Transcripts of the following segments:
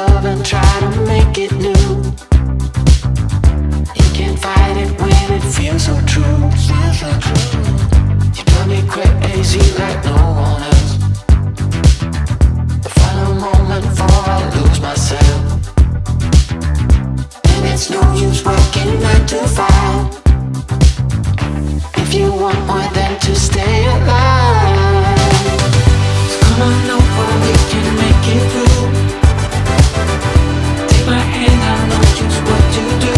love and try to make it new. You can't fight it when it feels so true. You drive me crazy like no one else. The final moment before I lose myself. And it's no use working 9 to 5 if you want more than to stay alive. So come on over, we can make it through. Take my hand, I know just what to do.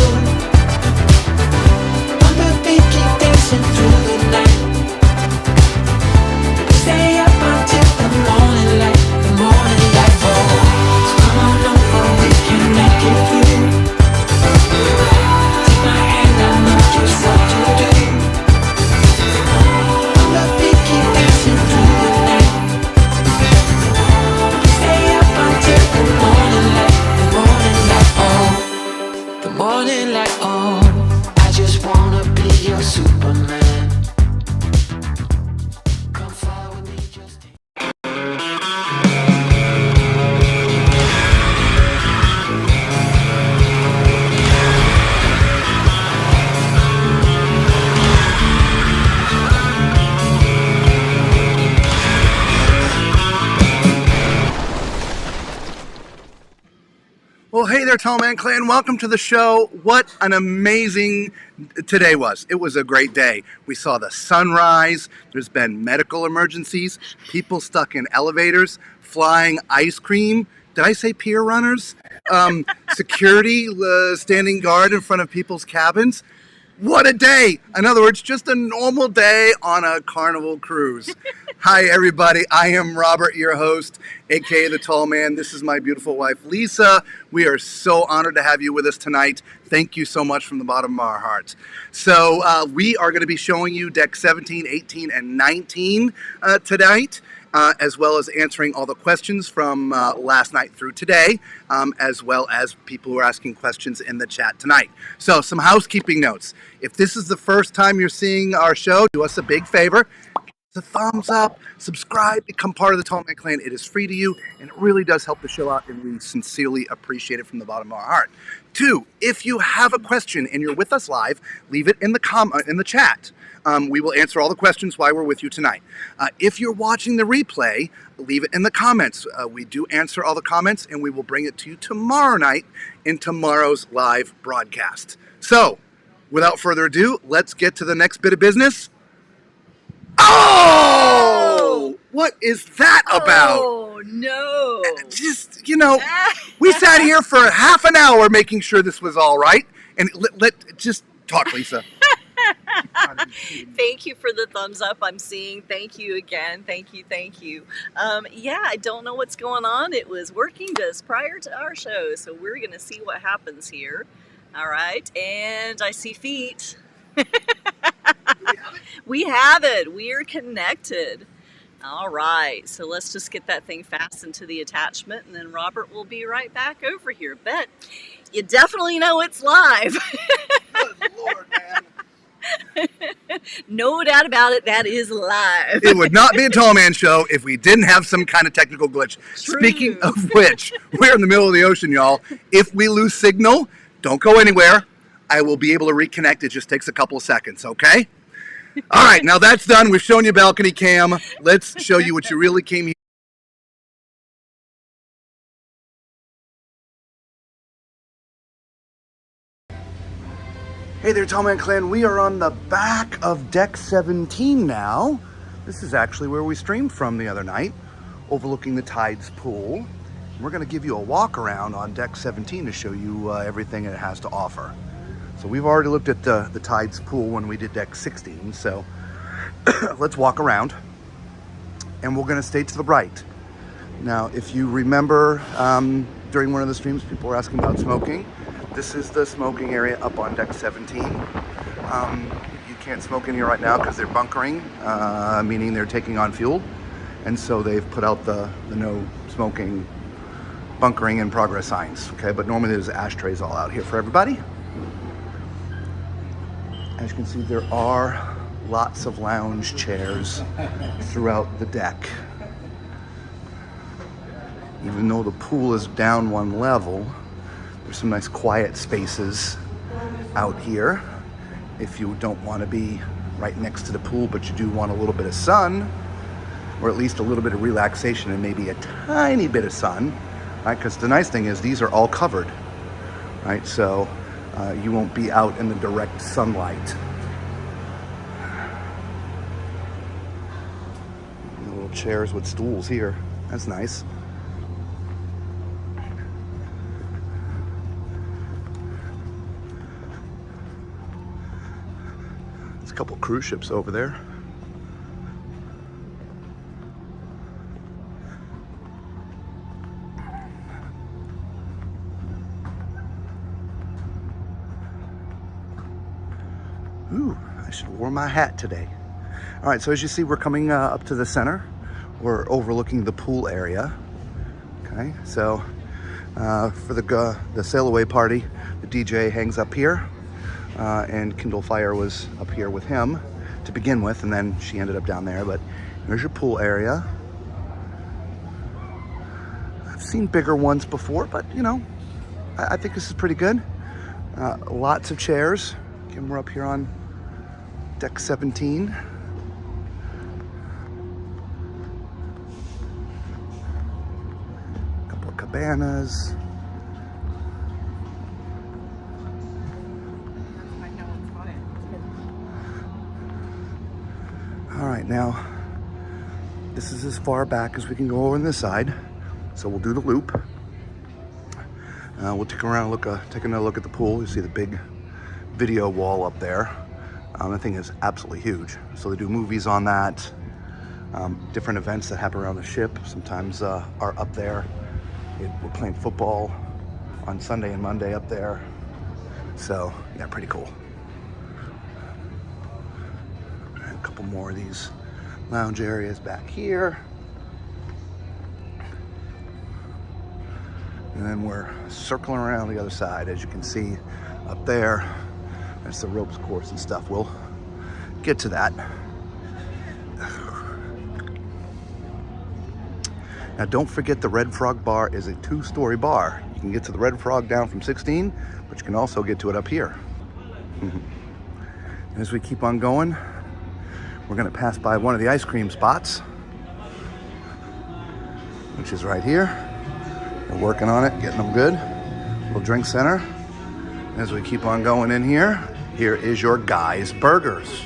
On the beat, keep dancing through the night. We stay up until the morning light, the morning light. Oh, so come on over, we can make it through. Take my hand, I know just what to do. On the beat, keep dancing through the night. We stay up until the morning light, the morning light. Oh, the morning light. Oh, I just wanna be your Superman. Come fly with me, just take. Well, hey there, Tall Man Clan. Welcome to the show. What an amazing today was. It was a great day. We saw the sunrise. There's been medical emergencies, people stuck in elevators, flying ice cream. Did I say pier runners? Security standing guard in front of people's cabins. What a day! In other words, just a normal day on a Carnival cruise. Hi, everybody. I am Robert, your host, aka the Tall Man. This is my beautiful wife, Lisa. We are so honored to have you with us tonight. Thank you so much from the bottom of our hearts. So we are going to be showing you deck 17, 18, and 19 tonight. As well as answering all the questions from last night through today, as well as people who are asking questions in the chat tonight. So some housekeeping notes. If this is the first time you're seeing our show, do us a big favor. Give us a thumbs up, subscribe, become part of the Tall Man Clan. It is free to you, and it really does help the show out, and we sincerely appreciate it from the bottom of our heart. 2, if you have a question and you're with us live, leave it in the chat. We will answer all the questions while we're with you tonight. If you're watching the replay, leave it in the comments. We do answer all the comments, and we will bring it to you tomorrow night in tomorrow's live broadcast. So, without further ado, let's get to the next bit of business. Oh! What is that about? Oh, no. Just, we sat here for half an hour making sure this was all right. And just talk, Lisa. Thank you for the thumbs up I'm seeing. Thank you again. Thank you. Yeah, I don't know what's going on. It was working just prior to our show, so we're going to see what happens here. All right, and I see feet. We have it. We're connected. All right, so let's just get that thing fastened to the attachment, and then Robert will be right back over here. But you definitely know it's live. Good Lord, man. No doubt about it, that is live. It would not be a Tall Man show if we didn't have some kind of technical glitch. True. Speaking of which, we're in the middle of the ocean, y'all. If we lose signal, don't go anywhere. I will be able to reconnect. It just takes a couple of seconds, okay? All right, now that's done. We've shown you balcony cam. Let's show you what you really came here. Hey there, Tall Man Clan. We are on the back of deck 17 now. This is actually where we streamed from the other night, overlooking the Tides pool. We're going to give you a walk around on deck 17 to show you everything it has to offer. So we've already looked at the Tides pool when we did deck 16, so let's walk around. And we're going to stay to the right. Now, if you remember during one of the streams, people were asking about smoking. This is the smoking area up on deck 17. You can't smoke in here right now because they're bunkering, meaning they're taking on fuel. And so they've put out the no smoking, bunkering in progress signs. Okay, but normally there's ashtrays all out here for everybody. As you can see, there are lots of lounge chairs throughout the deck. Even though the pool is down one level, there's some nice quiet spaces out here. If you don't want to be right next to the pool, but you do want a little bit of sun, or at least a little bit of relaxation and maybe a tiny bit of sun, right? Because the nice thing is these are all covered, right? So you won't be out in the direct sunlight. Little chairs with stools here. That's nice. There's a couple cruise ships over there. Ooh, I should have worn my hat today. All right, so as you see, we're coming up to the center. We're overlooking the pool area. Okay, so for the sail away party, the DJ hangs up here, and Kindle Fire was up here with him to begin with, and then she ended up down there. But there's your pool area. I've seen bigger ones before, but you know, I think this is pretty good. Lots of chairs. Again, we're up here on deck 17. A couple of cabanas. All right, now this is as far back as we can go over on this side, so we'll do the loop. We'll take around, take another look at the pool. You see the big video wall up there. The thing is absolutely huge. So they do movies on that. Different events that happen around the ship sometimes are up there. We're playing football on Sunday and Monday up there. So yeah, pretty cool. And a couple more of these lounge areas back here. And then we're circling around the other side, as you can see up there. That's the ropes course and stuff. We'll get to that. Now don't forget the Red Frog Bar is a 2-story bar. You can get to the Red Frog down from 16, but you can also get to it up here. As we keep on going, we're gonna pass by one of the ice cream spots, which is right here. We're working on it, getting them good. Little drink center. As we keep on going in here, here is your Guy's Burgers,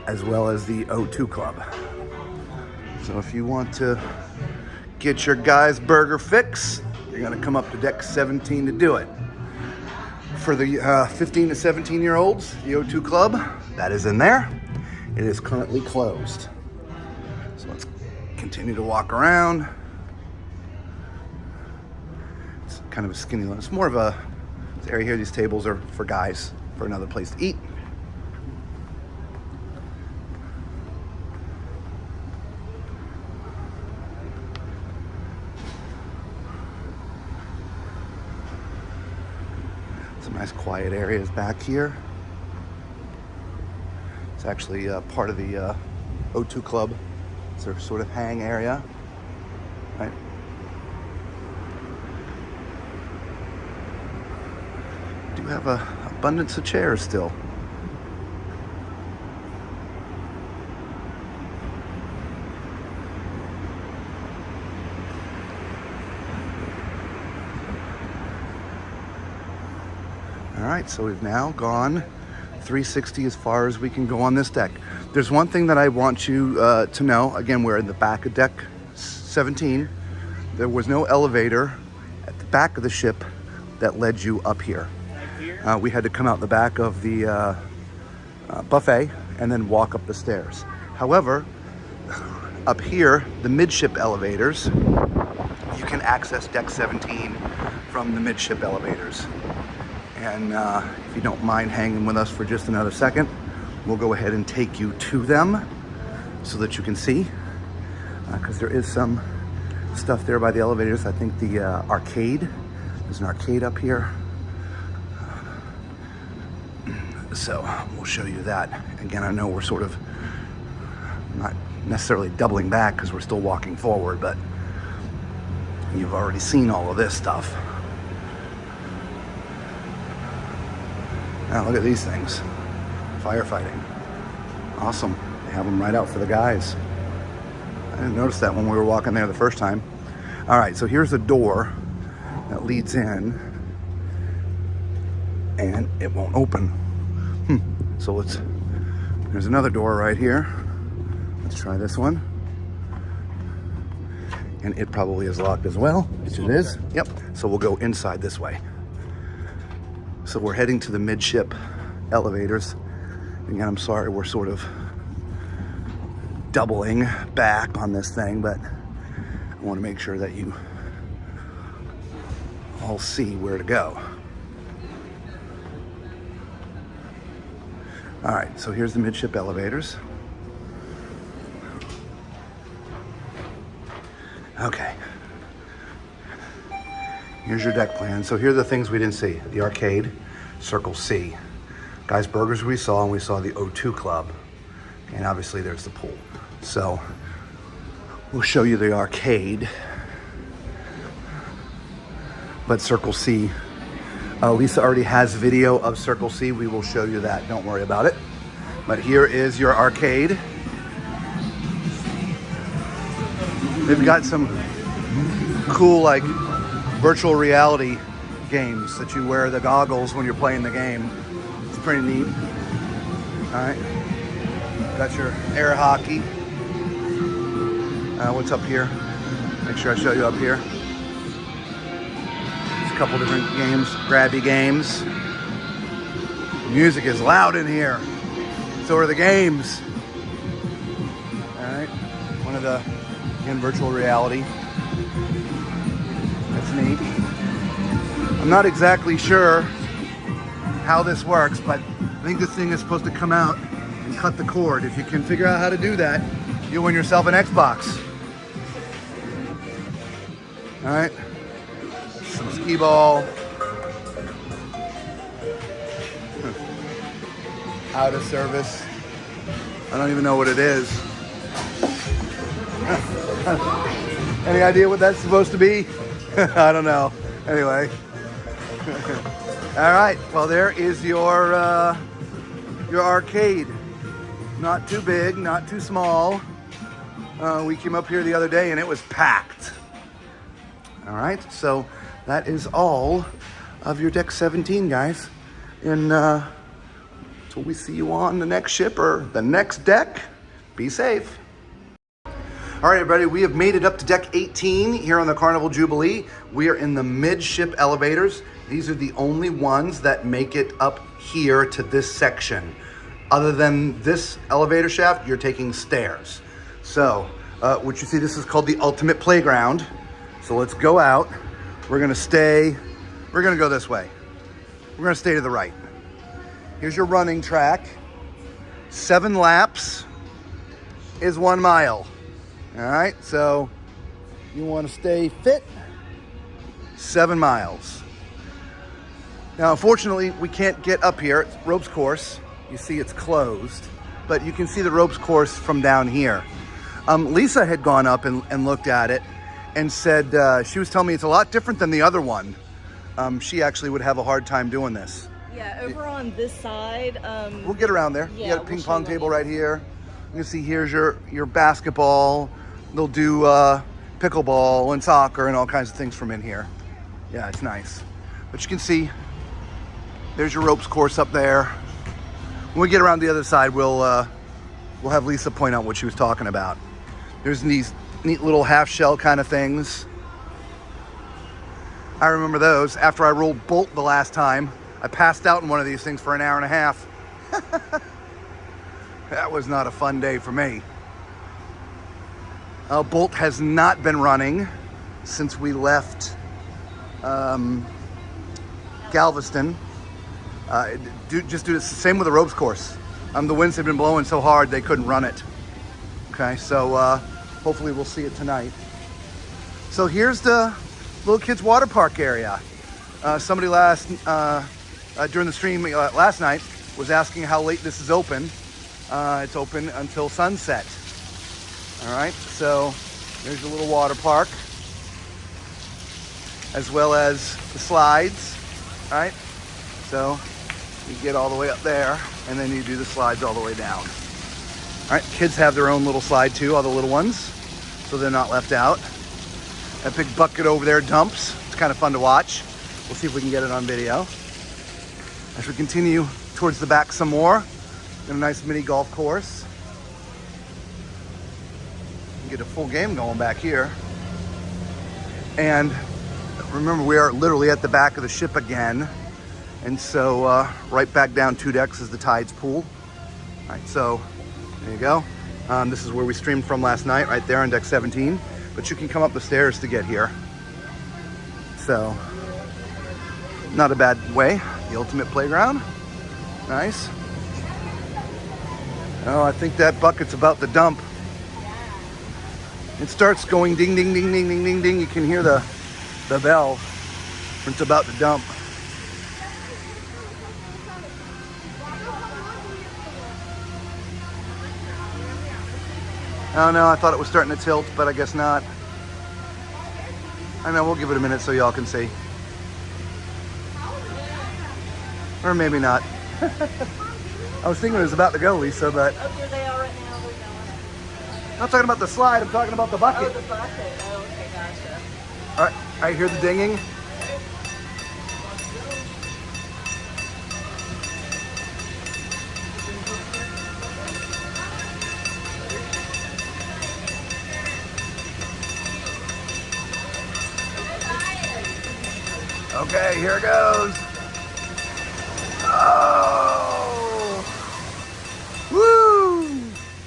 as well as the O2 Club. So if you want to get your Guy's Burger fix, you're gonna come up to deck 17 to do it. For the 15 to 17 year olds, the O2 Club, that is in there. It is currently closed. So let's continue to walk around. It's kind of a skinny one. It's more of a this area here. These tables are for guys, for another place to eat. Some nice quiet areas back here. It's actually part of the O2 Club. It's their sort of hang area, right? Do have an abundance of chairs still. All right, so we've now gone 360 as far as we can go on this deck. There's one thing that I want you to know. Again, we're in the back of deck 17. There was no elevator at the back of the ship that led you up here. We had to come out the back of the buffet and then walk up the stairs. However, up here, the midship elevators, you can access deck 17 from the midship elevators. And if you don't mind hanging with us for just another second, we'll go ahead and take you to them so that you can see, because there is some stuff there by the elevators. I think the arcade, there's an arcade up here. So we'll show you that. Again, I know we're sort of not necessarily doubling back because we're still walking forward, but You've already seen all of this stuff. Now look at these things. Firefighting. Awesome. They have them right out for the guys. I didn't notice that when we were walking there the first time. All right, so here's a door that leads in, and it won't open. So there's another door right here. Let's try this one. And it probably is locked as well, which it is. Yep, so we'll go inside this way. So we're heading to the midship elevators. Again, I'm sorry, we're sort of doubling back on this thing, but I want to make sure that you all see where to go. All right, so here's the midship elevators. Okay. Here's your deck plan. So here are the things we didn't see. The arcade, Circle C. Guys Burgers we saw, and we saw the O2 Club. And obviously there's the pool. So we'll show you the arcade. But Circle C, Lisa already has video of Circle C. We will show you that, don't worry about it. But here is your arcade. They've got some cool, like, virtual reality games that you wear the goggles when you're playing the game. It's pretty neat. All right. Got your air hockey. What's up here? Make sure I show you up here. There's a couple different games, grabby games. The music is loud in here. So are the games. All right. One of the, again, virtual reality. That's neat. I'm not exactly sure how this works, but I think this thing is supposed to come out and cut the cord. If you can figure out how to do that, you'll win yourself an Xbox. All right. Some skee ball. Out of service. I don't even know what it is. Any idea what that's supposed to be? I don't know. Anyway. All right. Well, there is your arcade. Not too big, not too small. We came up here the other day and it was packed. All right. So that is all of your deck 17, guys. And until we see you on the next ship or the next deck, be safe. All right, everybody, we have made it up to deck 18 here on the Carnival Jubilee. We are in the midship elevators. These are the only ones that make it up here to this section. Other than this elevator shaft, you're taking stairs. So, what you see, this is called the ultimate playground. So let's go out. We're gonna go this way. We're gonna stay to the right. Here's your running track. 7 laps is 1 mile. All right, so you want to stay fit, 7 miles. Now, unfortunately, we can't get up here. It's ropes course. You see it's closed, but you can see the ropes course from down here. Lisa had gone up and looked at it and said, she was telling me it's a lot different than the other one. She actually would have a hard time doing this. Yeah, over on this side. We'll get around there. Yeah, you got a ping pong table right here. You can see here's your basketball. They'll do pickleball and soccer and all kinds of things from in here. Yeah, it's nice. But you can see there's your ropes course up there. When we get around the other side, we'll have Lisa point out what she was talking about. There's these neat little half shell kind of things. I remember those. After I rolled Bolt the last time, I passed out in one of these things for an hour and a half. That was not a fun day for me. Bolt has not been running since we left Galveston. Just do the same with the ropes course. The winds have been blowing so hard they couldn't run it. Okay, so hopefully we'll see it tonight. So here's the little kids water park area. Somebody during the stream last night was asking how late this is open. It's open until sunset. All right, so there's a little water park. as well as the slides, right? So you get all the way up there, and then you do the slides all the way down. All right, kids have their own little slide too, all the little ones, so they're not left out. That big bucket over there dumps. It's kind of fun to watch. We'll see if we can get it on video. As we continue towards the back some more, got a nice mini golf course. Get a full game going back here. And remember, we are literally at the back of the ship again. And so right back down 2 decks is the tides pool. All right, so there you go. This is where we streamed from last night, right there on deck 17. But you can come up the stairs to get here. So, not a bad way. The ultimate playground. Nice. Oh, I think that bucket's about to dump. It starts going ding, ding, ding, ding, ding, ding, ding. You can hear the bell when it's about to dump. Oh no, I thought it was starting to tilt, but I guess not. I know, we'll give it a minute so y'all can see. Or maybe not. I was thinking it was about to go, Lisa, but... Oh, here they are right now. They're going. I'm not talking about the slide, I'm talking about the bucket. Oh, the bucket. Oh, okay, gotcha. All right, I hear the dinging. Okay, here it goes. Oh! Woo!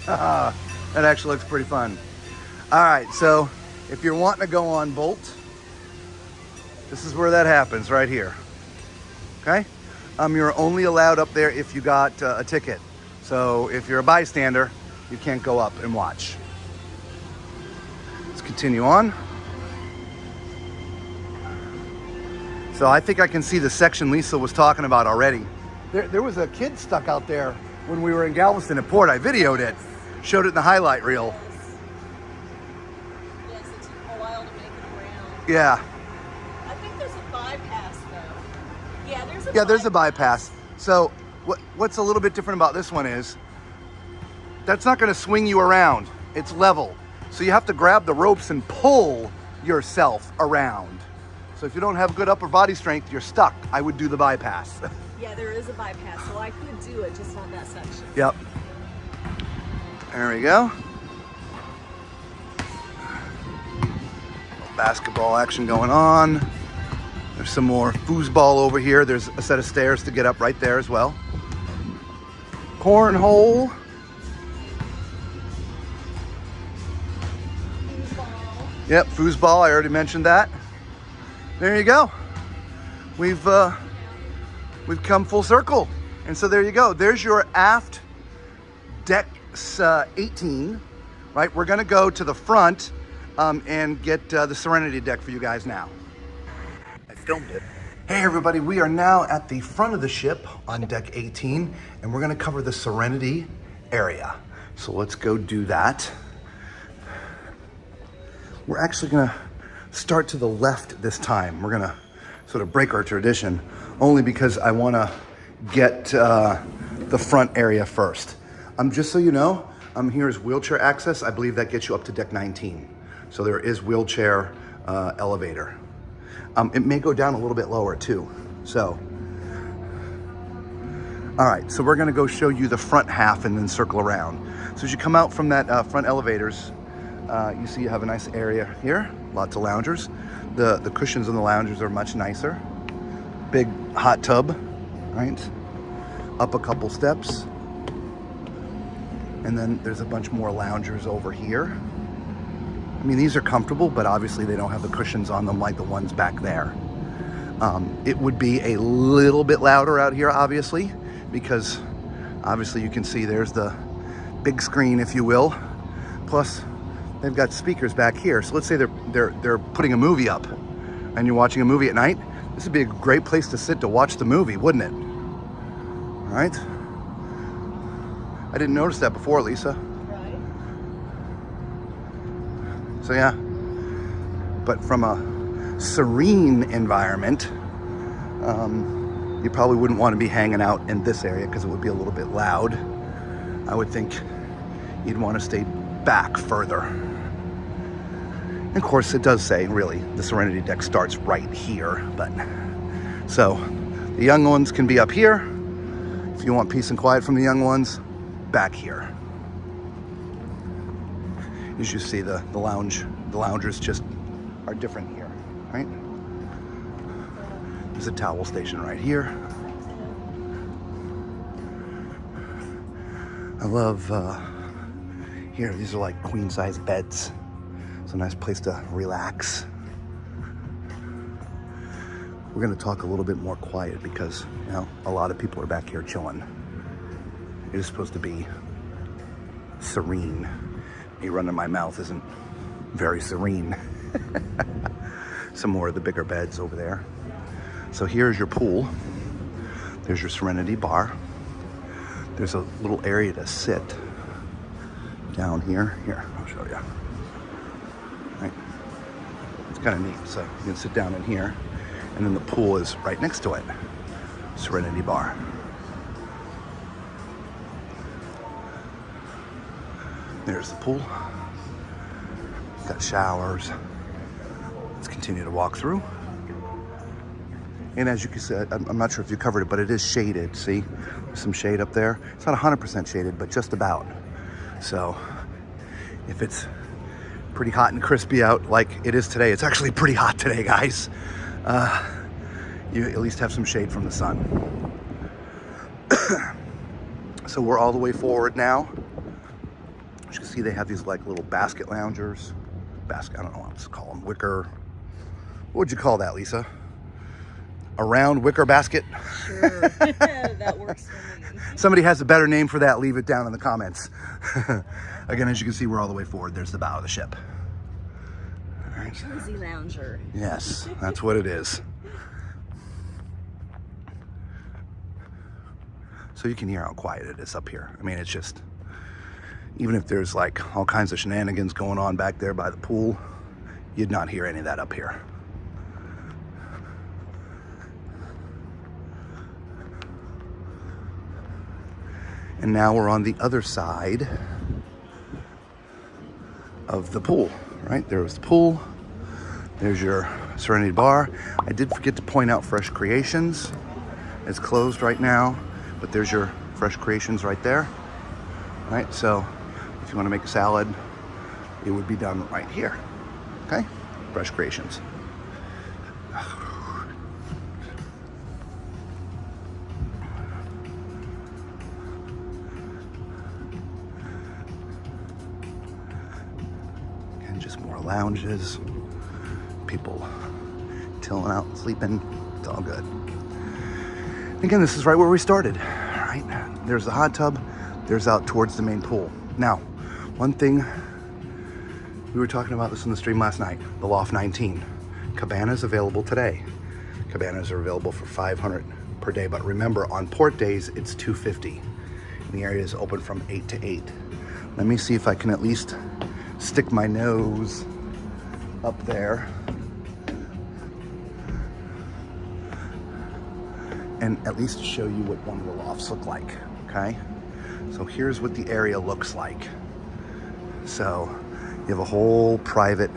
That actually looks pretty fun. All right, so if you're wanting to go on Bolt, this is where that happens, right here. Okay? You're only allowed up there if you got a ticket. So if you're a bystander, you can't go up and watch. Let's continue on. So I think I can see the section Lisa was talking about already. There was a kid stuck out there when we were in Galveston at port. I videoed it, showed it in the highlight reel. Yes, it took a while to make it around. Yeah. I think there's a bypass, though. Yeah, there's a Yeah, there's a bypass. So what's a little bit different about this one is that's not going to swing you around. It's level. So you have to grab the ropes and pull yourself around. So if you don't have good upper body strength, you're stuck. I would do the bypass. Yeah, there is a bypass, so I could do it, just not that section. Yep. There we go. Basketball action going on. There's some more foosball over here. There's a set of stairs to get up right there as well. Cornhole. Foosball. Yep, foosball. I already mentioned that. There you go. We've come full circle. And so there you go. There's your aft deck 18, right? We're gonna go to the front and get the Serenity deck for you guys now. I filmed it. Hey everybody, we are now at the front of the ship on deck 18, and we're gonna cover the Serenity area. So let's go do that. We're actually gonna start to the left this time. We're gonna sort of break our tradition, only because I wanna get the front area first. Just so you know, here's wheelchair access. I believe that gets you up to deck 19. So there is wheelchair elevator. It may go down a little bit lower too. So, all right, so we're gonna go show you the front half and then circle around. So as you come out from that front elevators, you see you have a nice area here, lots of loungers. The cushions in the loungers are much nicer. Big hot tub, right? Up a couple steps. And then there's a bunch more loungers over here. I mean, these are comfortable, but obviously they don't have the cushions on them like the ones back there. It would be a little bit louder out here, obviously, because obviously you can see there's the big screen, if you will. Plus, they've got speakers back here. So let's say they're putting a movie up and you're watching a movie at night. This would be a great place to sit to watch the movie, wouldn't it? All right. I didn't notice that before, Lisa. Right. So yeah, but from a serene environment, you probably wouldn't want to be hanging out in this area because it would be a little bit loud. I would think you'd want to stay back further. And of course, it does say, really, the Serenity deck starts right here. But so the young ones can be up here. If you want peace and quiet from the young ones, back here. As you see, the loungers just are different here, right? There's a towel station right here. I love here, these are like queen size beds. It's a nice place to relax. We're gonna talk a little bit more quiet because, you know, a lot of people are back here chilling. It is supposed to be serene. Me running my mouth isn't very serene. Some more of the bigger beds over there. So here's your pool. There's your Serenity bar. There's a little area to sit down here. Here, I'll show you. Right. It's kind of neat. So you can sit down in here, and then the pool is right next to it. Serenity bar. There's the pool. Got showers. Let's continue to walk through. And as you can see, I'm not sure if you covered it, but it is shaded. See, there's some shade up there. It's not 100% shaded, but just about. So if it's pretty hot and crispy out like it is today, it's actually pretty hot today, guys. You at least have some shade from the sun. So we're all the way forward now. As you can see, they have these like little basket loungers. Basket, I don't know what to call them. Wicker. What would you call that, Lisa? A round wicker basket? Sure, that works for me. Somebody has a better name for that, leave it down in the comments. Again, as you can see, we're all the way forward. There's the bow of the ship. All right. Cozy lounger. Yes, that's what it is. So you can hear how quiet it is up here. I mean, it's just, even if there's like all kinds of shenanigans going on back there by the pool, you'd not hear any of that up here. And now we're on the other side of the pool, right? There was the pool. There's your Serenity bar. I did forget to point out Fresh Creations. It's closed right now, but there's your Fresh Creations right there, right? So if you want to make a salad, it would be done right here, okay? Fresh Creations. Just more lounges, people chilling out, sleeping. It's all good. Again, this is right where we started, right? There's the hot tub. There's out towards the main pool. Now, one thing, we were talking about this in the stream last night, the Loft 19. Cabanas available today. Cabanas are available for $500 per day, but remember, on port days, it's $250. And the area is open from 8 to 8. Let me see if I can at least stick my nose up there and at least show you what one of the lofts look like, okay? So here's what the area looks like. So you have a whole private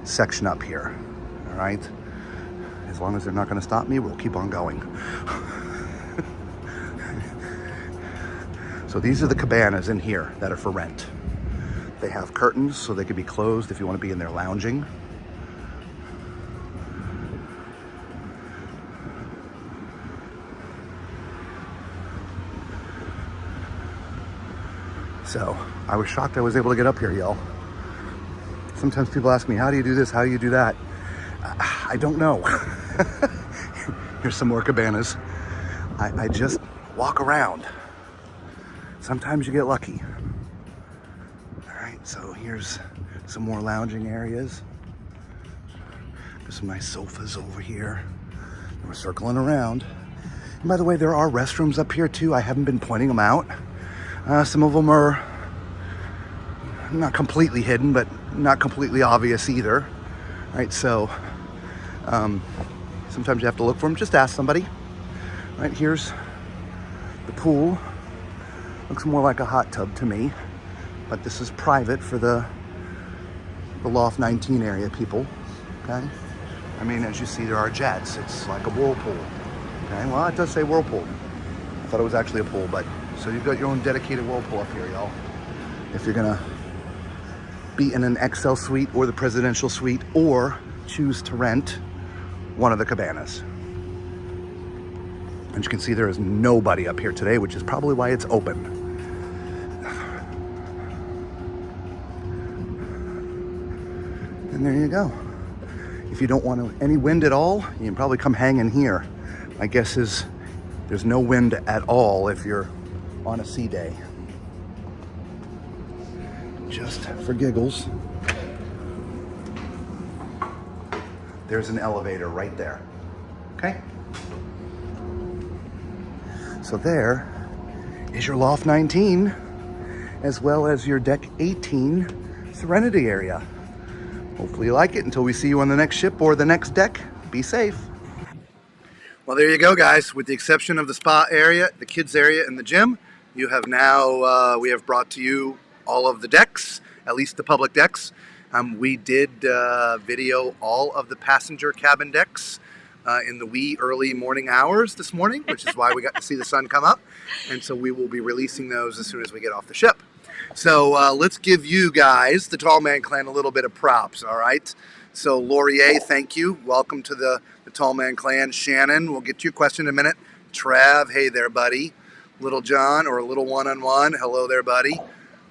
section up here, all right? As long as they're not gonna stop me, we'll keep on going. So these are the cabanas in here that are for rent. They have curtains so they can be closed if you want to be in there lounging. So I was shocked I was able to get up here, y'all. Sometimes people ask me, how do you do this? How do you do that? I don't know. Here's some more cabanas. I just walk around. Sometimes you get lucky. So here's some more lounging areas. There's some nice sofas over here. We're circling around. And by the way, there are restrooms up here too. I haven't been pointing them out. Some of them are not completely hidden, but not completely obvious either. Right, so Sometimes you have to look for them. Just ask somebody. Right, here's the pool. Looks more like a hot tub to me, but this is private for the Loft 19 area people. Okay, I mean, as you see, there are jets. It's like a whirlpool. Okay, well, it does say whirlpool. I thought it was actually a pool, but so you've got your own dedicated whirlpool up here, y'all. If you're gonna be in an XL suite or the presidential suite, or choose to rent one of the cabanas. And you can see there is nobody up here today, which is probably why it's open. And there you go. If you don't want any wind at all, you can probably come hang in here. My guess is there's no wind at all if you're on a sea day. Just for giggles. There's an elevator right there. Okay? So there is your Loft 19, as well as your Deck 18 Serenity area. Hopefully you like it. Until we see you on the next ship or the next deck, be safe. Well, there you go, guys. With the exception of the spa area, the kids area, and the gym, you have now, we have brought to you all of the decks, at least the public decks. We did video all of the passenger cabin decks in the wee early morning hours this morning, which is why we got to see the sun come up. And so we will be releasing those as soon as we get off the ship. So let's give you guys, the Tall Man Clan, a little bit of props, all right? So Laurier, thank you. Welcome to the Tall Man Clan. Shannon, we'll get to your question in a minute. Trav, hey there, buddy. Little John, or Little One-on-One, hello there, buddy.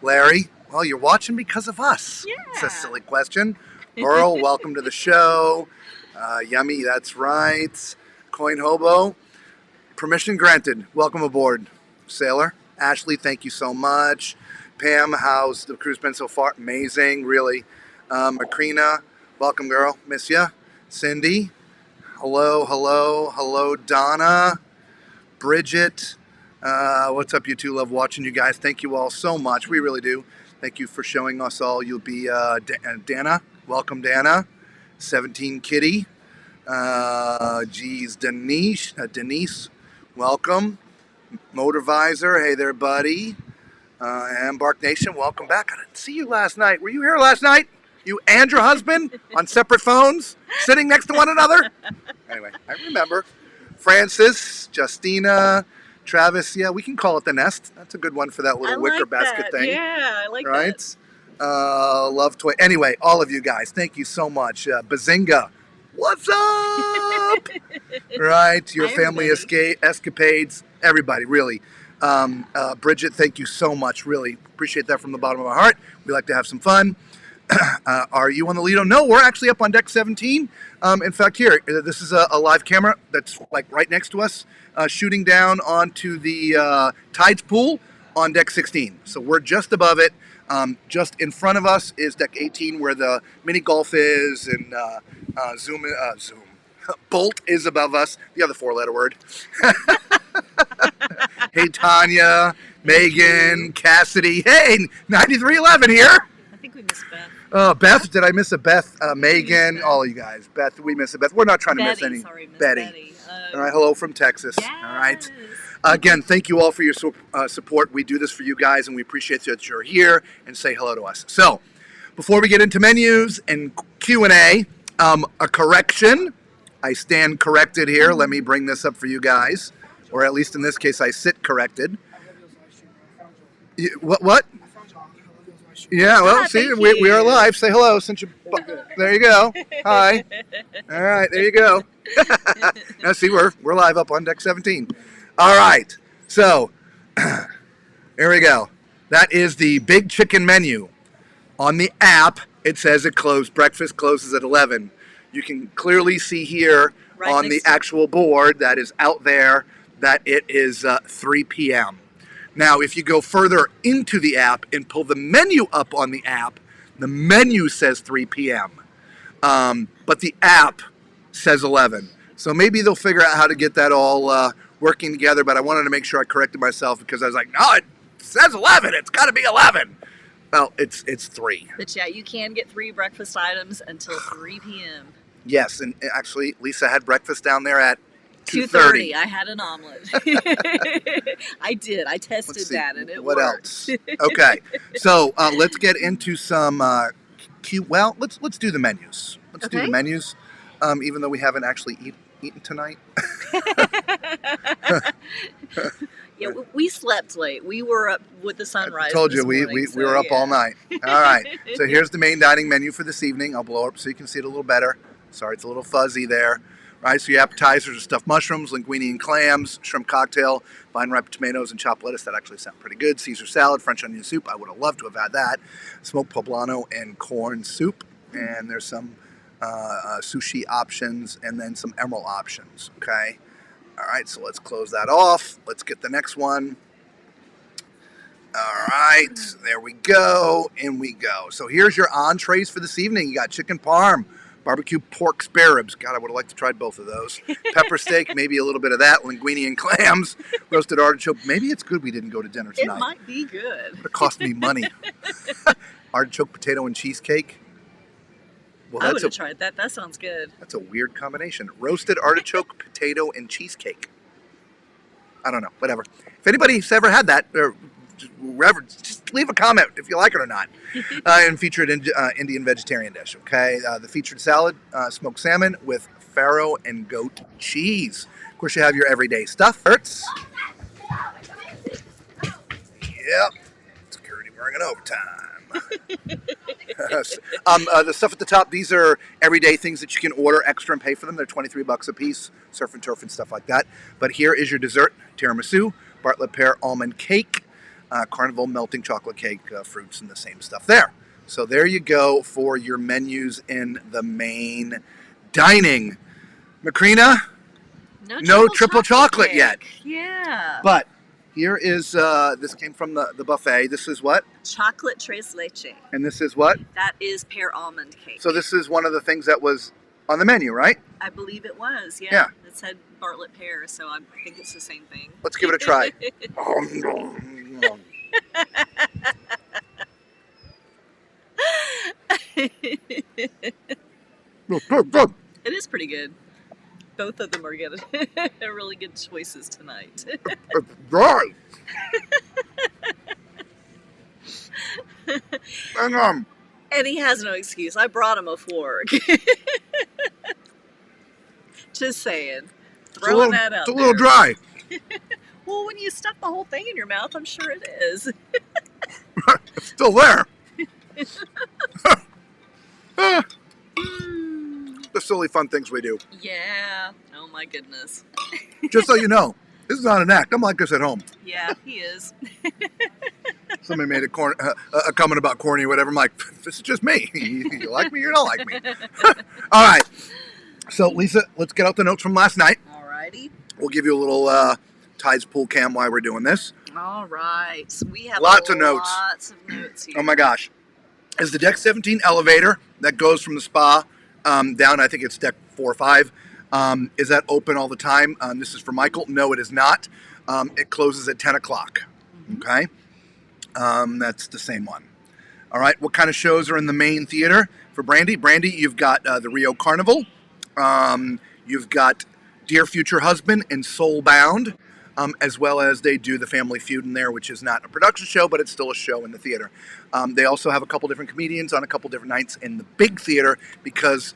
Larry, well, you're watching because of us. Yeah. It's a silly question. Earl, welcome to the show. Yummy, that's right. Coin Hobo, permission granted. Welcome aboard, Sailor. Ashley, thank you so much. Pam, how's the cruise been so far? Amazing, really. Macrina, welcome, girl. Miss ya. Cindy, hello, hello, hello. Donna, Bridget, what's up, you two? Love watching you guys. Thank you all so much. We really do. Thank you for showing us all. You'll be Dana. Welcome, Dana. 17 Kitty. Geez, Denise. Welcome. Motorvisor. Hey there, buddy. Embark Nation. Welcome back. I didn't see you last night. Were you here last night? You and your husband on separate phones, sitting next to one another? Anyway, I remember. Francis, Justina, Travis. Yeah, we can call it the nest. That's a good one for that little wicker basket thing. Yeah, I like that. Right? Love toy. Anyway, all of you guys, thank you so much. Bazinga, what's up? Right, your Hi, family escapades, everybody, really. Bridget, thank you so much. Really appreciate that from the bottom of my heart. We like to have some fun. Are you on the Lido? No, we're actually up on deck 17. In fact, here, this is a live camera that's like right next to us, shooting down onto the Tides pool on deck 16. So we're just above it. Just in front of us is deck 18, where the mini golf is, and Zoom. Bolt is above us. The other four-letter word. Hey, Tanya, Megan, Cassidy. Hey, 9311 here. I think we missed Beth. Beth, did I miss a Beth? Megan, all of you guys. Beth, we miss a Beth. We're not trying to miss any. Sorry, Miss Betty. All right, hello from Texas. Yes. All right. Again, thank you all for your support. We do this for you guys, and we appreciate that you're here and say hello to us. So, before we get into menus and Q&A, a correction. I stand corrected here. Let me bring this up for you guys, or at least in this case, I sit corrected. What? Yeah, well, see, we are live. Say hello since you. There you go. Hi. All right, there you go. Now, see, we're live up on deck 17. All right, so here we go. That is the Big Chicken menu. On the app, it says breakfast closes at 11. You can clearly see here right on the actual board that is out there that it is 3 p.m. Now, if you go further into the app and pull the menu up on the app, the menu says 3 p.m. But the app says 11. So maybe they'll figure out how to get that all working together, but I wanted to make sure I corrected myself because I was like, no, it says 11. It's got to be 11. Well, it's 3. But yeah, you can get 3 breakfast items until 3 p.m. Yes, and actually, Lisa had breakfast down there at 2:30. I had an omelet. I did. I Let's tested see, that, and it what worked. else? Okay, so let's get into some cute. Well, let's do the menus. Let's do the Okay. menus, even though we haven't actually eaten tonight. Yeah, we slept late. We were up with the sunrise. I told you this we morning, were up yeah. all night. All right, so here's the main dining menu for this evening. I'll blow up so you can see it a little better. Sorry, it's a little fuzzy there. Right, so your appetizers are stuffed mushrooms, linguine and clams, shrimp cocktail, vine-ripe tomatoes, and chopped lettuce. That actually sound pretty good. Caesar salad, French onion soup. I would have loved to have had that. Smoked poblano and corn soup. And there's some sushi options and then some emerald options. Okay. All right, so let's close that off. Let's get the next one. All right, there we go. In we go. So here's your entrees for this evening. You got chicken parm, barbecue pork spare ribs. God, I would have liked to try both of those. Pepper steak, maybe a little bit of that. Linguine and clams, roasted artichoke. Maybe it's good we didn't go to dinner tonight. It might be good. It cost me money. Artichoke, potato, and cheesecake. Well, I would have tried that. That sounds good. That's a weird combination. Roasted artichoke, potato, and cheesecake. I don't know. Whatever. If anybody's ever had that, or wherever, just leave a comment if you like it or not. And featured Indian vegetarian dish. Okay. The featured salad, smoked salmon with farro and goat cheese. Of course, you have your everyday stuff. Hurts. Yep. Security working overtime. The stuff at the top, these are everyday things that you can order extra and pay for them. They're $23 a piece, surf and turf and stuff like that. But here is your dessert: tiramisu, Bartlett pear almond cake, Carnival melting chocolate cake, fruits, and the same stuff there. So there you go for your menus in the main dining. Macrina, no triple chocolate yet. Yeah. But here is, this came from the buffet. This is what? Chocolate tres leche. And this is what? That is pear almond cake. So this is one of the things that was on the menu, right? I believe it was, yeah. Yeah. It said Bartlett pear, so I think it's the same thing. Let's give it a try. Good. It is pretty good. Both of them are good. They're really good choices tonight. It's dry. And And he has no excuse. I brought him a fork. Just saying. Throwing that out it's a little there. dry. Well, when you stuff the whole thing in your mouth, I'm sure it is. It's still there. The silly fun things we do. Yeah. Oh my goodness. Just so you know, this is not an act. I'm like this at home. Yeah, he is. Somebody made a comment about corny or whatever. I'm like, this is just me. You like me or you don't like me. All right. So, Lisa, let's get out the notes from last night. Alrighty. We'll give you a little Tides pool cam while we're doing this. All right. So we have Lots of notes. Lots of notes here. Oh my gosh. Is the Deck 17 elevator that goes from the spa down, I think it's Deck 4 or 5, is that open all the time? This is for Michael. No, it is not. It closes at 10 o'clock. Mm-hmm. Okay. That's the same one. All right. What kind of shows are in the main theater for Brandy? Brandy, you've got the Rio Carnival. You've got Dear Future Husband and Soulbound, as well as they do the Family Feud in there, which is not a production show, but it's still a show in the theater. They also have a couple different comedians on a couple different nights in the big theater because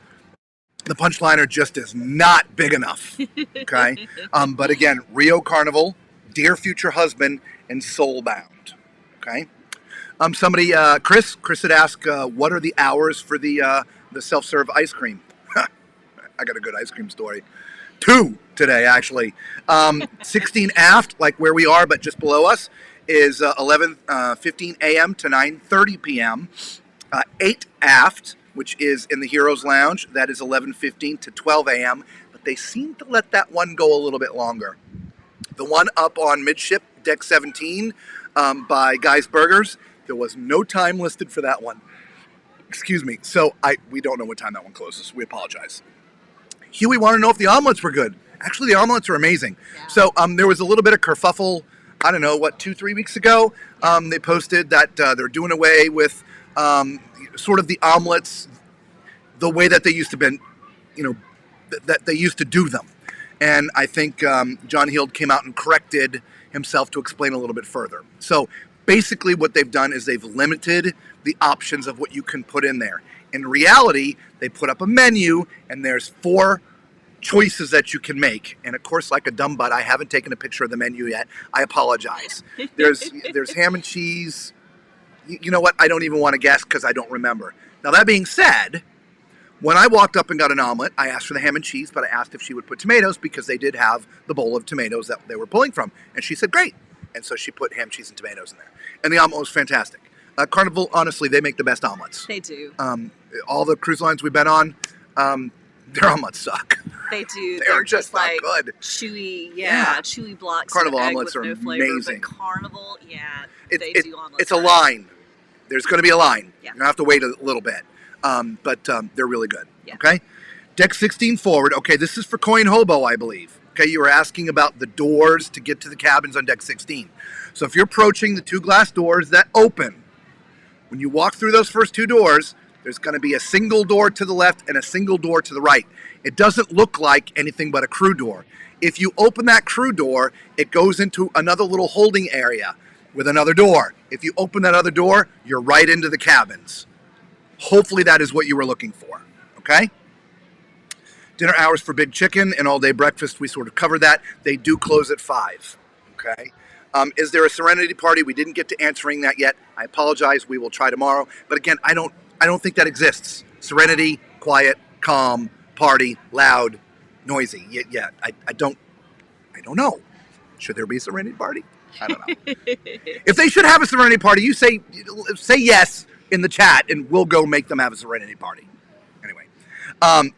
the Punchliner just is not big enough. Okay. But again, Rio Carnival, Dear Future Husband, and Soulbound. Okay. Somebody, Chris had asked, what are the hours for the self-serve ice cream? I got a good ice cream story. 2 today, actually. 16 aft, like where we are, but just below us, is 11:15 a.m. to 9:30 p.m. 8 aft, which is in the Heroes Lounge, that is 11:15 to 12 a.m. But they seem to let that one go a little bit longer. The one up on midship, Deck 17, by Guy's Burgers, there was no time listed for that one. Excuse me. So we don't know what time that one closes. We apologize. Huey wanted to know if the omelets were good. Actually, the omelets are amazing. Yeah. So there was a little bit of kerfuffle, I don't know, 2-3 weeks ago. They posted that they're doing away with sort of the omelets the way that they used to be that they used to do them. And I think John Heald came out and corrected himself to explain a little bit further. So basically what they've done is they've limited the options of what you can put in there. In reality, they put up a menu and there's 4 choices that you can make. And of course, like a dumb butt, I haven't taken a picture of the menu yet. I apologize. There's ham and cheese. You know what? I don't even want to guess because I don't remember. Now that being said, when I walked up and got an omelet, I asked for the ham and cheese, but I asked if she would put tomatoes because they did have the bowl of tomatoes that they were pulling from. And she said, great. And so she put ham, cheese, and tomatoes in there. And the omelet was fantastic. Carnival, honestly, they make the best omelets. They do. All the cruise lines we've been on, their omelets suck. They do. They're just not like good. Chewy, chewy blocks. Carnival of egg omelets with are no flavor, amazing. But Carnival, they do omelets. It's a line. There's going to be a line. Yeah. You're going to have to wait a little bit. But they're really good. Yeah. Okay? Deck 16 forward. Okay, this is for Coin Hobo, I believe. Okay, you were asking about the doors to get to the cabins on Deck 16. So if you're approaching the 2 glass doors that open, when you walk through those first 2 doors, there's going to be a single door to the left and a single door to the right. It doesn't look like anything but a crew door. If you open that crew door, it goes into another little holding area with another door. If you open that other door, you're right into the cabins. Hopefully that is what you were looking for, okay? Dinner hours for Big Chicken and all-day breakfast, we sort of covered that. They do close at 5, okay? Is there a Serenity party? We didn't get to answering that yet. I apologize. We will try tomorrow. But again, I don't think that exists. Serenity, quiet, calm, party, loud, noisy. Yeah, I don't know. Should there be a Serenity party? I don't know. If they should have a Serenity party, you say yes in the chat, and we'll go make them have a Serenity party. Anyway,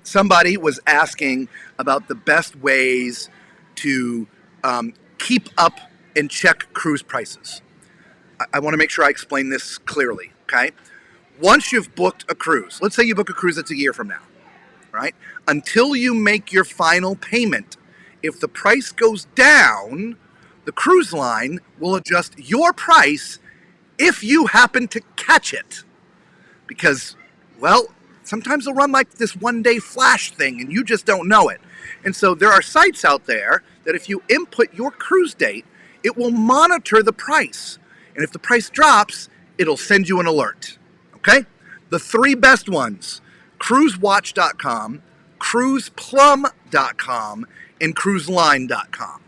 somebody was asking about the best ways to keep up and check cruise prices. I want to make sure I explain this clearly, okay? Once you've booked a cruise, let's say you book a cruise that's a year from now, right? Until you make your final payment, if the price goes down, the cruise line will adjust your price if you happen to catch it. Because, well, sometimes they'll run like this one-day flash thing and you just don't know it. And so there are sites out there that if you input your cruise date, it will monitor the price. And if the price drops, it'll send you an alert. Okay? The 3 best ones, cruisewatch.com, cruiseplum.com, and cruiseline.com.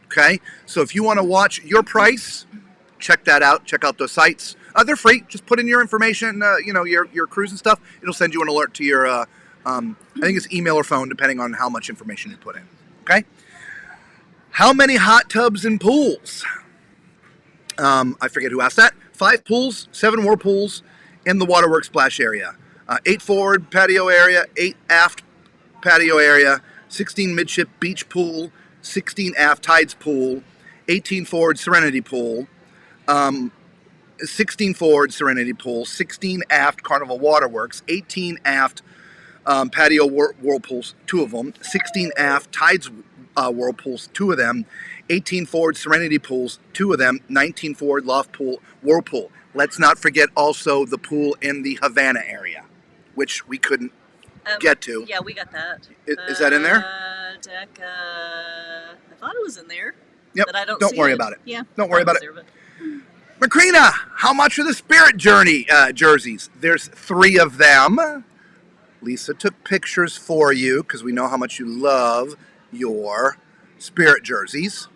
Okay? So if you want to watch your price, check that out. Check out those sites. They're free. Just put in your information, your cruise and stuff. It'll send you an alert to your, I think it's email or phone, depending on how much information you put in. Okay? How many hot tubs and pools? I forget who asked that. 5 pools, 7 whirlpools in the waterworks splash area. 8 forward patio area, 8 aft patio area, 16 midship beach pool, 16 aft tides pool, 18 forward Serenity pool, 16 forward Serenity pool, 16 aft Carnival Waterworks, 18 aft patio whirlpools, 2 of them, 16 aft tides whirlpools, 2 of them, 18 forward Serenity pools, 2 of them, 19 forward Loft pool, whirlpool. Let's not forget also the pool in the Havana area, which we couldn't get to. Yeah, we got that. Is that in there? Deck, I thought it was in there. Yep. But I don't Don't see worry it. about it. Yeah. Don't worry about it. There, but... Macrina, how much are the Spirit Journey jerseys? There's 3 of them. Lisa took pictures for you because we know how much you love your Spirit jerseys.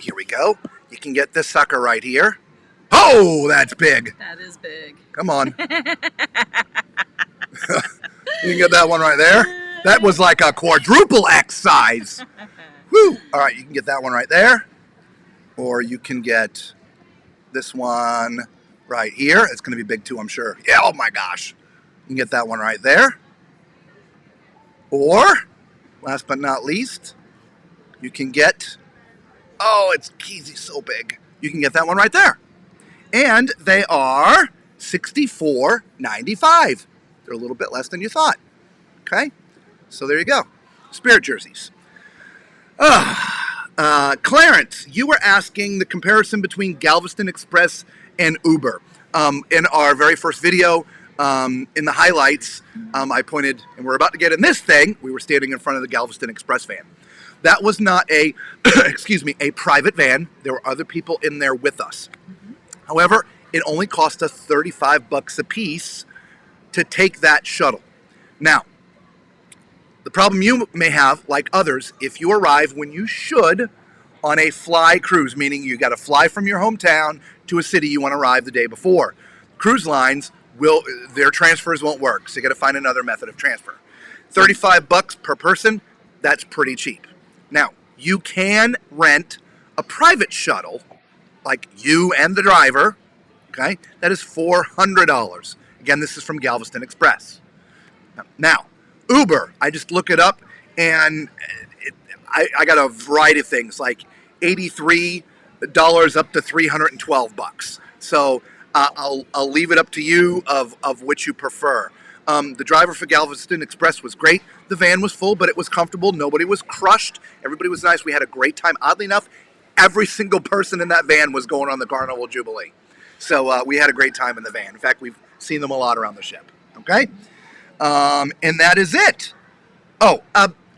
Here we go. You can get this sucker right here. Oh, that's big. That is big. Come on. You can get that one right there. That was like a quadruple X size. Woo! All right, you can get that one right there. Or you can get this one right here. It's going to be big too, I'm sure. Yeah, oh my gosh. You can get that one right there. Or, last but not least, you can get, oh, it's Keezy so big. You can get that one right there. And they are $64.95. They're a little bit less than you thought. Okay? So there you go. Spirit jerseys. Clarence, you were asking the comparison between Galveston Express and Uber. In our very first video, In the highlights, I pointed, and we're about to get in this thing. We were standing in front of the Galveston Express van. That was not a, excuse me, a private van. There were other people in there with us. However, it only cost us $35 a piece to take that shuttle. Now, the problem you may have, like others, if you arrive when you should on a fly cruise, meaning you got to fly from your hometown to a city you want to arrive the day before. Cruise lines their transfers won't work, so you got to find another method of transfer. $35 per person, that's pretty cheap. Now, you can rent a private shuttle, like you and the driver, okay? That is $400. Again, this is from Galveston Express. Now, Uber, I just look it up, and I got a variety of things, like $83 up to $312. So I'll leave it up to you of which you prefer. The driver for Galveston Express was great. The van was full, but it was comfortable. Nobody was crushed. Everybody was nice. We had a great time. Oddly enough, every single person in that van was going on the Carnival Jubilee. So we had a great time in the van. In fact, we've seen them a lot around the ship. Okay? And that is it. Oh,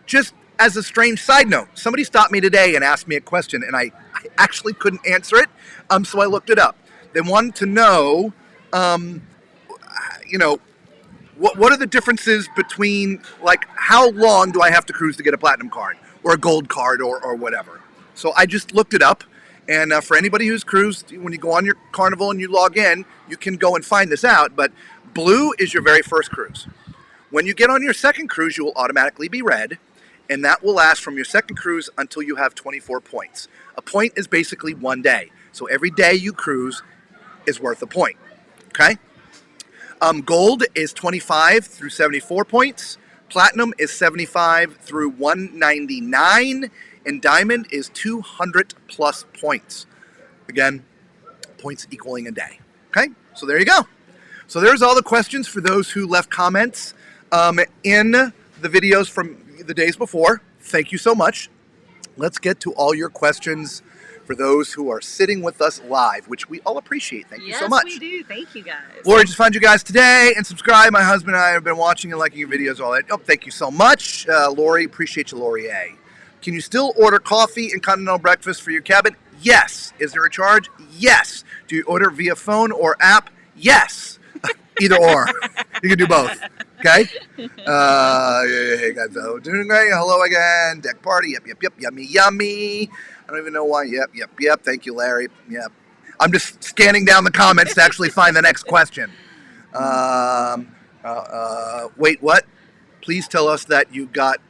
just as a strange side note, somebody stopped me today and asked me a question, and I actually couldn't answer it, so I looked it up. They wanted to know, what are the differences between, like, how long do I have to cruise to get a platinum card or a gold card or whatever? So I just looked it up, and for anybody who's cruised, when you go on your Carnival and you log in, you can go and find this out, but blue is your very first cruise. When you get on your second cruise, you will automatically be red, and that will last from your second cruise until you have 24 points. A point is basically 1 day, so every day you cruise is worth a point, okay? Gold is 25 through 74 points. Platinum is 75 through 199. And diamond is 200 plus points. Again, points equaling a day. Okay, so there you go. So there's all the questions for those who left comments in the videos from the days before. Thank you so much. Let's get to all your questions for those who are sitting with us live, which we all appreciate. Thank you so much. Yes, we do. Thank you, guys. Lori just found you guys today and subscribe. My husband and I have been watching and liking your videos, all that. Oh, thank you so much, Lori. Appreciate you, Lori A. Can you still order coffee and continental breakfast for your cabin? Yes. Is there a charge? Yes. Do you order via phone or app? Yes. Either or. You can do both. Okay? Hey guys, doing great. Hello again. Deck party. Yep. Yummy, yummy. I don't even know why. Yep. Thank you, Larry. Yep. I'm just scanning down the comments to actually find the next question. Wait, what? Please tell us that you got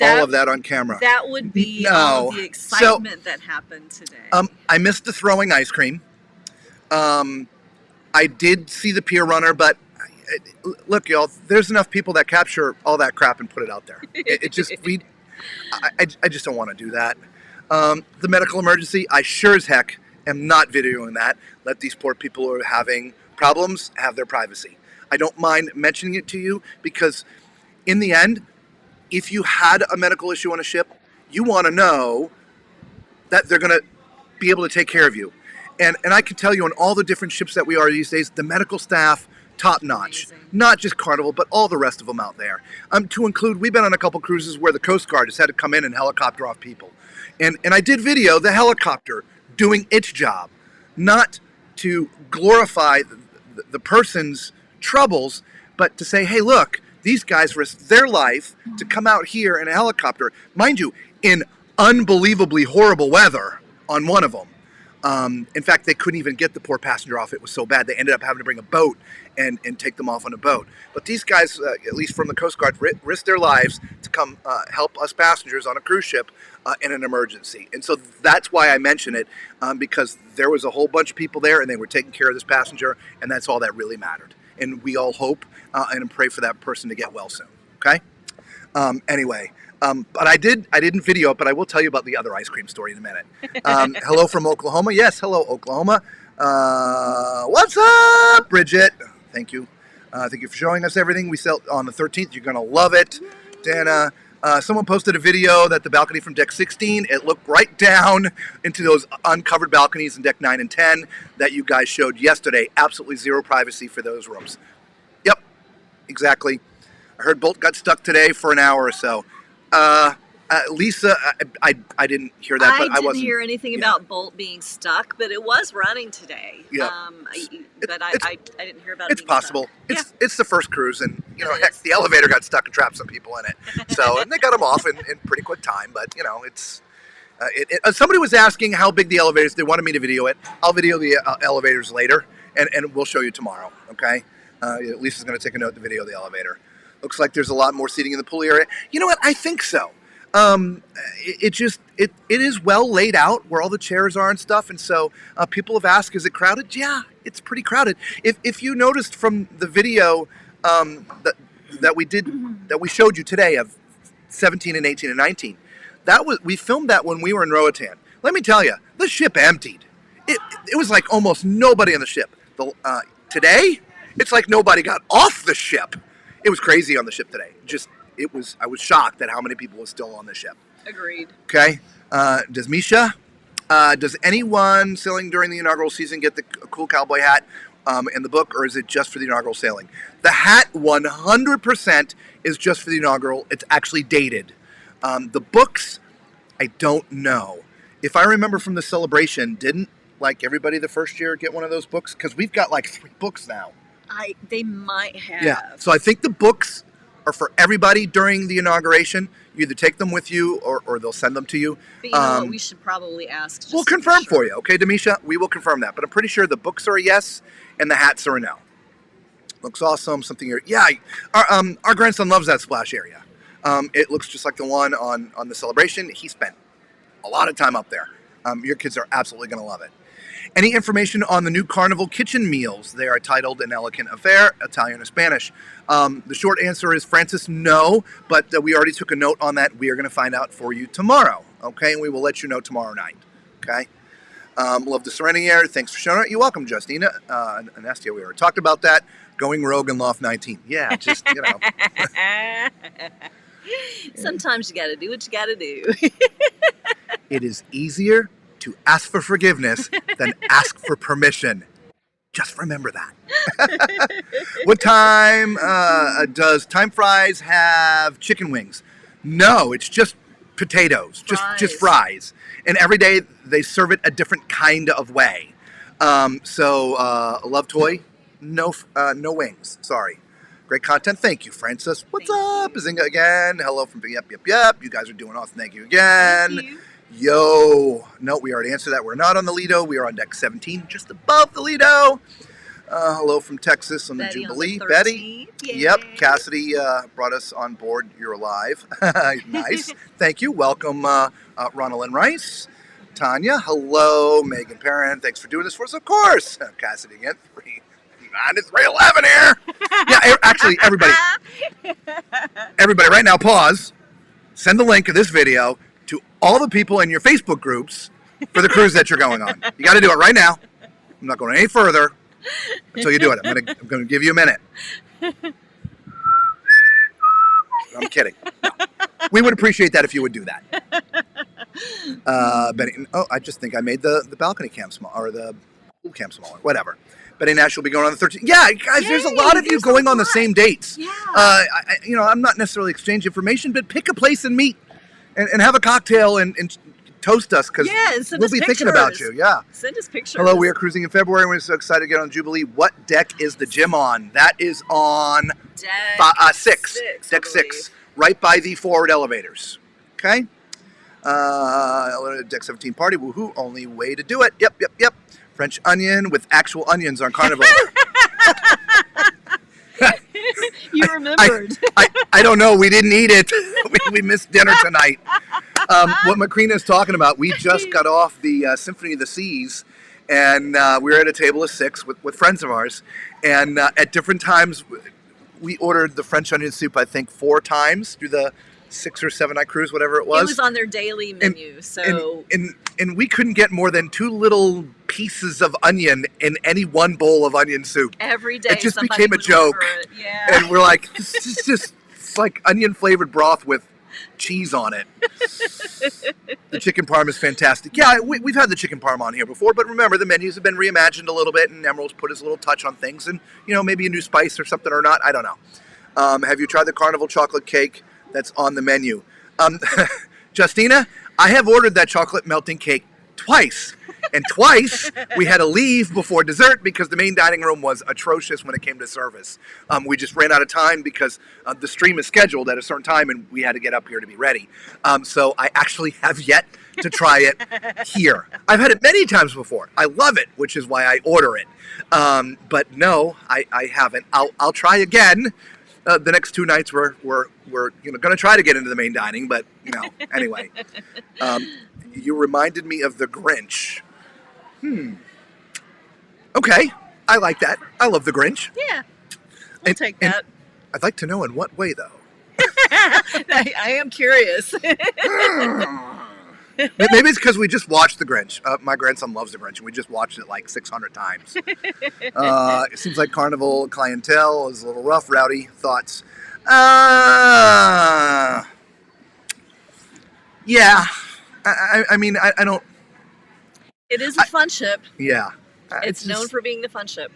all of that on camera. That would be all the excitement that happened today. I missed the throwing ice cream. I did see the pier runner, but look, y'all, there's enough people that capture all that crap and put it out there. I just don't want to do that. The medical emergency, I sure as heck am not videoing that. Let these poor people who are having problems have their privacy. I don't mind mentioning it to you because in the end, if you had a medical issue on a ship, you want to know that they're going to be able to take care of you. And I can tell you on all the different ships that we are these days, the medical staff, top notch. Amazing. Not just Carnival, but all the rest of them out there. To include, we've been on a couple cruises where the Coast Guard has had to come in and helicopter off people. And I did video the helicopter doing its job, not to glorify the person's troubles, but to say, hey, look, these guys risked their life to come out here in a helicopter, mind you, in unbelievably horrible weather on one of them. In fact, they couldn't even get the poor passenger off. It was so bad. They ended up having to bring a boat and take them off on a boat. But these guys, at least from the Coast Guard, risked their lives to come help us passengers on a cruise ship in an emergency. And so that's why I mention it, because there was a whole bunch of people there and they were taking care of this passenger, and that's all that really mattered. And we all hope and pray for that person to get well soon. Okay? Anyway. But I didn't video it, but I will tell you about the other ice cream story in a minute. Hello from Oklahoma. Yes, hello, Oklahoma. What's up, Bridget? Thank you. Thank you for showing us everything. We sell on the 13th. You're going to love it. Dana, someone posted a video that the balcony from deck 16, it looked right down into those uncovered balconies in deck 9 and 10 that you guys showed yesterday. Absolutely zero privacy for those rooms. exactly. I heard Bolt got stuck today for an hour or so. Lisa, I didn't hear that, but I wasn't. didn't hear anything about Bolt being stuck, but it was running today. Yeah. I didn't hear about it. It's possible. Stuck. It's the first cruise, and heck, is. the elevator got stuck and trapped some people in it. So, and they got them off in pretty quick time. But it's somebody was asking how big the elevators. They wanted me to video it. I'll video the elevators later, and we'll show you tomorrow. Okay. Lisa's going to take a note to video the elevator. Looks like there's a lot more seating in the pool area. You know what? I think so. It is well laid out where all the chairs are and stuff, and so people have asked, is it crowded? Yeah, it's pretty crowded. If you noticed from the video that we showed you today of 17 and 18 and 19, we filmed that when we were in Roatan. Let me tell you, the ship emptied. It was like almost nobody on the ship. Today, it's like nobody got off the ship. It was crazy on the ship today. I was shocked at how many people were still on the ship. Agreed. Okay. Does anyone sailing during the inaugural season get the cool cowboy hat in the book, or is it just for the inaugural sailing? The hat 100% is just for the inaugural. It's actually dated. The books, I don't know. If I remember from the celebration, didn't like everybody the first year get one of those books? Because we've got like 3 books now. They might have. Yeah. So I think the books are for everybody during the inauguration. You either take them with you or they'll send them to you. But you know what? We should probably ask. We'll confirm for you, okay, Demisha? We will confirm that. But I'm pretty sure the books are a yes and the hats are a no. Looks awesome. Something here. Yeah, our grandson loves that splash area. It looks just like the one on the celebration. He spent a lot of time up there. Your kids are absolutely going to love it. Any information on the new Carnival kitchen meals? They are titled An Elegant Affair, Italian or Spanish. The short answer is, Francis, no, but we already took a note on that. We are going to find out for you tomorrow, okay? And we will let you know tomorrow night, okay? Love the Serenity air. Thanks for showing up. You're welcome, Justina. And Estia, we already talked about that. Going rogue in Loft 19. Yeah, just, Sometimes you got to do what you got to do. It is easier to ask for forgiveness than ask for permission. Just remember that. What time does Time Fries have chicken wings? No, it's just potatoes, just fries. And every day they serve it a different kind of way. Love Toy, no wings. Sorry. Great content. Thank you, Francis. What's up? Bazinga again. Hello from Yep. You guys are doing awesome. Thank you again. Thank you. Yo. No, we already answered that. We're not on the Lido. We are on deck 17, just above the Lido. Hello from Texas on the Betty Jubilee. on the Betty. 13th. Yay. Yep. Cassidy brought us on board. You're alive. Nice. Thank you. Welcome, Ronald Rice. Tanya. Hello, Megan Perrin. Thanks for doing this for us, of course. Cassidy again. 311 here. Yeah, actually, everybody right now, pause. Send the link of this video to all the people in your Facebook groups for the cruise that you're going on. You got to do it right now. I'm not going any further until you do it. I'm going to give you a minute. I'm kidding. No. We would appreciate that if you would do that. Benny, I just think I made the balcony cam small, or the pool cam smaller. Whatever. Benny Nash will be going on the 13th. Yeah, guys, there's a lot of you going on the same dates. Yeah. I'm not necessarily exchange information, but pick a place and meet. And have a cocktail and toast us, because we'll be thinking about you. Yeah. Send us pictures. Hello, we are cruising in February. We're so excited to get on Jubilee. What deck is the gym on? That is on deck 6. Deck 6, right by the forward elevators. Okay. Deck 17 party. Woohoo! Only way to do it. Yep. French onion with actual onions on Carnival. You remembered. I don't know. We didn't eat it. We missed dinner tonight. What Macrina is talking about, we just got off the Symphony of the Seas, and we were at a table of 6 with friends of ours. And at different times, we ordered the French onion soup, I think, 4 times through the 6 or 7 night cruise, whatever it was. It was on their daily menu, and we couldn't get more than 2 little pieces of onion in any one bowl of onion soup. Every day, it just became a joke. Yeah. And we're like, it's like onion flavored broth with cheese on it. The chicken parm is fantastic. Yeah, we've had the chicken parm on here before, but remember, the menus have been reimagined a little bit, and Emerald's put his little touch on things, and maybe a new spice or something or not. I don't know. Have you tried the Carnival chocolate cake that's on the menu? Justina, I have ordered that chocolate melting cake twice. And twice we had to leave before dessert because the main dining room was atrocious when it came to service. We just ran out of time because the stream is scheduled at a certain time and we had to get up here to be ready. So I actually have yet to try it here. I've had it many times before. I love it, which is why I order it. But no, I haven't. I'll try again. The next 2 nights we're going to try to get into the main dining, but anyway. You reminded me of the Grinch. Okay, I like that. I love the Grinch. Yeah, we'll take that. I'd like to know in what way, though. I am curious. Maybe it's because we just watched the Grinch. My grandson loves the Grinch, and we just watched it like 600 times. It seems like Carnival clientele is a little rough, rowdy. Thoughts? Yeah. I mean, I don't... It is a fun ship. Yeah. It's known for being the fun ship.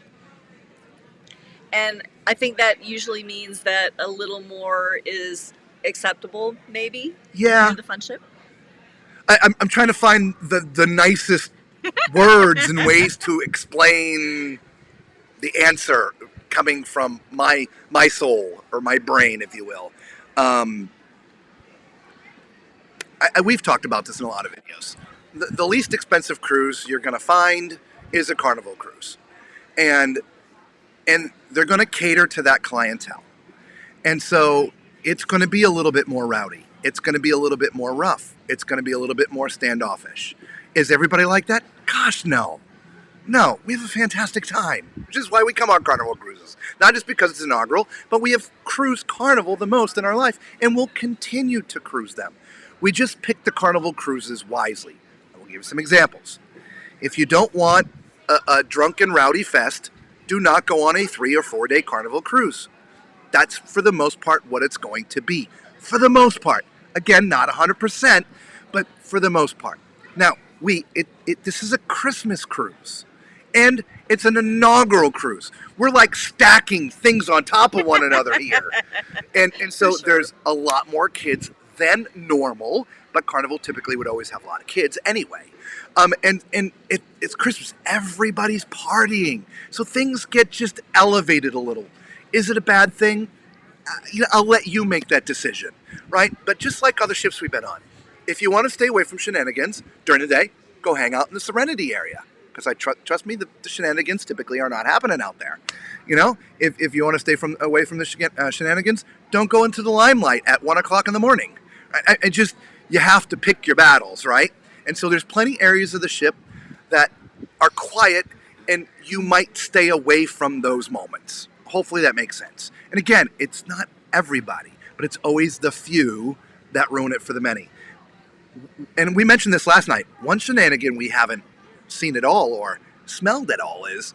And I think that usually means that a little more is acceptable, maybe. Yeah. For the fun ship. I'm trying to find the nicest words and ways to explain the answer coming from my soul or my brain, if you will. We've talked about this in a lot of videos. The least expensive cruise you're going to find is a Carnival cruise. And they're going to cater to that clientele. And so it's going to be a little bit more rowdy. It's going to be a little bit more rough. It's going to be a little bit more standoffish. Is everybody like that? Gosh, no. No, we have a fantastic time, which is why we come on Carnival cruises. Not just because it's inaugural, but we have cruised Carnival the most in our life, and we'll continue to cruise them. We just pick the Carnival cruises wisely. I will give you some examples. If you don't want a drunken rowdy fest, do not go on a 3 or 4 day Carnival cruise. That's for the most part what it's going to be. For the most part. Again, not 100%, but for the most part. Now, this is a Christmas cruise. And it's an inaugural cruise. We're like stacking things on top of one another here. And so there's a lot more kids than normal, but Carnival typically would always have a lot of kids anyway. And it's Christmas. Everybody's partying. So things get just elevated a little. Is it a bad thing? I'll let you make that decision, right? But just like other ships we've been on, if you want to stay away from shenanigans during the day, go hang out in the Serenity area. Because trust me, the shenanigans typically are not happening out there. If you want to stay away from the shenanigans, don't go into the limelight at 1 o'clock in the morning. You have to pick your battles, right? And so there's plenty areas of the ship that are quiet, and you might stay away from those moments. Hopefully that makes sense. And again, it's not everybody, but it's always the few that ruin it for the many. And we mentioned this last night. One shenanigan we haven't seen at all or smelled at all is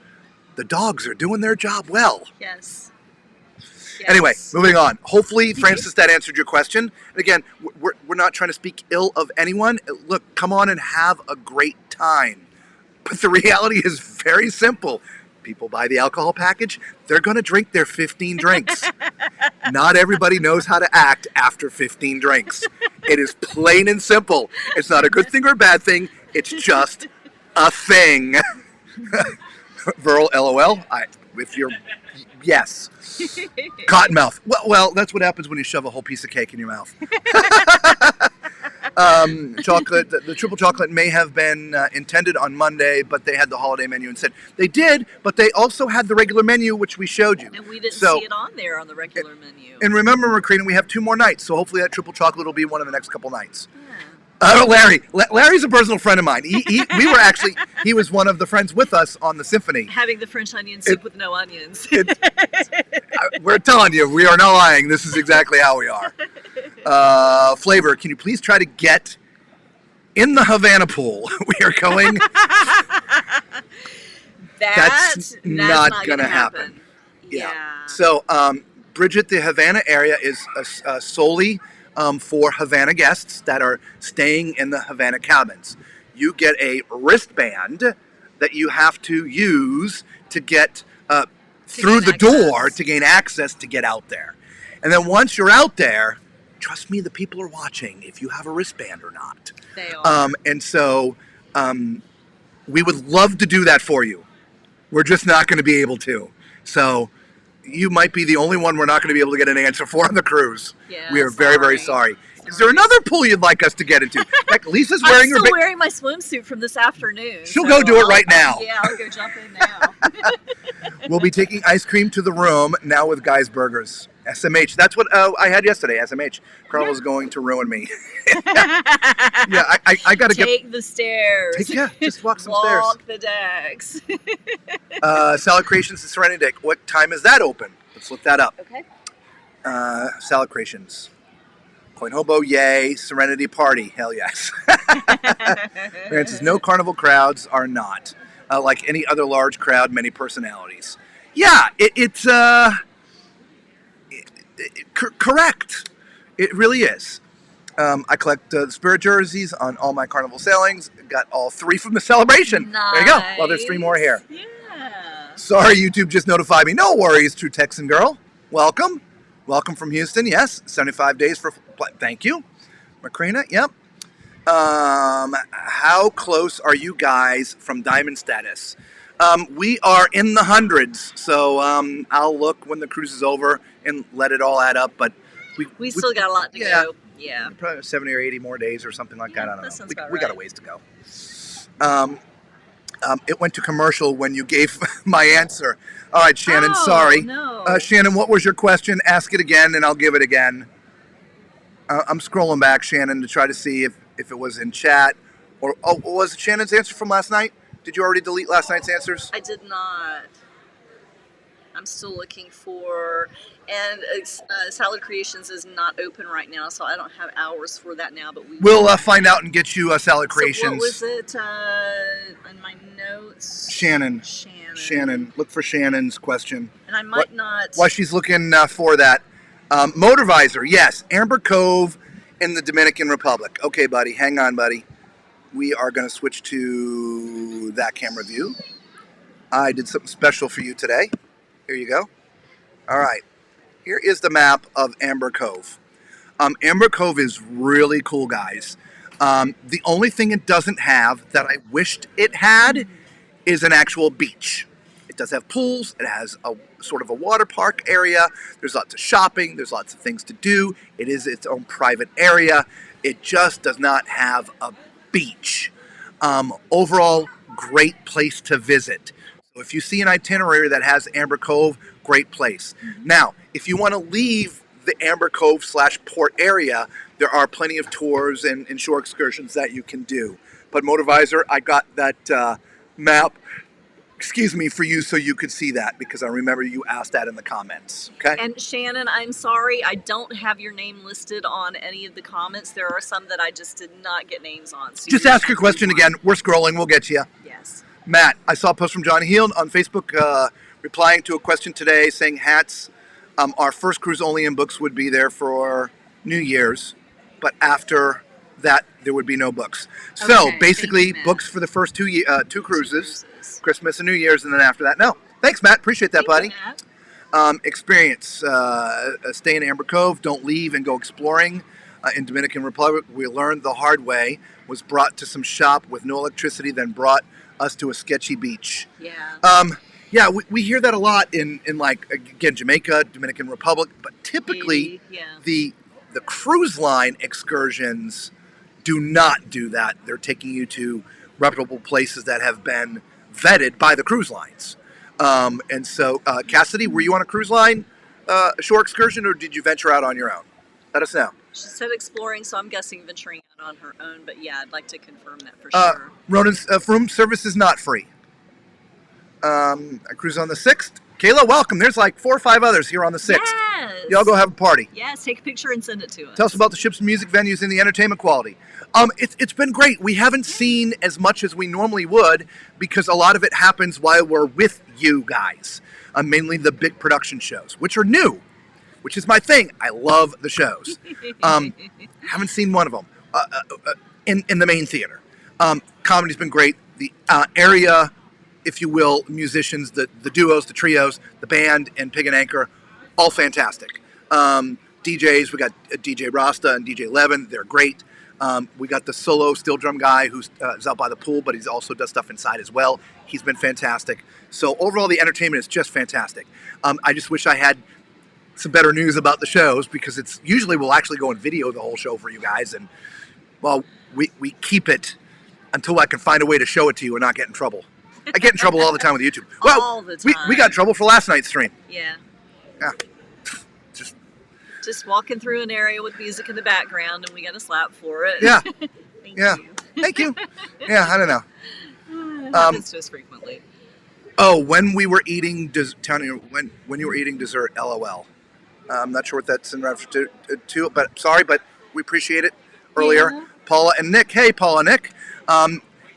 the dogs are doing their job well. Yes. Anyway, moving on. Hopefully, Francis, that answered your question. And again, we're not trying to speak ill of anyone. Look, come on and have a great time. But the reality is very simple. People buy the alcohol package, they're going to drink their 15 drinks. Not everybody knows how to act after 15 drinks. It is plain and simple. It's not a good thing or a bad thing. It's just a thing. Verl, LOL. Yes. Cottonmouth. Well, that's what happens when you shove a whole piece of cake in your mouth. Chocolate. The triple chocolate may have been intended on Monday, but they had the holiday menu instead. They did, but they also had the regular menu, which we showed you. And we didn't see it on there on the regular menu. And remember, Macrina, we have 2 more nights, so hopefully that triple chocolate will be one of the next couple nights. Yeah. Larry's a personal friend of mine. He was one of the friends with us on the symphony. Having the French onion soup with no onions. We're telling you, we are not lying. This is exactly how we are. Flavor, can you please try to get in the Havana pool? We are going. That's not going to happen. Yeah. So, Bridget, the Havana area is solely for Havana guests that are staying in the Havana cabins. You get a wristband that you have to use to get through the door to gain access to get out there. And then once you're out there, trust me, the people are watching if you have a wristband or not. They are. And so we would love to do that for you. We're just not going to be able to. So you might be the only one we're not going to be able to get an answer for on the cruise. Yeah, we are very, very sorry. Is there another pool you'd like us to get into? Like Lisa's wearing I'm still wearing my swimsuit from this afternoon. She'll go do it right now. Yeah, I'll go jump in now. We'll be taking ice cream to the room now with Guy's Burgers. SMH. That's what I had yesterday. SMH. Carla's going to ruin me. Yeah, I got to Take the stairs. Just walk some stairs. Walk the decks. Salad Creations and Serenity Deck. What time is that open? Let's look that up. Okay. Salad Creations. Point Hobo, yay. Serenity Party, hell yes. It says no carnival crowds are not. Like any other large crowd, many personalities. Yeah, it's correct. It really is. I collect Spirit jerseys on all my carnival sailings. Got all 3 from the celebration. Nice. There you go. Well, there's 3 more here. Yeah. Sorry, YouTube just notified me. No worries, True Texan Girl. Welcome. Welcome from Houston. Yes, 75 days for... Thank you. Macrina, yep. How close are you guys from diamond status? We are in the hundreds, so I'll look when the cruise is over and let it all add up. But we still got a lot to go. Yeah. Probably 70 or 80 more days or something like that. I don't know. Sounds about We got a right. ways to go. It went to commercial when you gave my answer. All right, Shannon, sorry. No. Shannon, what was your question? Ask it again, and I'll give it again. I'm scrolling back, Shannon, to try to see if it was in chat. Or was it Shannon's answer from last night? Did you already delete last night's answers? I did not. I'm still looking for, and Salad Creations is not open right now, so I don't have hours for that now. But we'll find out and get you Salad Creations. So what was it in my notes? Shannon. Look for Shannon's question. And I might not. While she's looking for that. Motorvisor, yes. Amber Cove in the Dominican Republic. Okay, buddy. Hang on, buddy. We are going to switch to that camera view. I did something special for you today. Here you go. All right. Here is the map of Amber Cove. Amber Cove is really cool, guys. The only thing it doesn't have that I wished it had is an actual beach. It does have pools. It has a sort of a water park area. There's lots of shopping. There's lots of things to do. It is its own private area. It just does not have a beach. Overall, great place to visit. So if you see an itinerary that has Amber Cove, great place. Now, if you want to leave the Amber Cove / port area, there are plenty of tours and shore excursions that you can do. But Motorvisor, I got that map, for you so you could see that, because I remember you asked that in the comments. Okay. And Shannon, I'm sorry, I don't have your name listed on any of the comments. There are some that I just did not get names on. So just ask your question again. We're scrolling. We'll get you. Yes. Matt, I saw a post from Johnny Heald on Facebook replying to a question today saying hats. Our first cruise only in books would be there for New Year's, but after that there would be no books. So Okay, basically, thank you, books for the first two cruises, Christmas and New Year's, and then after that, no. Thanks, Matt. Appreciate that, buddy. Experience. Stay in Amber Cove. Don't leave and go exploring. In Dominican Republic, we learned the hard way. Was brought to some shop with no electricity, then brought us to a sketchy beach. Yeah. Yeah, we hear that a lot in like, again, Jamaica, Dominican Republic, but typically the cruise line excursions do not do that. They're taking you to reputable places that have been vetted by the cruise lines. And so, Cassidy, were you on a cruise line shore excursion, or did you venture out on your own? Let us know. She said exploring, so I'm guessing venturing out on her own, but yeah, I'd like to confirm that for sure. Ronan's room service is not free. I cruise on the 6th. Kayla, welcome. There's like 4 or 5 others here on the 6th. Yes. Y'all go have a party. Yes, take a picture and send it to us. Tell us about the ship's music venues and the entertainment quality. It's been great. We haven't seen as much as we normally would because a lot of it happens while we're with you guys. Mainly the big production shows, which are new, which is my thing. I love the shows. Haven't seen one of them in the main theater. Comedy's been great. The area, if you will, musicians, the duos, the trios, the band, and Pig and Anchor, all fantastic. DJs, we got DJ Rasta and DJ Levin. They're great. We got the solo steel drum guy who's is out by the pool, but he's also does stuff inside as well. He's been fantastic. So overall, the entertainment is just fantastic. I just wish I had some better news about the shows, because it's usually we'll actually go and video the whole show for you guys, and well, we keep it until I can find a way to show it to you and not get in trouble. I get in trouble all the time with YouTube. Well, all the time. We got in trouble for last night's stream. Yeah. Yeah. Just walking through an area with music in the background, and we got a slap for it. Yeah. Thank Yeah. you. Thank you. Yeah, I don't know. It happens to us frequently. Oh, when we were eating, when you were eating dessert, LOL. I'm not sure what that's in reference to, but sorry, but we appreciate it earlier. Yeah. Paula and Nick. Hey, Paula and Nick.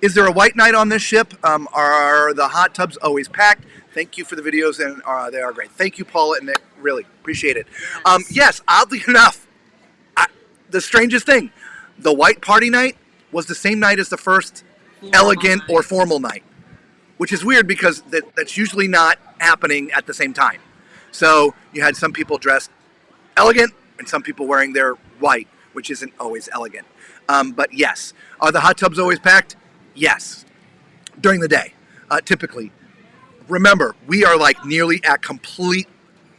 Is there a white night on this ship? Are the hot tubs always packed? Thank you for the videos, and they are great. Thank you, Paula and Nick. Really appreciate it. Yes, oddly enough, the strangest thing, the white party night was the same night as the first elegant or formal night, which is weird because that's usually not happening at the same time. So you had some people dressed elegant and some people wearing their white, which isn't always elegant. But yes, are the hot tubs always packed? Yes, during the day, typically. Remember, we are like nearly at complete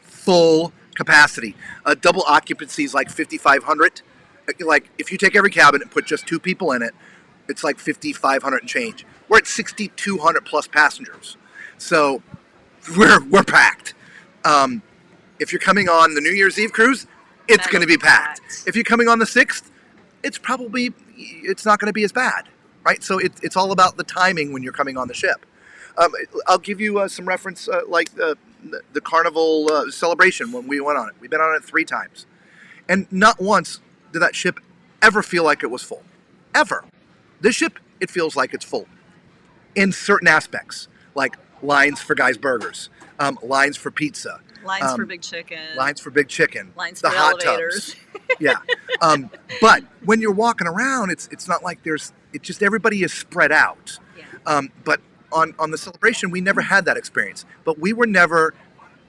full capacity. Double occupancy is like 5,500. Like if you take every cabin and put just 2 people in it, it's like 5,500 and change. We're at 6,200 plus passengers, so we're packed. If you're coming on the New Year's Eve cruise, it's going to be packed. If you're coming on the 6th, it's not going to be as bad, right? So it's all about the timing when you're coming on the ship. I'll give you some reference, like the Carnival celebration when we went on it. We've been on it 3 times, and not once did that ship ever feel like it was full, ever. This ship, it feels like it's full in certain aspects, like lines for Guy's Burgers, lines for pizza. Lines for Big Chicken. Lines for Big Chicken. Lines the for hot elevators. Tubs. Yeah. But when you're walking around, it's not like it's just everybody is spread out. Yeah. But on the celebration, we never had that experience. But we were never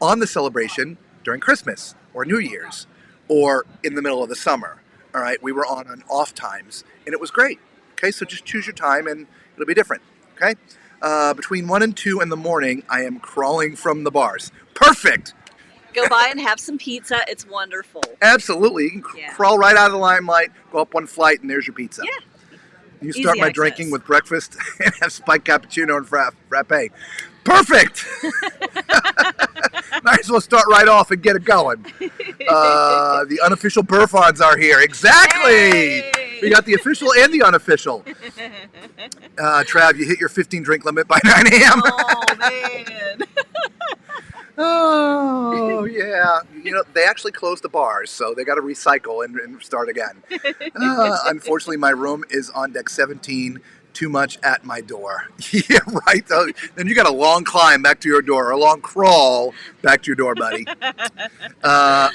on the celebration during Christmas or New Year's or in the middle of the summer. All right. We were on off times, and it was great. Okay. So just choose your time, and it'll be different. Okay. Between 1 and 2 in the morning, I am crawling from the bars. Perfect. Go by and have some pizza. It's wonderful. Absolutely. You can crawl right out of the limelight, go up 1 flight, and there's your pizza. Yeah. You start Easy my access. drinking with breakfast and have spiked cappuccino and frappe. Perfect. Might as well start right off and get it going. The unofficial Burfons are here. Exactly. Hey! We got the official and the unofficial. Trav, you hit your 15 drink limit by 9 a.m. Oh, man. Oh, yeah. You know, they actually closed the bars, so they got to recycle and start again. Unfortunately, my room is on deck 17. Too much at my door. Yeah, right. Then you got a long climb back to your door, or a long crawl back to your door, buddy.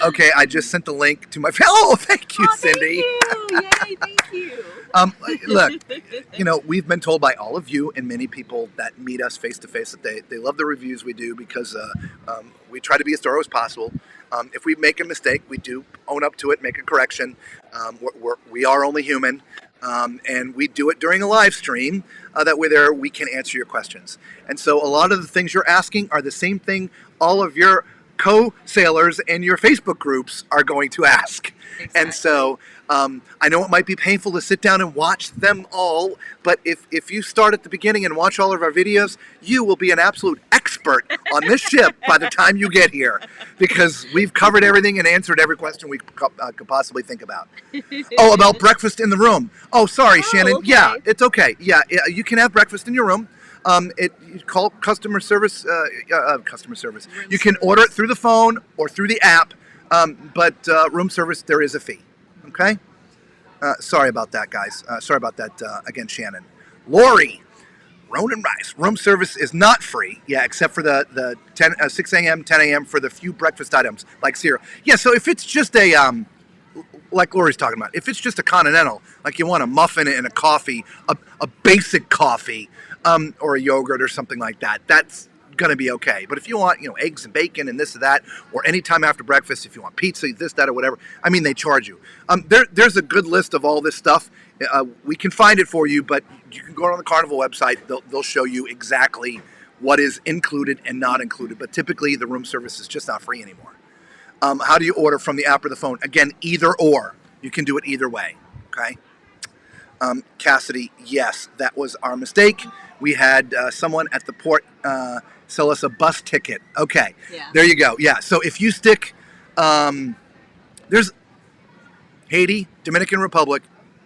Okay, I just sent the link to my... Oh, thank you, Cindy. Thank you. Yay, thank you. Look, you know, we've been told by all of you and many people that meet us face to face that they love the reviews we do because we try to be as thorough as possible. If we make a mistake, we do own up to it, make a correction. We are only human, and we do it during a live stream. That way we can answer your questions. And so a lot of the things you're asking are the same thing all of your co-sailors and your Facebook groups are going to ask. Exactly. And so I know it might be painful to sit down and watch them all, but if you start at the beginning and watch all of our videos, you will be an absolute expert on this ship by the time you get here, because we've covered everything and answered every question we could possibly think about. Oh, about breakfast in the room. Oh, sorry, Shannon. Okay. Yeah, it's okay. Yeah, you can have breakfast in your room. You call customer service. You can order it through the phone or through the app, but room service, there is a fee. Okay? Sorry about that, guys. Sorry about that again, Shannon. Lori, Ronan Rice. Room service is not free, yeah, except for the 6 a.m., 10 a.m. for the few breakfast items like cereal. Yeah, so if it's just a like Lori's talking about, if it's just a continental, like you want a muffin and a coffee, a basic coffee, or a yogurt or something like that, that's going to be okay. But if you want, eggs and bacon and this and that, or any time after breakfast, if you want pizza, this, that, or whatever, I mean, they charge you. There's a good list of all this stuff. We can find it for you, but you can go on the Carnival website. They'll show you exactly what is included and not included. But typically, the room service is just not free anymore. How do you order from the app or the phone? Again, either or. You can do it either way. Okay. Cassidy, yes, that was our mistake. We had someone at the port sell us a bus ticket. Okay, Yeah. There you go. Yeah, so if you stick, there's Haiti, Dominican Republic,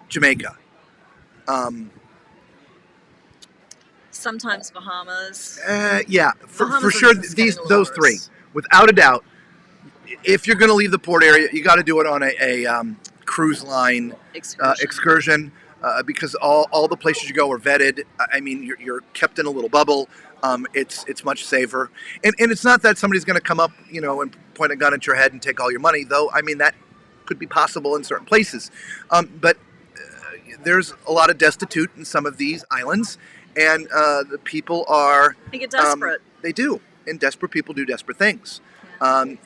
Jamaica. Sometimes Bahamas. Yeah, for Bahamas sure, is getting a little those worse. three, without a doubt. If you're going to leave the port area, you got to do it on a cruise line excursion. Because all the places you go are vetted. I mean, you're kept in a little bubble. It's much safer. And it's not that somebody's going to come up, and point a gun at your head and take all your money, though. I mean, that could be possible in certain places. But there's a lot of destitute in some of these islands, and the people are... They get desperate. They do. And desperate people do desperate things.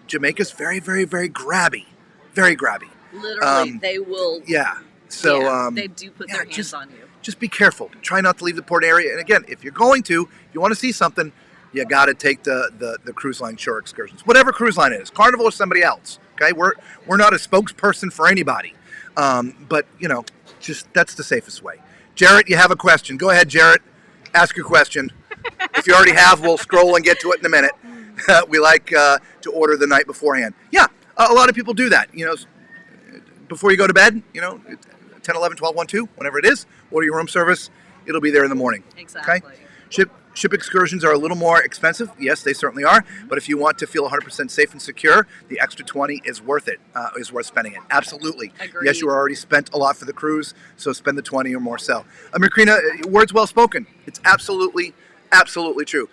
Jamaica's very, very, very grabby. Very grabby. Literally, they will... Yeah. So they do put their hands on you. Just be careful. Try not to leave the port area. And again, if you're going to, if you want to see something, you got to take the cruise line shore excursions. Whatever cruise line it is, Carnival or somebody else. Okay, we're not a spokesperson for anybody, but just that's the safest way. Jarrett, you have a question? Go ahead, Jarrett. Ask your question. If you already have, we'll scroll and get to it in a minute. We like to order the night beforehand. Yeah, a lot of people do that. Before you go to bed, 10, 11, 12, 1, 2, whatever it is, order your room service. It'll be there in the morning. Exactly. Okay? Ship excursions are a little more expensive. Yes, they certainly are. But if you want to feel 100% safe and secure, the extra 20 is worth it. Is worth spending it. Absolutely. Agreed. Yes, you already spent a lot for the cruise, so spend the 20 or more so. Macrina, words well spoken. It's absolutely, absolutely true.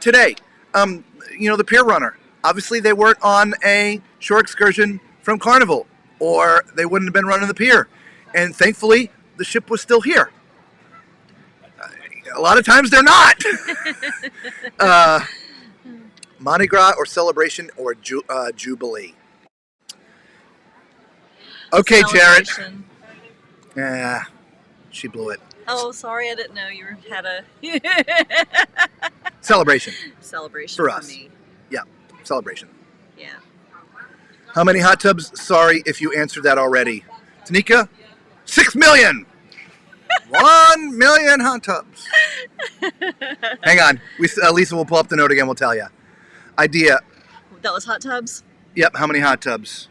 Today, the pier runner. Obviously, they weren't on a shore excursion from Carnival, or they wouldn't have been running the pier. And thankfully, the ship was still here. A lot of times they're not. Mardi Gras or celebration or Jubilee. Okay, Jared. Yeah, she blew it. Oh, sorry, I didn't know you had a Celebration. celebration For for us. me. Yeah, celebration. Yeah. How many hot tubs? Sorry if you answered that already. Tanika? 6 million! 1 million hot tubs. Hang on. Lisa will pull up the note again. We'll tell you. Idea. That was hot tubs? Yep. How many hot tubs?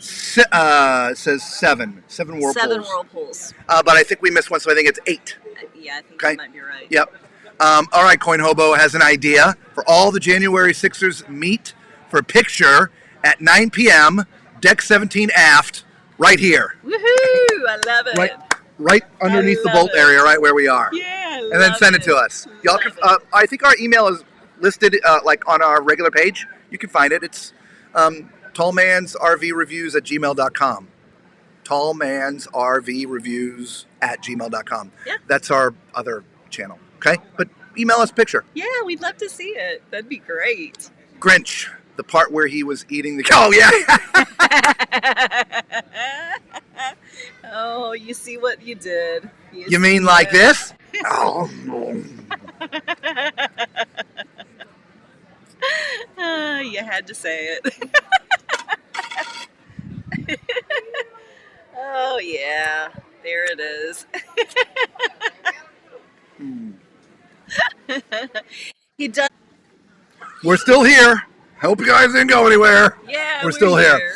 It says 7. 7 whirlpools. 7 whirlpools. But I think we missed one, so I think it's 8. Yeah, I think Okay. you might be right. Yep. All right. Coin Hobo has an idea for all the January Sixers meet for a picture at 9 p.m. Deck 17 aft, right here. Woohoo! I love it. Right underneath the love bolt it. area, right where we are. Yeah, And then send it to us. Y'all can. I think our email is listed on our regular page. You can find it. It's tallmansrvreviews@gmail.com. tallmansrvreviews@gmail.com. Yeah. That's our other channel. Okay, but email us a picture. Yeah, we'd love to see it. That'd be great. Grinch, the part where he was eating the. Oh yeah. Oh, you see what you did. You mean like this? Oh. You had to say it. Oh, yeah. There it is. He does. We're still here. Hope you guys didn't go anywhere. Yeah, We're still here.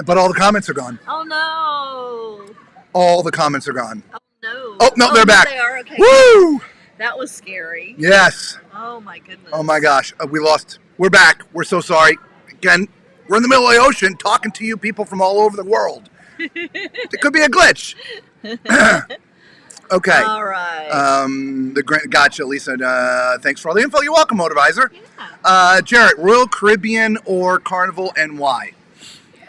But all the comments are gone. Oh, no. All the comments are gone. Oh, no. Oh, no, they're back. They are. Okay. Woo! That was scary. Yes. Oh, my goodness. Oh my gosh. We lost. We're back. We're so sorry. Again, we're in the middle of the ocean talking to you people from all over the world. It could be a glitch. Okay. All right. Gotcha, Lisa. Thanks for all the info. You're welcome, Motorvisor. Yeah. Jarrett, Royal Caribbean or Carnival and why?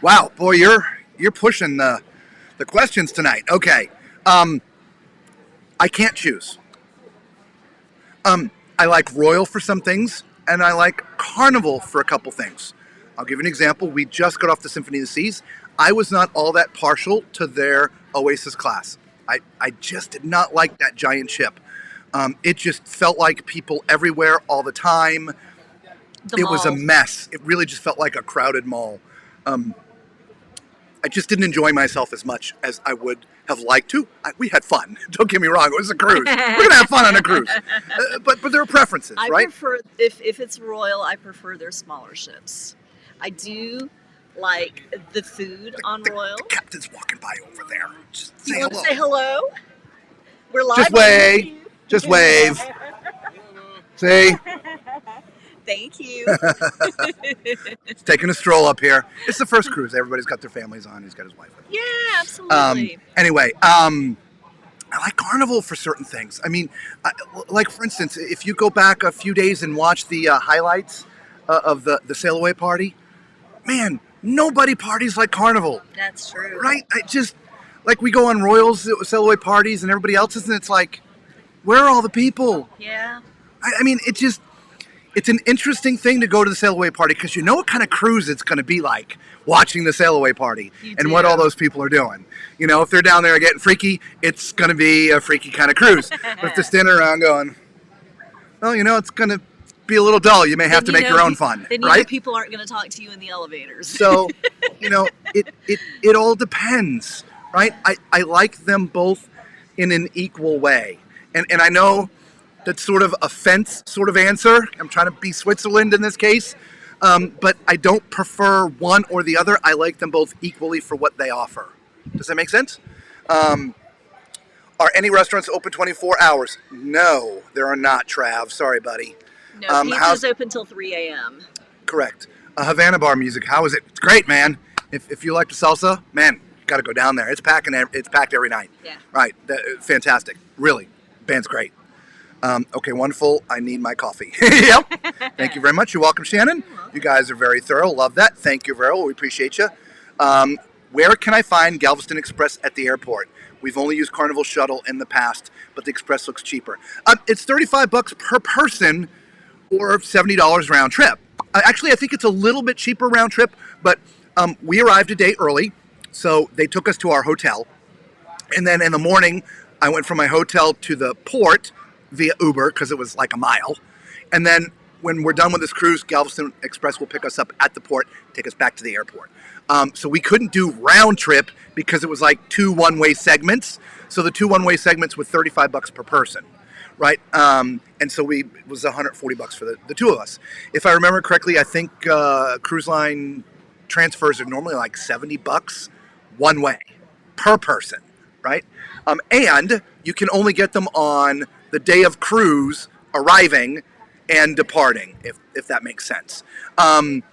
Wow, boy, you're pushing the questions tonight. Okay. I can't choose. I like Royal for some things, and I like Carnival for a couple things. I'll give you an example. We just got off the Symphony of the Seas. I was not all that partial to their Oasis class. I just did not like that giant ship. It just felt like people everywhere all the time. It was a mess. It really just felt like a crowded mall. I just didn't enjoy myself as much as I would have liked to. We had fun. Don't get me wrong. It was a cruise. We're going to have fun on a cruise. But there are preferences, I right? prefer, if it's Royal, I prefer their smaller ships. I do like the food on Royal. The captain's walking by over there. Just say You want hello. to say hello? We're live. Just wave. Just wave. See? Thank you. It's taking a stroll up here. It's the first cruise. Everybody's got their families on. He's got his wife with him. Yeah, absolutely. Anyway, I like Carnival for certain things. I mean, like for instance, if you go back a few days and watch the highlights of the sail away party, man, nobody parties like Carnival. That's true. Right? I just, like we go on Royals sail away parties and everybody else's, and it's like, where are all the people? Yeah. I mean, it's an interesting thing to go to the sail away party because you know what kind of cruise it's going to be like watching the sail away party and what all those people are doing. You know, if they're down there getting freaky, it's going to be a freaky kind of cruise. But if they're standing around going, well, you know, it's going to be a little dull. You may have to make your own fun, then right? People aren't going to talk to you in the elevators. So, you know, it all depends, right? I like them both in an equal way. And I know that's sort of a fence sort of answer. I'm trying to be Switzerland in this case. But I don't prefer one or the other. I like them both equally for what they offer. Does that make sense? Are any restaurants open 24 hours? No, there are not, Trav. Sorry, buddy. No, pizza's open till 3 a.m. Correct. Havana bar music, how is it? It's great, man. If you like the salsa, man, you got to go down there. It's packed every night. Yeah. Right. Fantastic. Really. Band's great. Okay, wonderful. I need my coffee. Yep. Thank you very much. You're welcome, Shannon. You guys are very thorough. Love that. Thank you very much. We appreciate you. Where can I find Galveston Express at the airport? We've only used Carnival Shuttle in the past, but the Express looks cheaper. It's $35 per person or $70 round trip. Actually, I think it's a little bit cheaper round trip, but we arrived a day early, so they took us to our hotel. And then in the morning, I went from my hotel to the port via Uber because it was like a mile. And then when we're done with this cruise, Galveston Express will pick us up at the port, take us back to the airport. So we couldn't do round trip because it was like 2 one-way segments. So the 2 one-way segments were $35 per person, right? And so it was $140 for the two of us. If I remember correctly, I think cruise line transfers are normally like $70 one way per person, right? And you can only get them on the day of cruise arriving and departing, if that makes sense.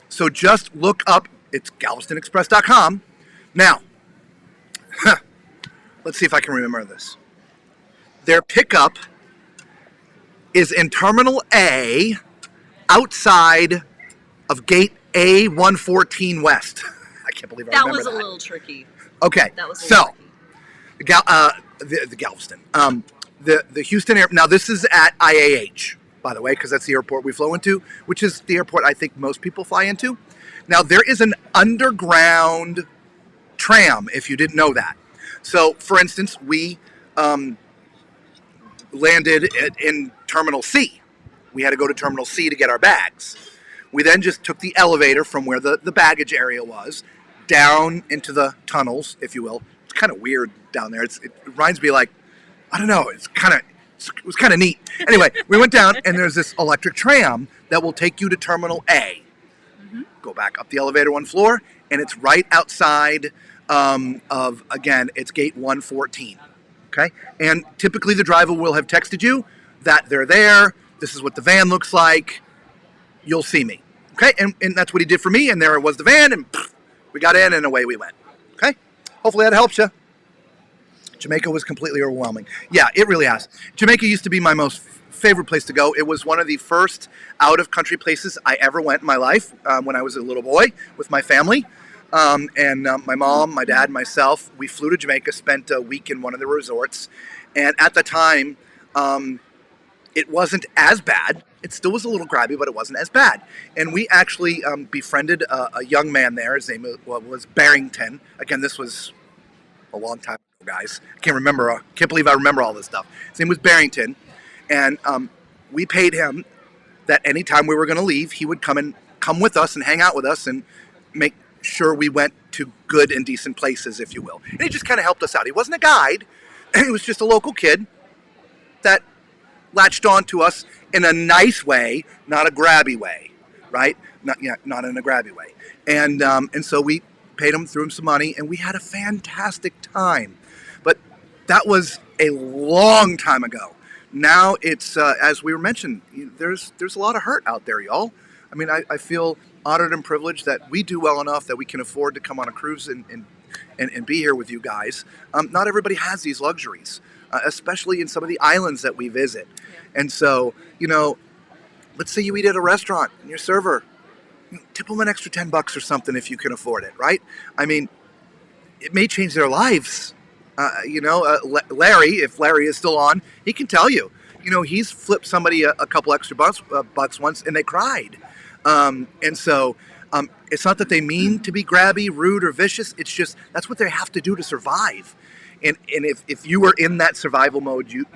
So just look up, it's galvestonexpress.com. Now, let's see if I can remember this. Their pickup is in Terminal A, outside of Gate A114 West. I can't believe I remember that. That was a little tricky. Okay, That was a so little the Galveston, the Houston air. Now this is at IAH, by the way, because that's the airport we flew into, which is the airport I think most people fly into. Now there is an underground tram, if you didn't know that. So, for instance, we landed in Terminal C. We had to go to Terminal C to get our bags. We then just took the elevator from where the baggage area was down into the tunnels, if you will. It's kind of weird down there. It reminds me like, I don't know, it was kind of neat. Anyway, we went down and there's this electric tram that will take you to Terminal A. Mm-hmm. Go back up the elevator 1 floor and it's right outside of, again, it's gate 114. Okay? And typically the driver will have texted you that they're there. This is what the van looks like. You'll see me. Okay? And that's what he did for me. And there was the van and we got in and away we went. Okay? Hopefully that helps you. Jamaica was completely overwhelming. Yeah, it really has. Jamaica used to be my most favorite place to go. It was one of the first out-of-country places I ever went in my life when I was a little boy with my family. My mom, my dad, and myself, we flew to Jamaica, spent a week in one of the resorts. And at the time, it wasn't as bad. It still was a little grabby, but it wasn't as bad. And we actually befriended a young man there. His name was Barrington. Again, this was a long time ago, guys. Can't remember. Can't believe I remember all this stuff. His name was Barrington, and we paid him that anytime we were going to leave, he would come with us and hang out with us and make sure we went to good and decent places, if you will. And he just kind of helped us out. He wasn't a guide. He was just a local kid that latched on to us in a nice way, not a grabby way, right? Not in a grabby way. And so we paid him, threw him some money, and we had a fantastic time. But that was a long time ago. Now it's, as we were mentioning, there's a lot of hurt out there, y'all. I mean, I feel honored and privileged that we do well enough that we can afford to come on a cruise and be here with you guys. Not everybody has these luxuries. Especially in some of the islands that we visit. Yeah. And so, let's say you eat at a restaurant and your server, tip them an extra $10 or something if you can afford it, right? I mean, it may change their lives. Larry, if Larry is still on, he can tell you, he's flipped somebody a couple extra bucks once and they cried. And so it's not that they mean to be grabby, rude, or vicious. It's just that's what they have to do to survive. And if you were in that survival mode, you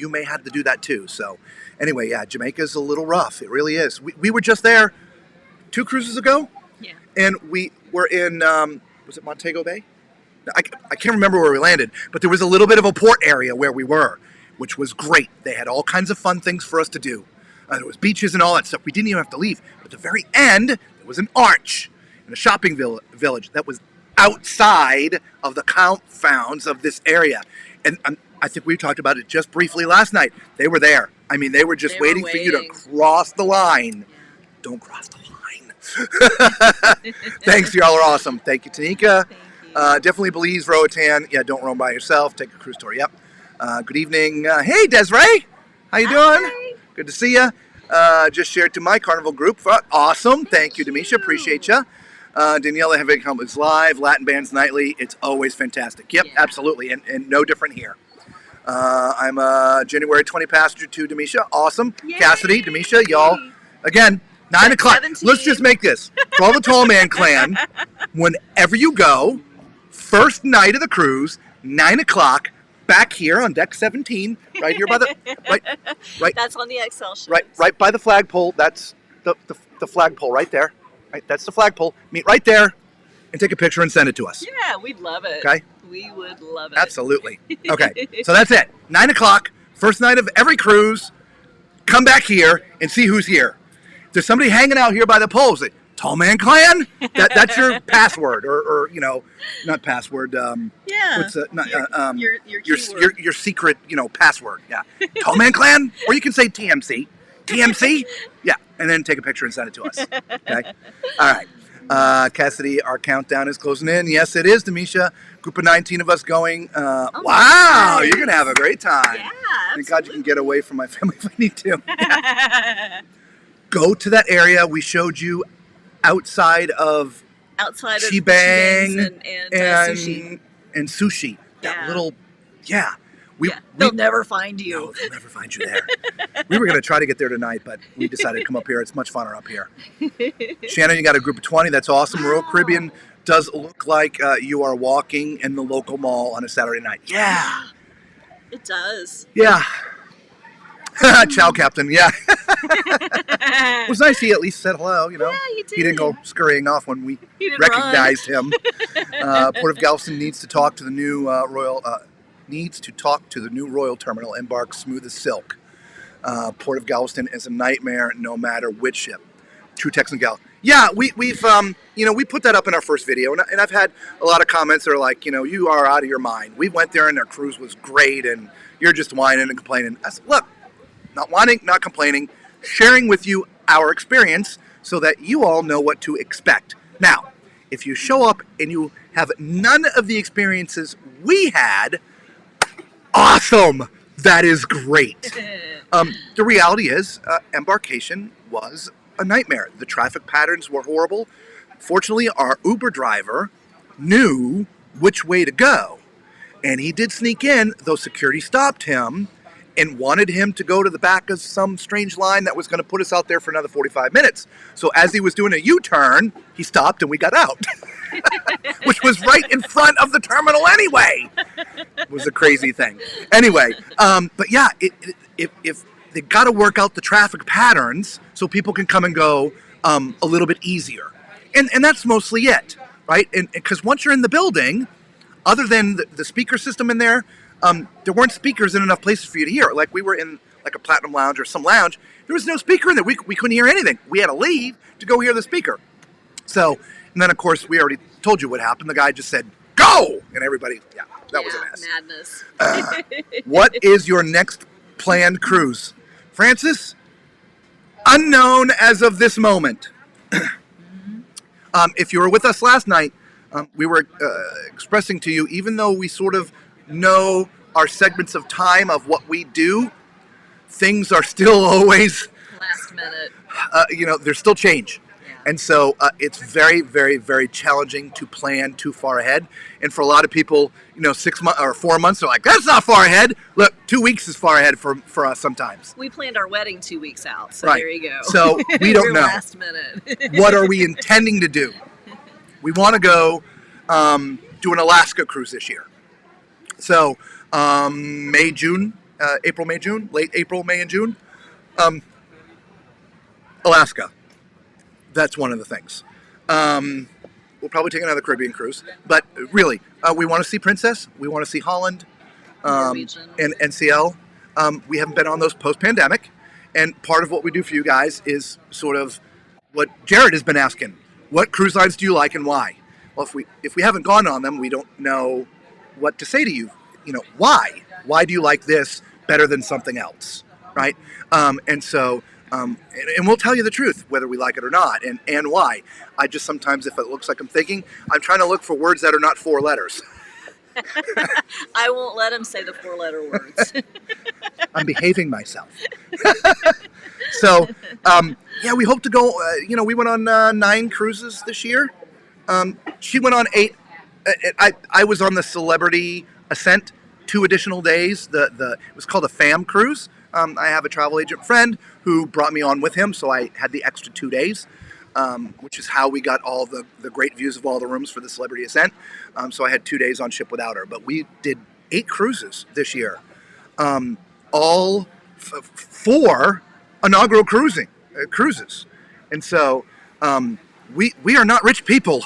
may have to do that too. So anyway, yeah, Jamaica's a little rough. It really is. We were just there 2 cruises ago. Yeah. And we were in, was it Montego Bay? I can't remember where we landed, but there was a little bit of a port area where we were, which was great. They had all kinds of fun things for us to do. There was beaches and all that stuff. We didn't even have to leave. But at the very end, there was an arch in a shopping village that was outside of the confounds of this area. And I think we talked about it just briefly last night. They were there. I mean, they were just waiting for you to cross the line. Don't cross the line. Thanks, y'all are awesome. Thank you, Tanika. Thank you. Definitely Belize, Roatan. Yeah, don't roam by yourself. Take a cruise tour. Yep. Good evening. Hey, Desiree. How you doing? Hi. Good to see you. Just shared to my Carnival group. Awesome. Thank you, Demisha. Appreciate you. Daniela having come is live. Latin Bands Nightly. It's always fantastic. Yep, yeah. Absolutely. And no different here. I'm a January 20 passenger to Demisha. Awesome. Yay. Cassidy, Demisha, y'all. Again, 9 o'clock. 17. Let's just make this. For all the Tall Man Clan, whenever you go, first night of the cruise, 9 o'clock, back here on deck 17, right here by the right. That's on the XL ship. Right by the flagpole. That's the flagpole right there. Right, that's the flagpole. Meet right there and take a picture and send it to us. Yeah, we'd love it. Okay? We would love it. Absolutely. Okay, so that's it. 9 o'clock, first night of every cruise. Come back here and see who's here. If there's somebody hanging out here by the poles, Tall Man Clan? That's your password, or not password. Yeah. What's your secret, password. Yeah. Tall Man Clan, or you can say TMC. TMC? Yeah, and then take a picture and send it to us. Okay? All right. Cassidy, our countdown is closing in. Yes, it is, Demisha. Group of 19 of us going. Wow, nice. You're going to have a great time. Yeah, Thank God you can get away from my family if I need to. Go to that area we showed you outside of Shebang and sushi. And sushi. That little, yeah. They'll never find you. No, they'll never find you there. We were going to try to get there tonight, but we decided to come up here. It's much funner up here. Shannon, you got a group of 20. That's awesome. Wow. Royal Caribbean does look like you are walking in the local mall on a Saturday night. Yeah. It does. Yeah. Ciao, Captain. Yeah. It was nice he at least said hello, Yeah, he did. He didn't go scurrying off when we recognized him. Port of Galveston needs to talk to the new Royal Terminal. Embark smooth as silk. Port of Galveston is a nightmare no matter which ship. True Texan Gal. Yeah, we've we put that up in our first video, and I've had a lot of comments that are like, you are out of your mind. We went there and our cruise was great, and you're just whining and complaining. I said, look, not whining, not complaining, sharing with you our experience so that you all know what to expect. Now, if you show up and you have none of the experiences we had, awesome! That is great. The reality is, embarkation was a nightmare. The traffic patterns were horrible. Fortunately, our Uber driver knew which way to go. And he did sneak in, though security stopped him. and wanted him to go to the back of some strange line that was going to put us out there for another 45 minutes. So as he was doing a U-turn, he stopped and we got out, which was right in front of the terminal anyway. It was a crazy thing. Anyway, but yeah, if they got to work out the traffic patterns so people can come and go a little bit easier. And that's mostly it, right? And because once you're in the building, other than the speaker system in there, there weren't speakers in enough places for you to hear. Like we were in like a Platinum Lounge or some lounge. There was no speaker in there. We couldn't hear anything. We had to leave to go hear the speaker. So, and then of course we already told you what happened. The guy just said, "Go!" And everybody, that was a mess. Madness. What is your next planned cruise? Francis? Unknown as of this moment. If you were with us last night, we were expressing to you, even though we sort of know our segments of time of what we do, things are still always Last minute. There's still change. Yeah. And so it's very, very, very challenging to plan too far ahead. And for a lot of people, 6 months or 4 months, they're like, that's not far ahead. Look, 2 weeks is far ahead for us sometimes. We planned our wedding 2 weeks out, so Right. there you go. So we don't We're know. Last minute. What are we intending to do? We want to go do an Alaska cruise this year. So May, June, April, May, June, late April, May, and June. Alaska. That's one of the things. We'll probably take another Caribbean cruise. But really, we want to see Princess. We want to see Holland Norwegian. and NCL. We haven't been on those post-pandemic. And part of what we do for you guys is sort of what Jared has been asking. What cruise lines do you like and why? Well, if we haven't gone on them, we don't know what to say to you. Why? Why do you like this better than something else, right? And we'll tell you the truth, whether we like it or not, and why. I just sometimes, if it looks like I'm thinking, I'm trying to look for words that are not 4 letters. I won't let him say the 4-letter words. I'm behaving myself. So, we hope to go, we went on 9 cruises this year. She went on 8. I was on the Celebrity Ascent 2 additional days. It was called a FAM cruise. I have a travel agent friend who brought me on with him, so I had the extra 2 days, which is how we got all the great views of all the rooms for the Celebrity Ascent. So I had 2 days on ship without her. But we did 8 cruises this year, all 4 inaugural cruises. And so we are not rich people.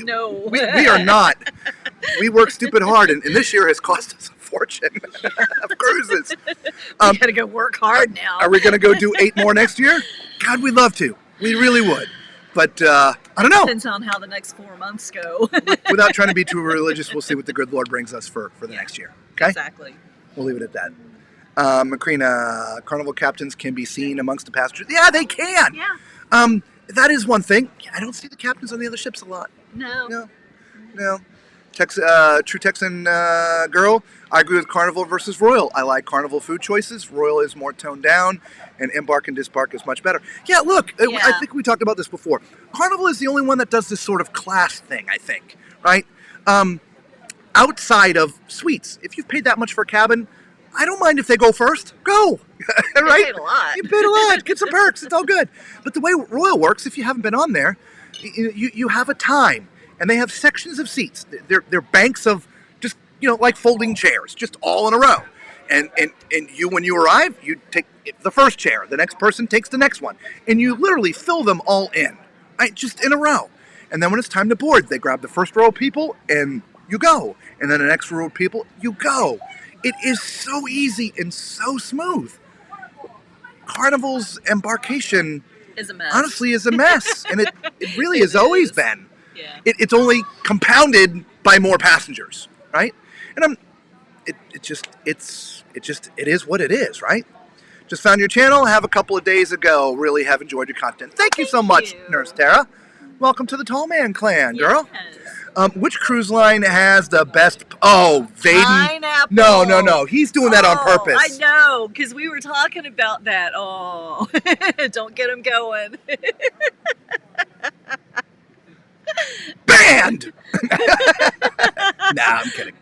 No. We are not. We work stupid hard, and this year has cost us a fortune of cruises. We gotta go work hard now. Are we going to go do 8 more next year? God, we'd love to. We really would. But I don't know. Depends on how the next 4 months go. Without trying to be too religious, we'll see what the good Lord brings us for the next year. Okay? Exactly. We'll leave it at that. Macrina, Carnival captains can be seen amongst the passengers. Yeah, they can. Yeah. That is one thing. I don't see the captains on the other ships a lot. No. No. True Texan girl. I agree with Carnival versus Royal. I like Carnival food choices. Royal is more toned down, and Embark and Disembark is much better. Yeah, look, Yeah. I think we talked about this before. Carnival is the only one that does this sort of class thing, I think, right? Outside of suites, if you've paid that much for a cabin, I don't mind if they go first. Go, right? You paid a lot. You paid a lot. Get some perks. It's all good. But the way Royal works, if you haven't been on there, you have a time, and they have sections of seats. They're banks of just like folding chairs, just all in a row. And you, when you arrive, you take the first chair. The next person takes the next one, and you literally fill them all in, right? Just in a row. And then when it's time to board, they grab the first row of people, and you go. And then the next row of people, you go. It is so easy and so smooth. Carnival's embarkation Is a mess. honestly is a mess, and it really has always been. Yeah. It's only compounded by more passengers, right? And it is what it is, right? Just found your channel. Have a couple of days ago. Really have enjoyed your content. Thank you so much, you. Nurse Tara. Welcome to the Tall Man Clan, girl. Yes. Which cruise line has the best? Oh, Vaden. Pineapple. No. He's doing that on purpose. I know, because we were talking about that. Oh, don't get him going. Banned. Nah, I'm kidding.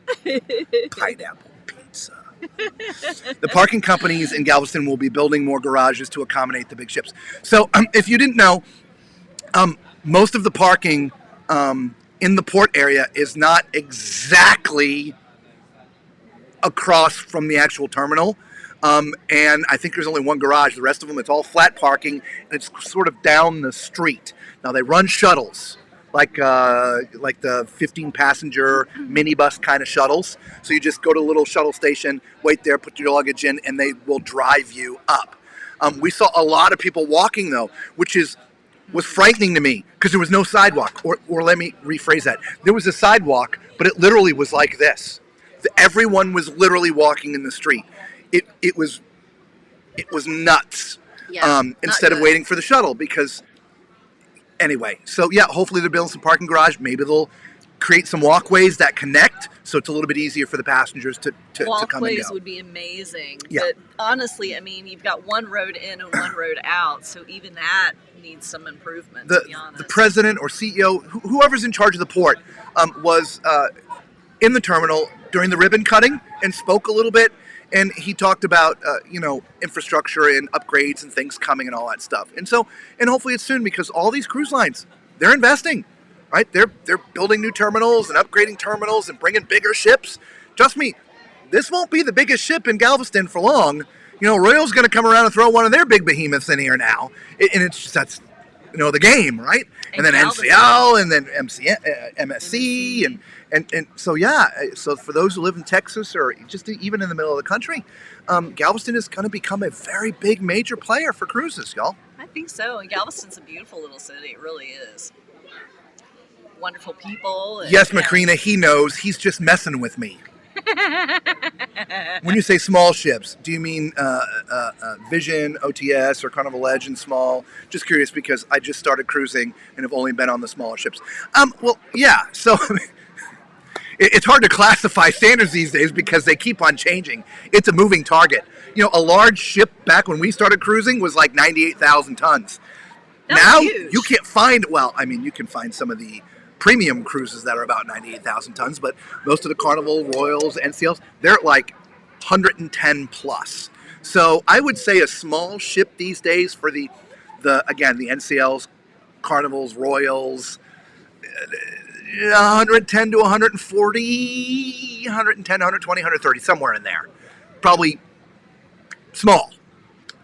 Pineapple pizza. The parking companies in Galveston will be building more garages to accommodate the big ships. So if you didn't know, most of the parking in the port area is not exactly across from the actual terminal. And I think there's only one garage. The rest of them, it's all flat parking, and it's sort of down the street. Now they run shuttles, like the 15-passenger minibus kind of shuttles. So you just go to a little shuttle station, wait there, put your luggage in, and they will drive you up. We saw a lot of people walking though, which was frightening to me because there was no sidewalk. Or let me rephrase that: there was a sidewalk, but it literally was like this. Everyone was literally walking in the street. It was nuts. Yeah, instead of waiting for the shuttle, because anyway. So yeah, hopefully they're building some parking garage. Maybe they'll create some walkways that connect, so it's a little bit easier for the passengers to come and walkways go. would be amazing. Yeah. But honestly, I mean, you've got one road in and one road out, so even that needs some improvement. To be honest, The president or CEO, whoever's in charge of the port, was in the terminal during the ribbon cutting and spoke a little bit. And he talked about, infrastructure and upgrades and things coming and all that stuff. And hopefully it's soon, because all these cruise lines, they're investing, right? They're building new terminals and upgrading terminals and bringing bigger ships. Trust me, this won't be the biggest ship in Galveston for long. Royal's going to come around and throw one of their big behemoths in here now. And it's just, that's, the game, right? And then Galveston. NCL and then MSC and so yeah. So for those who live in Texas or just even in the middle of the country, Galveston is going to become a very big major player for cruises, y'all. I think so. And Galveston's a beautiful little city. It really is. Wonderful people. And, Yes, Macrina, he knows. He's just messing with me. When you say small ships, do you mean Vision, OTS, or Carnival Legend small? Just curious, because I just started cruising and have only been on the smaller ships. Well, yeah. So it's hard to classify standards these days because they keep on changing. It's a moving target. A large ship back when we started cruising was like 98,000 tons. That's now huge. you can't find. Well, I mean, you can find some of the premium cruises that are about 98,000 tons, but most of the Carnival, Royals, NCLs, they're at like 110 plus. So I would say a small ship these days for the NCLs, Carnivals, Royals, 110 to 140, 110, 120, 130, somewhere in there. Probably small.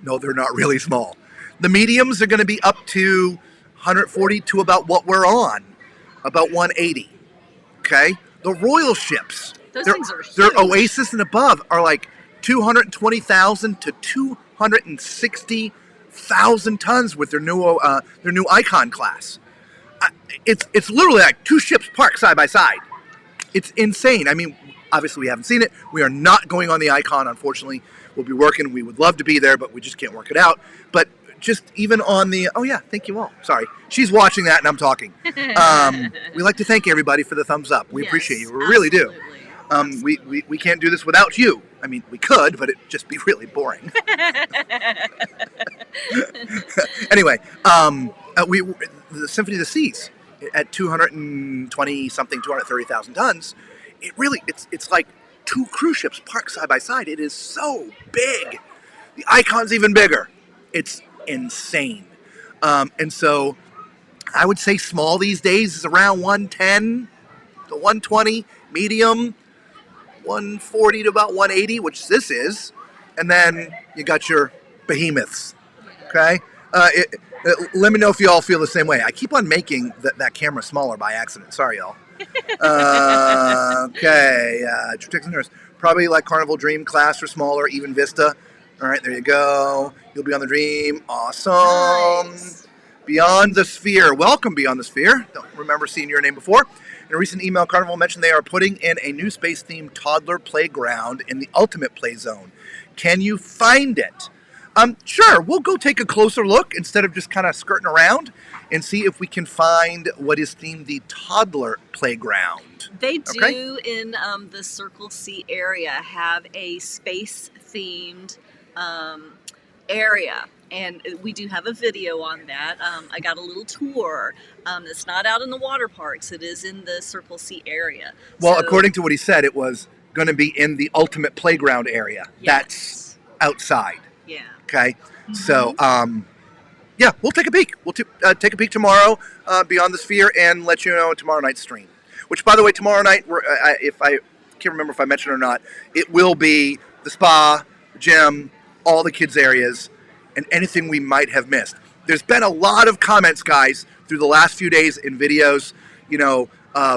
No, they're not really small. The mediums are going to be up to 140 to about what we're on. About 180, okay? The Royal ships, Those they're, things are huge. they're Oasis and above are like 220,000 to 260,000 tons with their new Icon class. It's literally like two ships parked side by side. It's insane. I mean, obviously we haven't seen it. We are not going on the Icon, unfortunately. We'll be working. We would love to be there, but we just can't work it out. But just even on the, oh yeah, thank you all. Sorry. She's watching that and I'm talking. We like to thank everybody for the thumbs up. We appreciate you. We really do. We can't do this without you. I mean, we could, but it'd just be really boring. Anyway, the Symphony of the Seas at 220 something, 230,000 tons. It's like two cruise ships parked side by side. It is so big. The Icon's even bigger. It's insane. And so I would say small these days is around 110 to 120, medium 140 to about 180, which this is. And then you got your behemoths. Okay? Let me know if you all feel the same way. I keep on making that camera smaller by accident. Sorry, y'all. Okay. Probably like Carnival Dream class or smaller, even Vista. All right, there you go. You'll be on the Dream. Awesome. Nice. Beyond the Sphere. Welcome, Beyond the Sphere. Don't remember seeing your name before. In a recent email, Carnival mentioned they are putting in a new space-themed toddler playground in the Ultimate Play Zone. Can you find it? Sure. We'll go take a closer look instead of just kind of skirting around and see if we can find what is themed the toddler playground. They do in the Circle C area have a space-themed area, and we do have a video on that. I got a little tour. It's not out in the water parks. It is in the Circle C area. Well, So- according to what he said, it was going to be in the ultimate playground area. That's outside. Yeah. Okay. So, yeah, we'll take a peek. We'll take a peek tomorrow beyond the sphere and let you know tomorrow night's stream. Which, by the way, tomorrow night, if I can't remember if I mentioned it or not, it will be the spa, gym, all the kids' areas, and anything we might have missed. There's been a lot of comments, guys, through the last few days in videos. You know,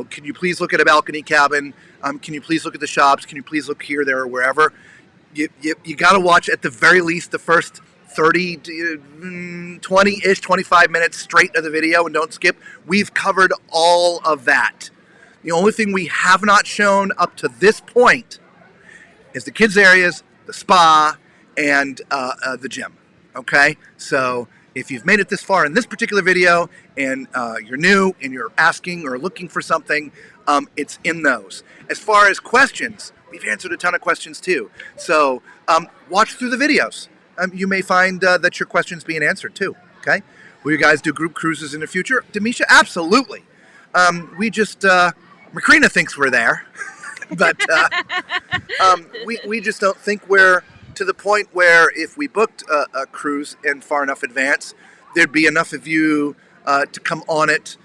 can you please look at a balcony cabin? Can you please look at the shops? Can you please look here, there, or wherever? You got to watch at the very least the first 30, 20-ish, 25 minutes straight of the video and don't skip. We've covered all of that. The only thing we have not shown up to this point is the kids' areas, the spa, and the gym. Okay? So if you've made it this far in this particular video and you're new and you're asking or looking for something, it's in those. As far as questions, we've answered a ton of questions too. So watch through the videos. You may find that your question's being answered too. Okay? Will you guys do group cruises in the future? Demisha, absolutely. We just... Macrina thinks we're there, but we just don't think we're to the point where if we booked a cruise in far enough advance, there'd be enough of you to come on it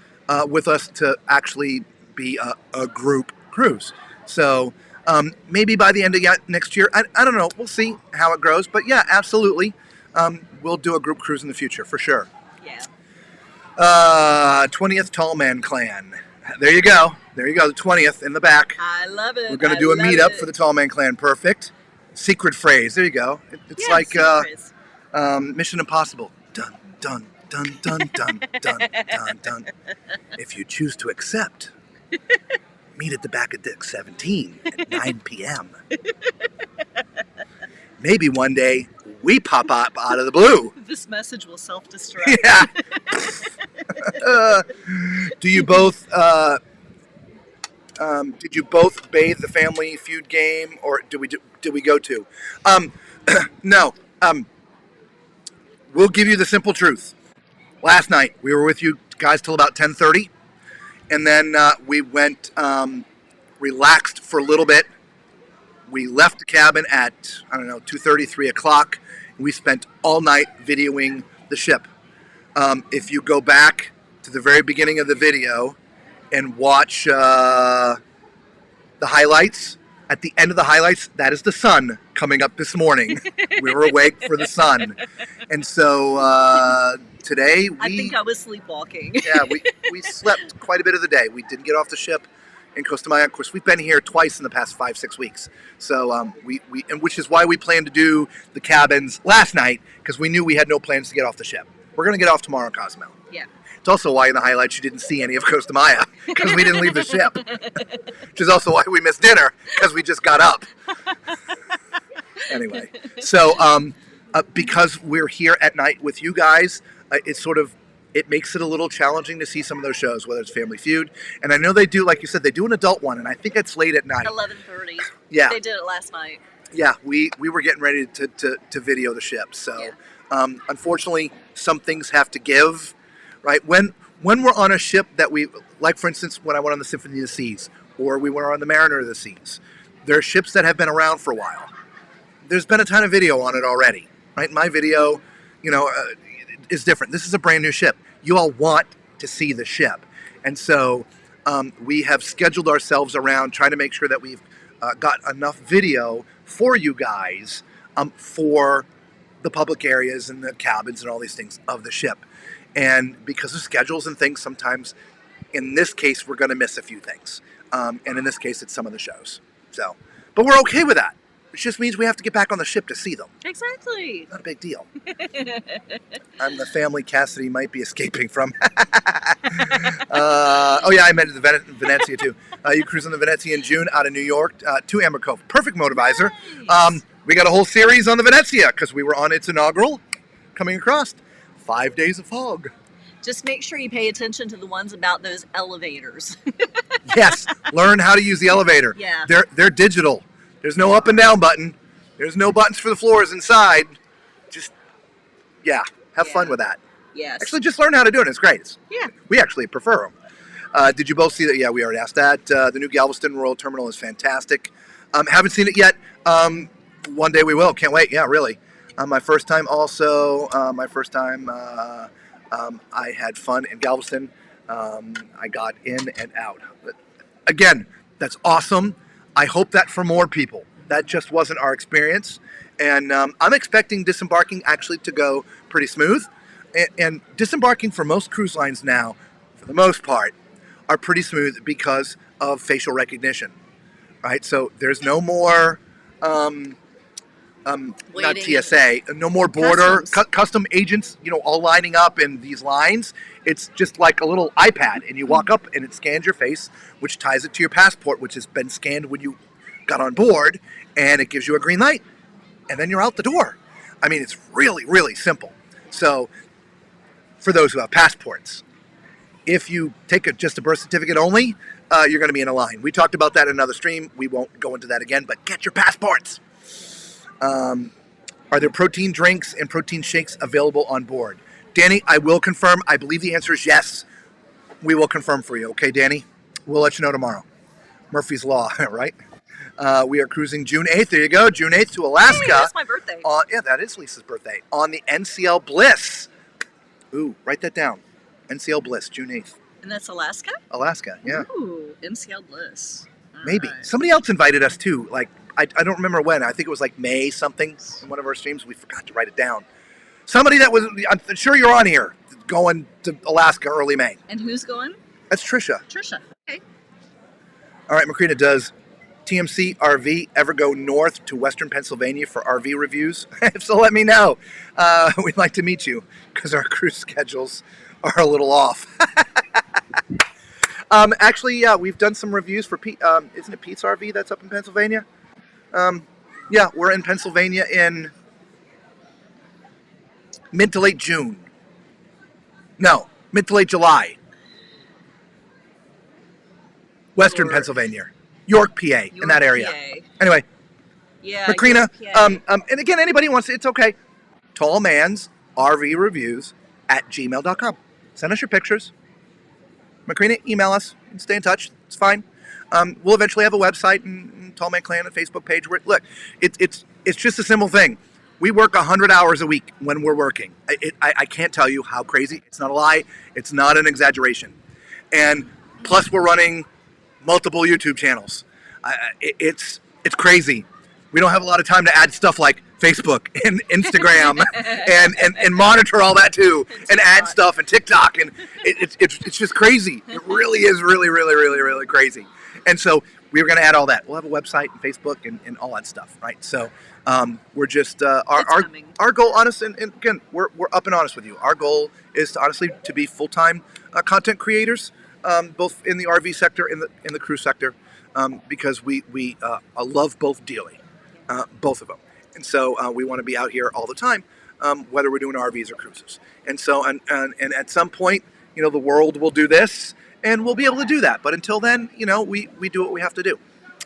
with us to actually be a group cruise. So maybe by the end of next year, I don't know. We'll see how it grows. But yeah, absolutely. We'll do a group cruise in the future for sure. Yeah. 20th Tall Man Clan. There you go. There you go. The 20th in the back. I love it. We're going to do a meetup for the Tall Man Clan. Perfect. Secret phrase. There you go. It's like Mission Impossible. Dun, dun, dun, dun, dun, dun, dun, dun. If you choose to accept, meet at the back of deck 17 at 9 p.m. Maybe one day we pop up out of the blue. This message will self-destruct. Yeah. Do you both... did you both bathe the Family Feud game, or did we go to? No. We'll give you the simple truth. Last night we were with you guys till about 10:30, and then we went relaxed for a little bit. We left the cabin at 2:30, 3 o'clock. And we spent all night videoing the ship. If you go back to the very beginning of the video and watch the highlights, at the end of the highlights, that is the sun coming up this morning. We were awake for the sun. And so today I think I was sleepwalking. Yeah, we slept quite a bit of the day. We didn't get off the ship in Costa Maya. Of course, we've been here twice in the past 5-6 weeks. So and which is why we planned to do the cabins last night, because we knew we had no plans to get off the ship. We're going to get off tomorrow in Cozumel. Yeah. It's also why in the highlights you didn't see any of Costa Maya, because we didn't leave the ship. Which is also why we missed dinner, because we just got up. Anyway, so because we're here at night with you guys, it makes it a little challenging to see some of those shows, whether it's Family Feud. And I know they do, like you said, they do an adult one, and I think it's late at night. 11:30. Yeah. They did it last night. Yeah, we were getting ready to video the ship. So unfortunately, some things have to give, right? When we're on a ship that we, like for instance, when I went on the Symphony of the Seas, or we were on the Mariner of the Seas, there are ships that have been around for a while. There's been a ton of video on it already, right? My video, is different. This is a brand new ship. You all want to see the ship. And so we have scheduled ourselves around trying to make sure that we've got enough video for you guys for the public areas and the cabins and all these things of the ship. And because of schedules and things, sometimes in this case, we're going to miss a few things. And in this case, it's some of the shows. So, but we're okay with that. It just means we have to get back on the ship to see them. Exactly. Not a big deal. I'm the family Cassidy might be escaping from. Oh yeah, I met the Venezia too. You cruise on the Venezia in June out of New York to Amber Cove. Perfect motorvisor. Nice. We got a whole series on the Venezia because we were on its inaugural coming across. 5 days of fog. Just make sure you pay attention to the ones about those elevators. Yes, learn how to use the elevator. Yeah. They're digital. There's no up and down button. There's no buttons for the floors inside. Just, have fun with that. Yes. Actually, just learn how to do it. It's great. Yeah. We actually prefer them. Did you both see that? Yeah, we already asked that. The new Galveston Royal Terminal is fantastic. Haven't seen it yet. One day we will. Can't wait. Yeah, really. My first time also. I had fun in Galveston. I got in and out. But again, that's awesome. I hope that for more people. That just wasn't our experience. And I'm expecting disembarking actually to go pretty smooth. And disembarking for most cruise lines now, for the most part, are pretty smooth because of facial recognition, right? So there's no more, not TSA, no more border, custom agents, all lining up in these lines. It's just like a little iPad, and you walk up and it scans your face, which ties it to your passport, which has been scanned when you got on board, and it gives you a green light, and then you're out the door. I mean, it's really, really simple. So for those who have passports, if you take just a birth certificate only, you're going to be in a line. We talked about that in another stream. We won't go into that again, but get your passports. Are there protein drinks and protein shakes available on board? Danny, I will confirm. I believe the answer is yes. We will confirm for you. Okay, Danny? We'll let you know tomorrow. Murphy's Law, right? We are cruising June 8th. There you go. June 8th to Alaska. Hey, that's my birthday. Yeah, that is Lisa's birthday. On the NCL Bliss. Ooh, write that down. NCL Bliss, June 8th. And that's Alaska? Alaska, yeah. Ooh, MCL Bliss. All Maybe. right. Somebody else invited us too. Like, I don't remember when. I think it was like May something in one of our streams. We forgot to write it down. Somebody that was, I'm sure you're on here, going to Alaska early May. And who's going? That's Trisha. Trisha. Okay. All right, Macrina, does TMC RV ever go north to Western Pennsylvania for RV reviews? If so, let me know. We'd like to meet you because our cruise schedules are a little off. Actually, yeah, we've done some reviews for Pete. Isn't it Pete's RV that's up in Pennsylvania? Yeah, we're in Pennsylvania in mid to late June. No, mid to late July. Western Pennsylvania. York, PA, in that area. PA. Anyway, Yeah. Macrina, York, PA. and again, anybody wants it, it's okay. Tallman's RV Reviews at gmail.com. Send us your pictures. Macrina, email us and stay in touch. It's fine. We'll eventually have a website and Tallman Clan and Facebook page. Where, look, it's just a simple thing. We work 100 hours a week when we're working. I can't tell you how crazy. It's not a lie. It's not an exaggeration. And plus, we're running multiple YouTube channels. It's crazy. We don't have a lot of time to add stuff like Facebook and Instagram and monitor all that too, and add stuff and TikTok, and it's just crazy. It really is really crazy. And so we're going to add all that. We'll have a website and Facebook and all that stuff, right? So we're just our goal, honest, and again, we're up and honest with you. Our goal is to honestly to be full-time content creators, both in the RV sector and in the cruise sector, because we love both dearly, both of them. And so we want to be out here all the time, whether we're doing RVs or cruises. And so and at some point, the world will do this, and we'll be able to do that. But until then, we do what we have to do,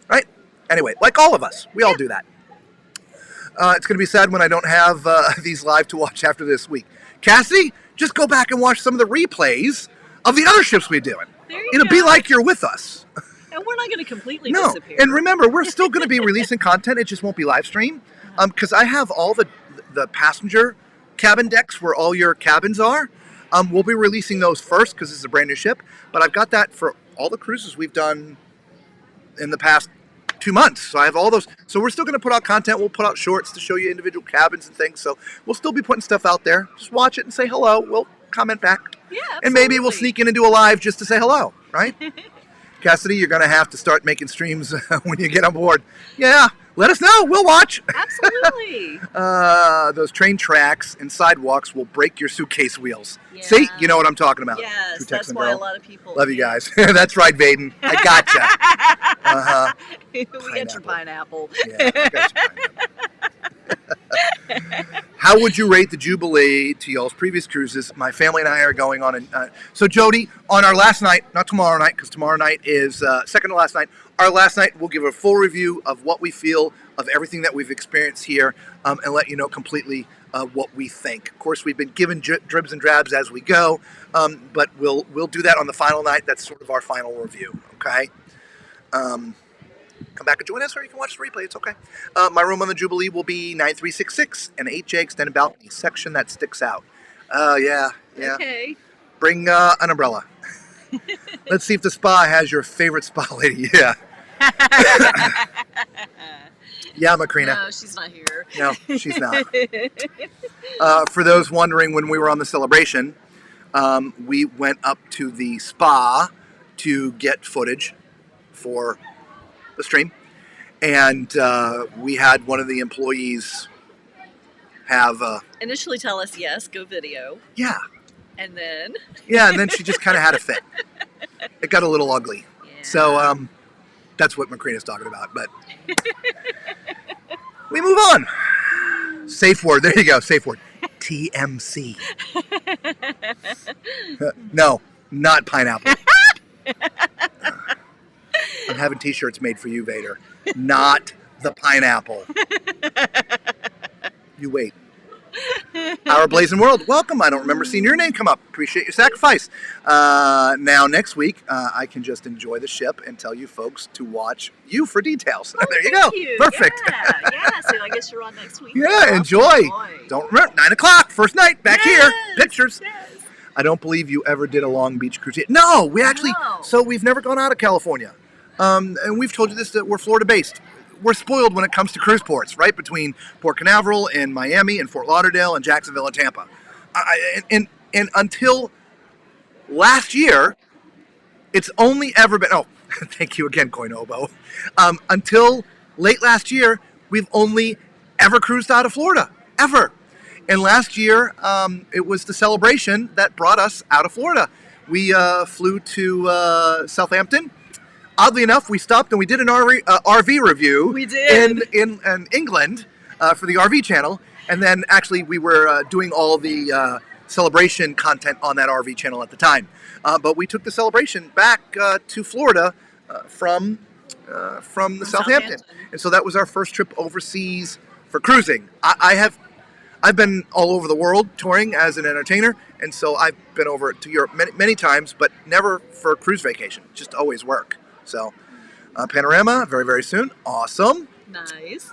right? Anyway, like all of us, we all do that. It's going to be sad when I don't have these live to watch after this week. Cassie, just go back and watch some of the replays of the other ships we're doing. It'll be like you're with us. And we're not going to completely disappear. And remember, we're still going to be releasing content. It just won't be live stream. Because I have all the passenger cabin decks where all your cabins are. We'll be releasing those first because it's a brand new ship. But I've got that for all the cruises we've done in the past 2 months. So I have all those. So we're still going to put out content. We'll put out shorts to show you individual cabins and things. So we'll still be putting stuff out there. Just watch it and say hello. We'll comment back. Yeah, absolutely. And maybe we'll sneak in and do a live just to say hello, right? Cassidy, you're going to have to start making streams when you get on board. Yeah, let us know. We'll watch. Absolutely. Those train tracks and sidewalks will break your suitcase wheels. Yeah. See? You know what I'm talking about. Yes, True that's Texan why girl. a lot of people... Love you guys. That's right, Vaden. I gotcha. Uh-huh. We got your pineapple. Yeah, I got your pineapple. How would you rate the Jubilee to y'all's previous cruises? My family and I are going on. So Jody, on our last night, not tomorrow night, because tomorrow night is second to last night. Our last night, we'll give a full review of what we feel of everything that we've experienced here, and let you know completely what we think. Of course, we've been given dribs and drabs as we go, but we'll do that on the final night. That's sort of our final review. Okay. come back and join us, or you can watch the replay. It's okay. My room on the Jubilee will be 9366, an 8J extended balcony section that sticks out. Yeah. Okay. Bring an umbrella. Let's see if the spa has your favorite spa lady. Yeah. Yeah, Macrina. No, she's not here. No, she's not. For those wondering, when we were on the celebration, we went up to the spa to get footage for the stream, and we had one of the employees have Initially tell us yes, go video. yeah, And then? yeah, and then she just kind of had a fit. It got a little ugly. Yeah. So that's what Macrina's talking about. But we move on. Safe word. There you go. Safe word. TMC. No, not pineapple. I'm having t-shirts made for you, Vader. Not the pineapple. You wait. Our Blazing World, welcome. I don't remember seeing your name come up. Appreciate your sacrifice. Now, next week, I can just enjoy the ship and tell you folks to watch you for details. Oh, there you go. you. Perfect. Yeah. So I guess you're on next week. Yeah, enjoy. Don't remember, 9 o'clock, first night, back here. Pictures. Yes. I don't believe you ever did a Long Beach cruise. No, we actually, No. so we've never gone out of California. And we've told you this, that we're Florida based. We're spoiled when it comes to cruise ports, right? Between Port Canaveral and Miami and Fort Lauderdale and Jacksonville and Tampa. And until last year, it's only ever been, oh, thank you again, Coinobo. Until late last year, we've only ever cruised out of Florida, ever. And last year, it was the celebration that brought us out of Florida. We flew to Southampton. Oddly enough, we stopped and we did an RV review. We did. In England for the RV channel. And then actually we were doing all the celebration content on that RV channel at the time. But we took the celebration back to Florida from the Southampton. And so that was our first trip overseas for cruising. I've been all over the world touring as an entertainer, and so I've been over to Europe many times, but never for a cruise vacation, just always work. So, Panorama, very, very soon. Awesome. Nice.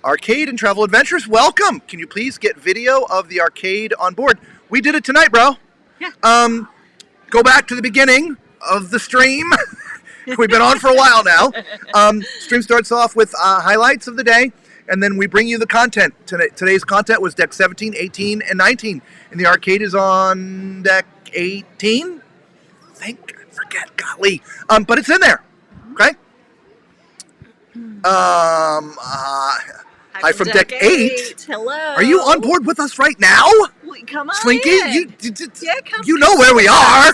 Arcade and Travel Adventures, welcome. Can you please get video of the arcade on board? We did it tonight, bro. Yeah. Go back to the beginning of the stream. We've been on for a while now. Stream starts off with highlights of the day, and then we bring you the content. Today's content was deck 17, 18, and 19. And the arcade is on deck 18. I forget, golly. But it's in there. Okay? Hi from deck 8. Hello. Are you on board with us right now? Come on Slinky, in. Come you know where we are.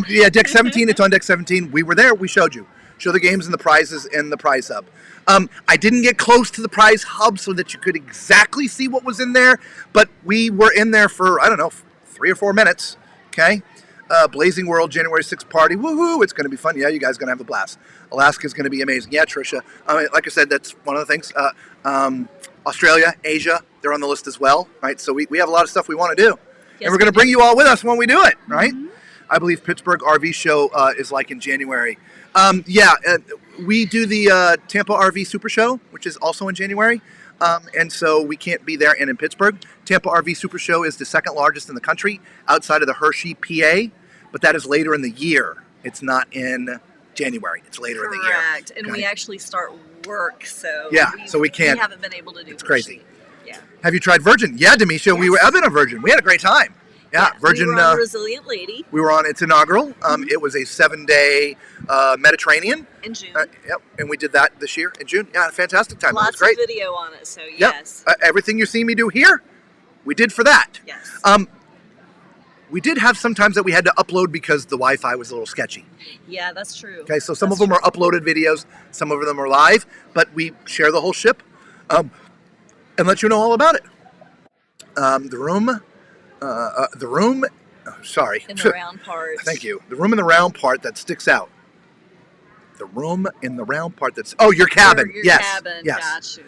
Yeah, deck 17, it's on deck 17. We were there, we showed you. Show the games and the prizes in the prize hub. I didn't get close to the prize hub so that you could exactly see what was in there, but we were in there for, 3 or 4 minutes, okay? Blazing World, January 6th party. Woohoo! It's going to be fun. Yeah, you guys are going to have a blast. Alaska is going to be amazing. Yeah, Tricia. Like I said, that's one of the things. Australia, Asia, they're on the list as well, right? So we have a lot of stuff we want to do. Yes, and we're going to bring you all with us when we do it, right? Mm-hmm. I believe Pittsburgh RV show is like in January. We do the Tampa RV Super Show, which is also in January. And so we can't be there and in Pittsburgh. Tampa RV Super Show is the second largest in the country outside of the Hershey, PA, but that is later in the year. It's not in January. It's later in the year. Correct. And Okay. we actually start work, so so we can't. We haven't been able to do It's crazy. Yeah. Have you tried Virgin? Yeah, Demisha, Yes. I've been on Virgin. We had a great time. Yeah, Virgin. We were on Resilient Lady we were on its inaugural. It was a 7-day Mediterranean. in June. Yep, and we did that this year in June. Yeah, fantastic time. It was Lots great. of video on it, so Yep. yes. Everything you're seeing me do here, we did for that. Yes. We did have some times that we had to upload because the Wi-Fi was a little sketchy. Yeah, that's true. Okay, so some That's of them are uploaded videos, some of them are live, but we share the whole ship and let you know all about it. The room. Sorry. In the round part. Thank you. The room in the round part that sticks out. The room in the round part that's... Oh, your cabin. Your Yes. cabin. Yes. Got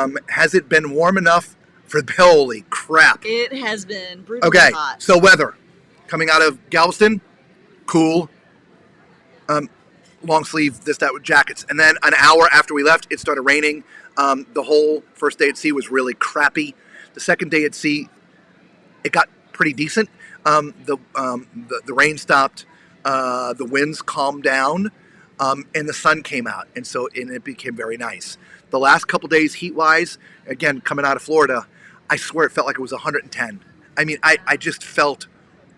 you. Has it been warm enough for... Holy crap. It has been brutally Okay, hot. so weather. Coming out of Galveston, cool. long sleeve, this, that, with jackets. And then an hour after we left, it started raining. The whole first day at sea was really crappy. The second day at sea, it got pretty decent. The rain stopped, the winds calmed down, and the sun came out, and it became very nice. The last couple days, heat-wise, again, coming out of Florida, I swear it felt like it was 110. I mean, I just felt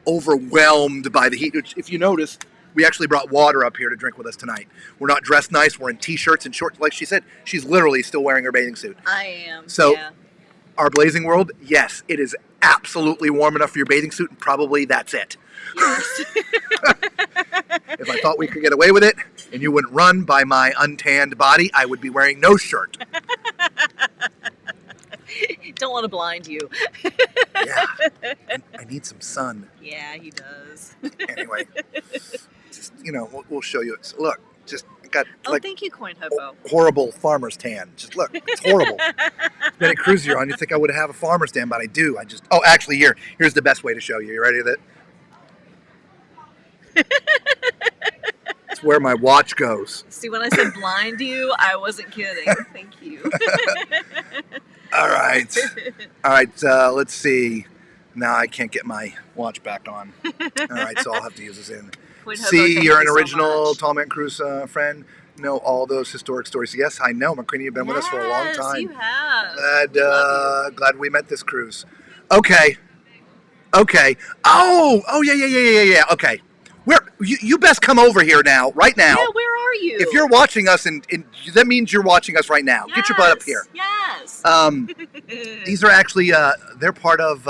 overwhelmed by the heat. If you notice, we actually brought water up here to drink with us tonight. We're not dressed nice. We're in T-shirts and shorts. Like she said, she's literally still wearing her bathing suit. I am. So, yeah. Our blazing world, yes, it is absolutely warm enough for your bathing suit, and probably that's it. Yes. If I thought we could get away with it, and you wouldn't run by my untanned body, I would be wearing no shirt. Don't want to blind you. Yeah, I need some sun. Yeah, he does. Anyway, just, we'll show you. Look, just got Thank you, Coin Hobo. horrible farmer's tan. Just look, it's horrible. Then a cruise you're on, you think I would have a farmer's tan, but I do. Actually, here's the best way to show you. You ready with it? It's where my watch goes. See, when I said blind you, I wasn't kidding. Thank you. All right. Let's see. Now I can't get my watch back on. All right, so I'll have to use this in. See, you're an original Tall Man Cruise friend. Know all those historic stories. Yes, I know. McCready, you've been with us for a long time. Yes, you have. Glad we met this cruise. Okay. Oh, yeah. Okay. You best come over here now, right now. Yeah, where are you? If you're watching us, and that means you're watching us right now. Yes, get your butt up here. Yes. These are actually they're part of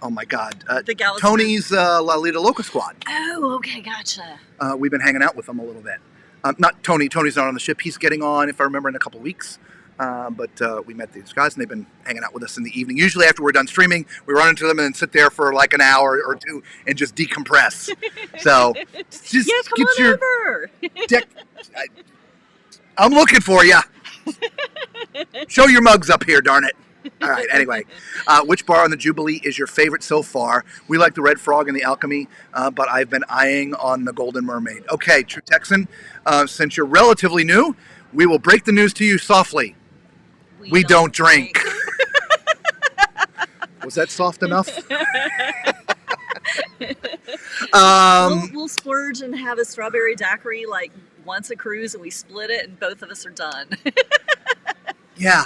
oh my God, the Galaxy. Tony's La Lita Loca squad. Oh, okay, gotcha. We've been hanging out with them a little bit. Not Tony. Tony's not on the ship. He's getting on, if I remember, in a couple of weeks. But we met these guys, and they've been hanging out with us in the evening. Usually after we're done streaming, we run into them and then sit there for like an hour or two and just decompress. So just come on over. I'm looking for you. Show your mugs up here, darn it. All right, anyway. Which bar on the Jubilee is your favorite so far? We like the Red Frog and the Alchemy, but I've been eyeing on the Golden Mermaid. Okay, True Texan, since you're relatively new, we will break the news to you softly. We don't drink. Was that soft enough? We'll splurge and have a strawberry daiquiri like once a cruise, and we split it, and both of us are done. Yeah,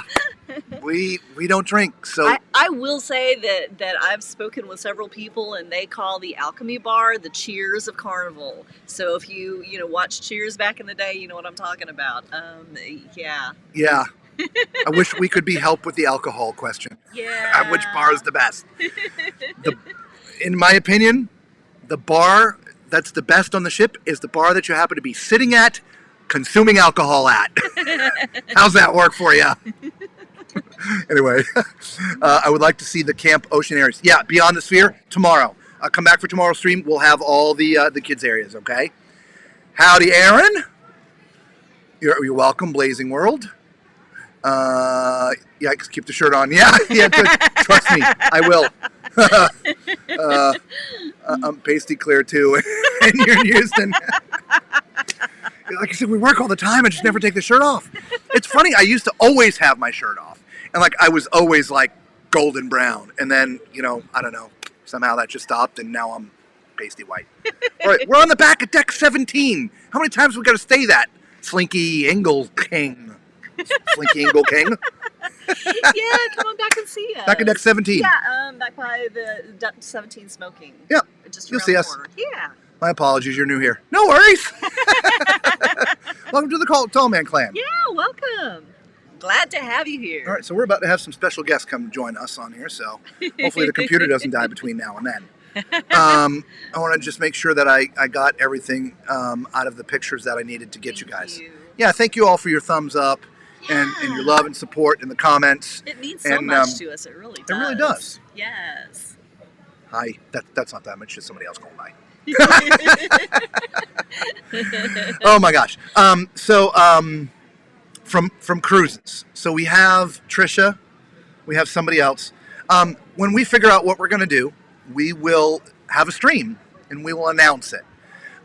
we don't drink. So I will say that I've spoken with several people, and they call the Alchemy Bar the Cheers of Carnival. So if you watch Cheers back in the day, you know what I'm talking about. Yeah. Yeah. I wish we could be helped with the alcohol question. Yeah. Which bar is the best? In my opinion, the bar that's the best on the ship is the bar that you happen to be sitting at, consuming alcohol at. How's that work for you? Anyway, I would like to see the Camp Ocean areas. Yeah, Beyond the Sphere tomorrow. Come back for tomorrow's stream. We'll have all the kids areas. Okay. Howdy, Aaron. You're welcome, Blazing World. Yeah, keep the shirt on. Yeah, good. Trust me, I will. I'm pasty clear too, and you're in Houston. Like I said, we work all the time and just never take the shirt off. It's funny. I used to always have my shirt off, and I was always like golden brown, and then I don't know, somehow that just stopped, and now I'm pasty white. All right, we're on the back of deck 17. How many times we got to stay that? Slinky Ingle King. Slinky Ingle King. Yeah, come on back and see us. Back at deck 17. Yeah, back by the deck 17 smoking. Yeah, just you'll around see the us. corner. Yeah. My apologies, you're new here. No worries. Welcome to the Tall Man Clan. Yeah, welcome. Glad to have you here. All right, so we're about to have some special guests come join us on here, so hopefully the computer doesn't die between now and then. I want to just make sure that I got everything out of the pictures that I needed to get you guys. You. Yeah, thank you all for your thumbs up and your love and support in the comments. It means so much to us. It really does. It really does. Yes. Hi. That's not that much. Just somebody else calling by. Oh my gosh. From cruises. So we have Trisha. We have somebody else. When we figure out what we're going to do, we will have a stream and we will announce it.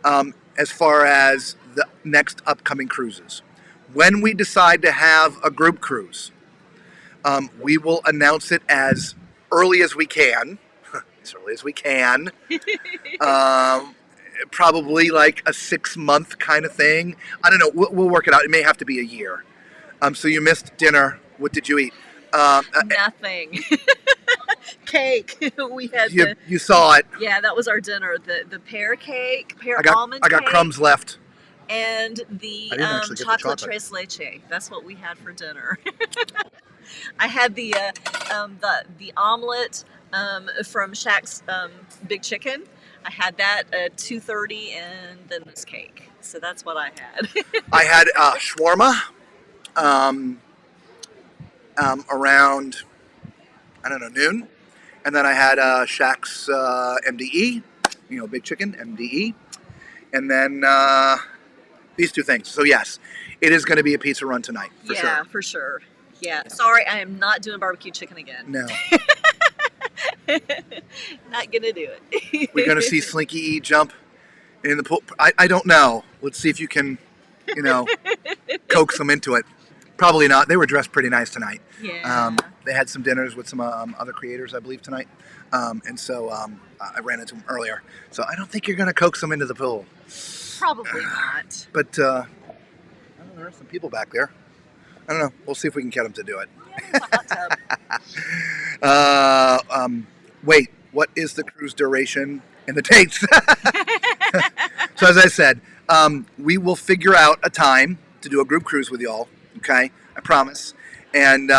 as far as the next upcoming cruises. When we decide to have a group cruise, we will announce it as early as we can. As early as we can. Probably like a 6-month kind of thing. I don't know. We'll work it out. It may have to be a year. So you missed dinner. What did you eat? Nothing. Cake. We had you saw it. Yeah, that was our dinner. The pear cake, almond I got cake, crumbs left. and the I didn't actually get the chocolate chocolate. tres leche. That's what we had for dinner. I had the omelet from Shaq's Big Chicken. I had that at 2:30, and then this cake. So that's what I had. I had shawarma around, I don't know, noon. And then I had Shaq's MDE, Big Chicken, MDE. And then these two things. So yes, it is going to be a pizza run tonight, for sure. Yeah, for sure. Yeah. Sorry, I am not doing barbecue chicken again. No. Not gonna do it. We're going to see Slinky E jump in the pool. I don't know. Let's see if you can, coax them into it. Probably not. They were dressed pretty nice tonight. Yeah. They had some dinners with some other creators, I believe, tonight. And so I ran into them earlier. So I don't think you're going to coax them into the pool. Probably not. But I don't know, there are some people back there. I don't know. We'll see if we can get them to do it. Yeah, it's a hot tub. Wait, what is the cruise duration and the dates? So as I said, we will figure out a time to do a group cruise with y'all. Okay, I promise. And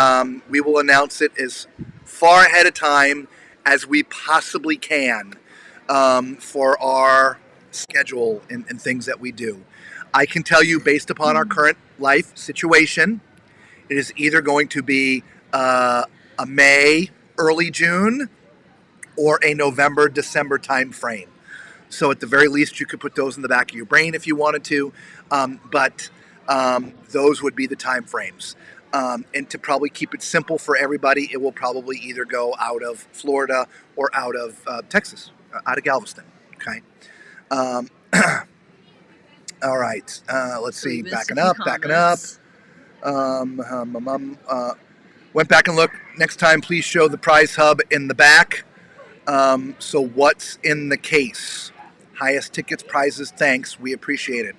we will announce it as far ahead of time as we possibly can for our schedule and things that we do. I can tell you, based upon our current life situation, it is either going to be a May, early June, or a November, December time frame. So at the very least, you could put those in the back of your brain if you wanted to. But those would be the time frames. And to probably keep it simple for everybody, it will probably either go out of Florida or out of Texas, out of Galveston. Okay. All right. Let's So we see. missed Backing a few up. Went back and looked. Next time, please show the prize hub in the back. So what's in the case? Highest tickets, prizes, thanks. We appreciate it.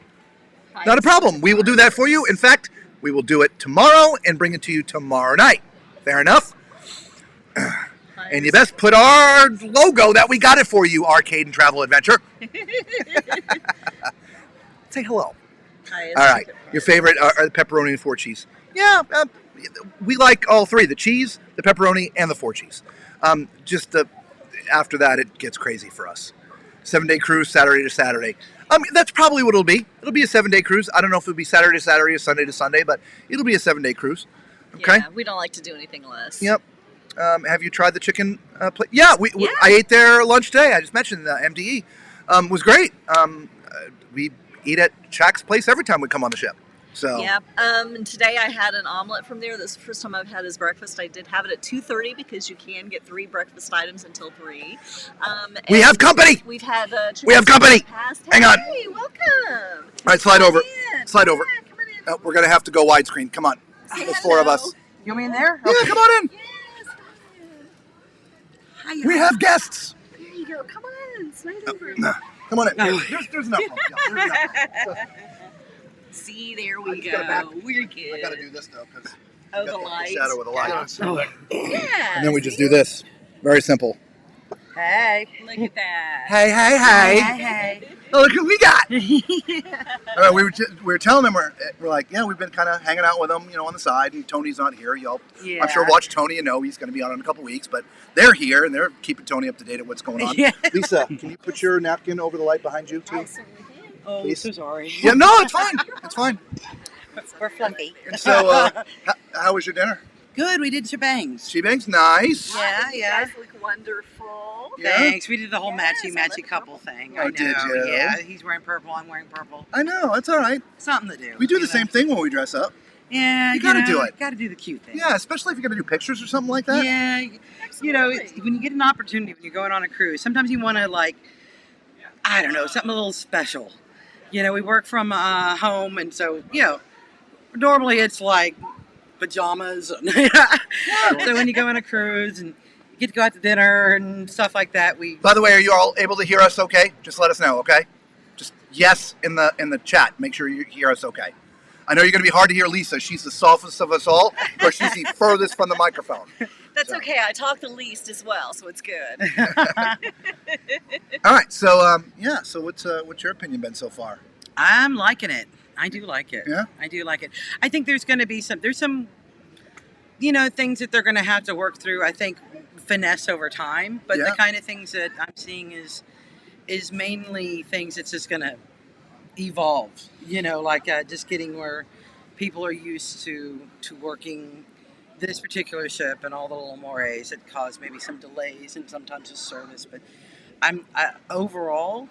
Not a problem. We will do that for you. In fact, we will do it tomorrow and bring it to you tomorrow night. Fair enough? And you best put our logo that we got it for you, Arcade and Travel Adventure. Say hello. Highest All right. ticket price. Your favorite are the pepperoni and 4 cheese. Yeah, we like all three, the cheese, the pepperoni, and the 4 cheese. After that, it gets crazy for us. 7-day cruise, Saturday to Saturday. That's probably what it'll be. It'll be a 7-day cruise. I don't know if it'll be Saturday to Saturday or Sunday to Sunday, but it'll be a 7-day cruise. Okay? Yeah, we don't like to do anything less. Yep. Have you tried the chicken place? Yeah, Yeah. I ate there lunch today. I just mentioned the MDE. Was great. We eat at Shaq's place every time we come on the ship. So Yeah. And today I had an omelet from there. This is the first time I've had his breakfast. I did have it at 2:30 because you can get 3 breakfast items until 3. We have company! We've had We have company! Past. Hang on. Hey, welcome. All right, slide Come over. on in. Slide over. Come on in. We're going to have to go widescreen. Come on. Say There's 4 of hello. us. You want me in there? Yeah, come on in. Yes, come on in. Hiya. We have guests. There you go. Come on. Slide over. Come on in. There's enough room. Yeah, there's enough room. See, there I we just gotta back- go. We're good. I got to do this, though, because Oh, the light. shadow of the light. Yeah. And then we just do this. Very simple. Hey. Look at that. Hey, hey, hey. Hey. Oh, look who we got. All right, we were telling them, we're like, yeah, we've been kind of hanging out with them, on the side, and Tony's not here. Y'all, I'm sure watch Tony and know he's going to be on in a couple weeks, but they're here, and they're keeping Tony up to date at what's going on. Yeah. Lisa, can you put your napkin over the light behind you, too? Oh, Please. so sorry. Yeah, no, it's fine. It's fine. We're fluffy. And so, how was your dinner? Good. We did shebangs. She bangs nice. Yeah, You yeah. guys look wonderful. Yeah. Thanks. We did the whole Yes, matchy I matchy love couple purple. thing. Oh, I know. did you? Yeah. He's wearing purple. I'm wearing purple. I know, it's all right. Something to do. We do the you same know? thing when we dress up. Yeah. You gotta do it. Got to do the cute thing. Yeah, especially if you're going to do pictures or something like that. Yeah. You know, it's, when you get an opportunity when you're going on a cruise, sometimes you want to I don't know, something a little special. We work from home, and so normally it's like pajamas. So when you go on a cruise and you get to go out to dinner and stuff like that, By the way, are you all able to hear us okay? Just let us know, okay? Just yes in the chat. Make sure you hear us okay. I know you're going to be hard to hear Lisa. She's the softest of us all, but she's the furthest from the microphone. That's okay. I talk the least as well, so it's good. All right. So, so what's your opinion been so far? I'm liking it. I do like it. Yeah? I do like it. I think there's going to be some things that they're going to have to work through, I think, finesse over time. But Yeah. the kind of things that I'm seeing is mainly things that's just going to evolve. Like just getting where people are used to working this particular ship and all the little mores that cause maybe some delays and sometimes just service. But overall,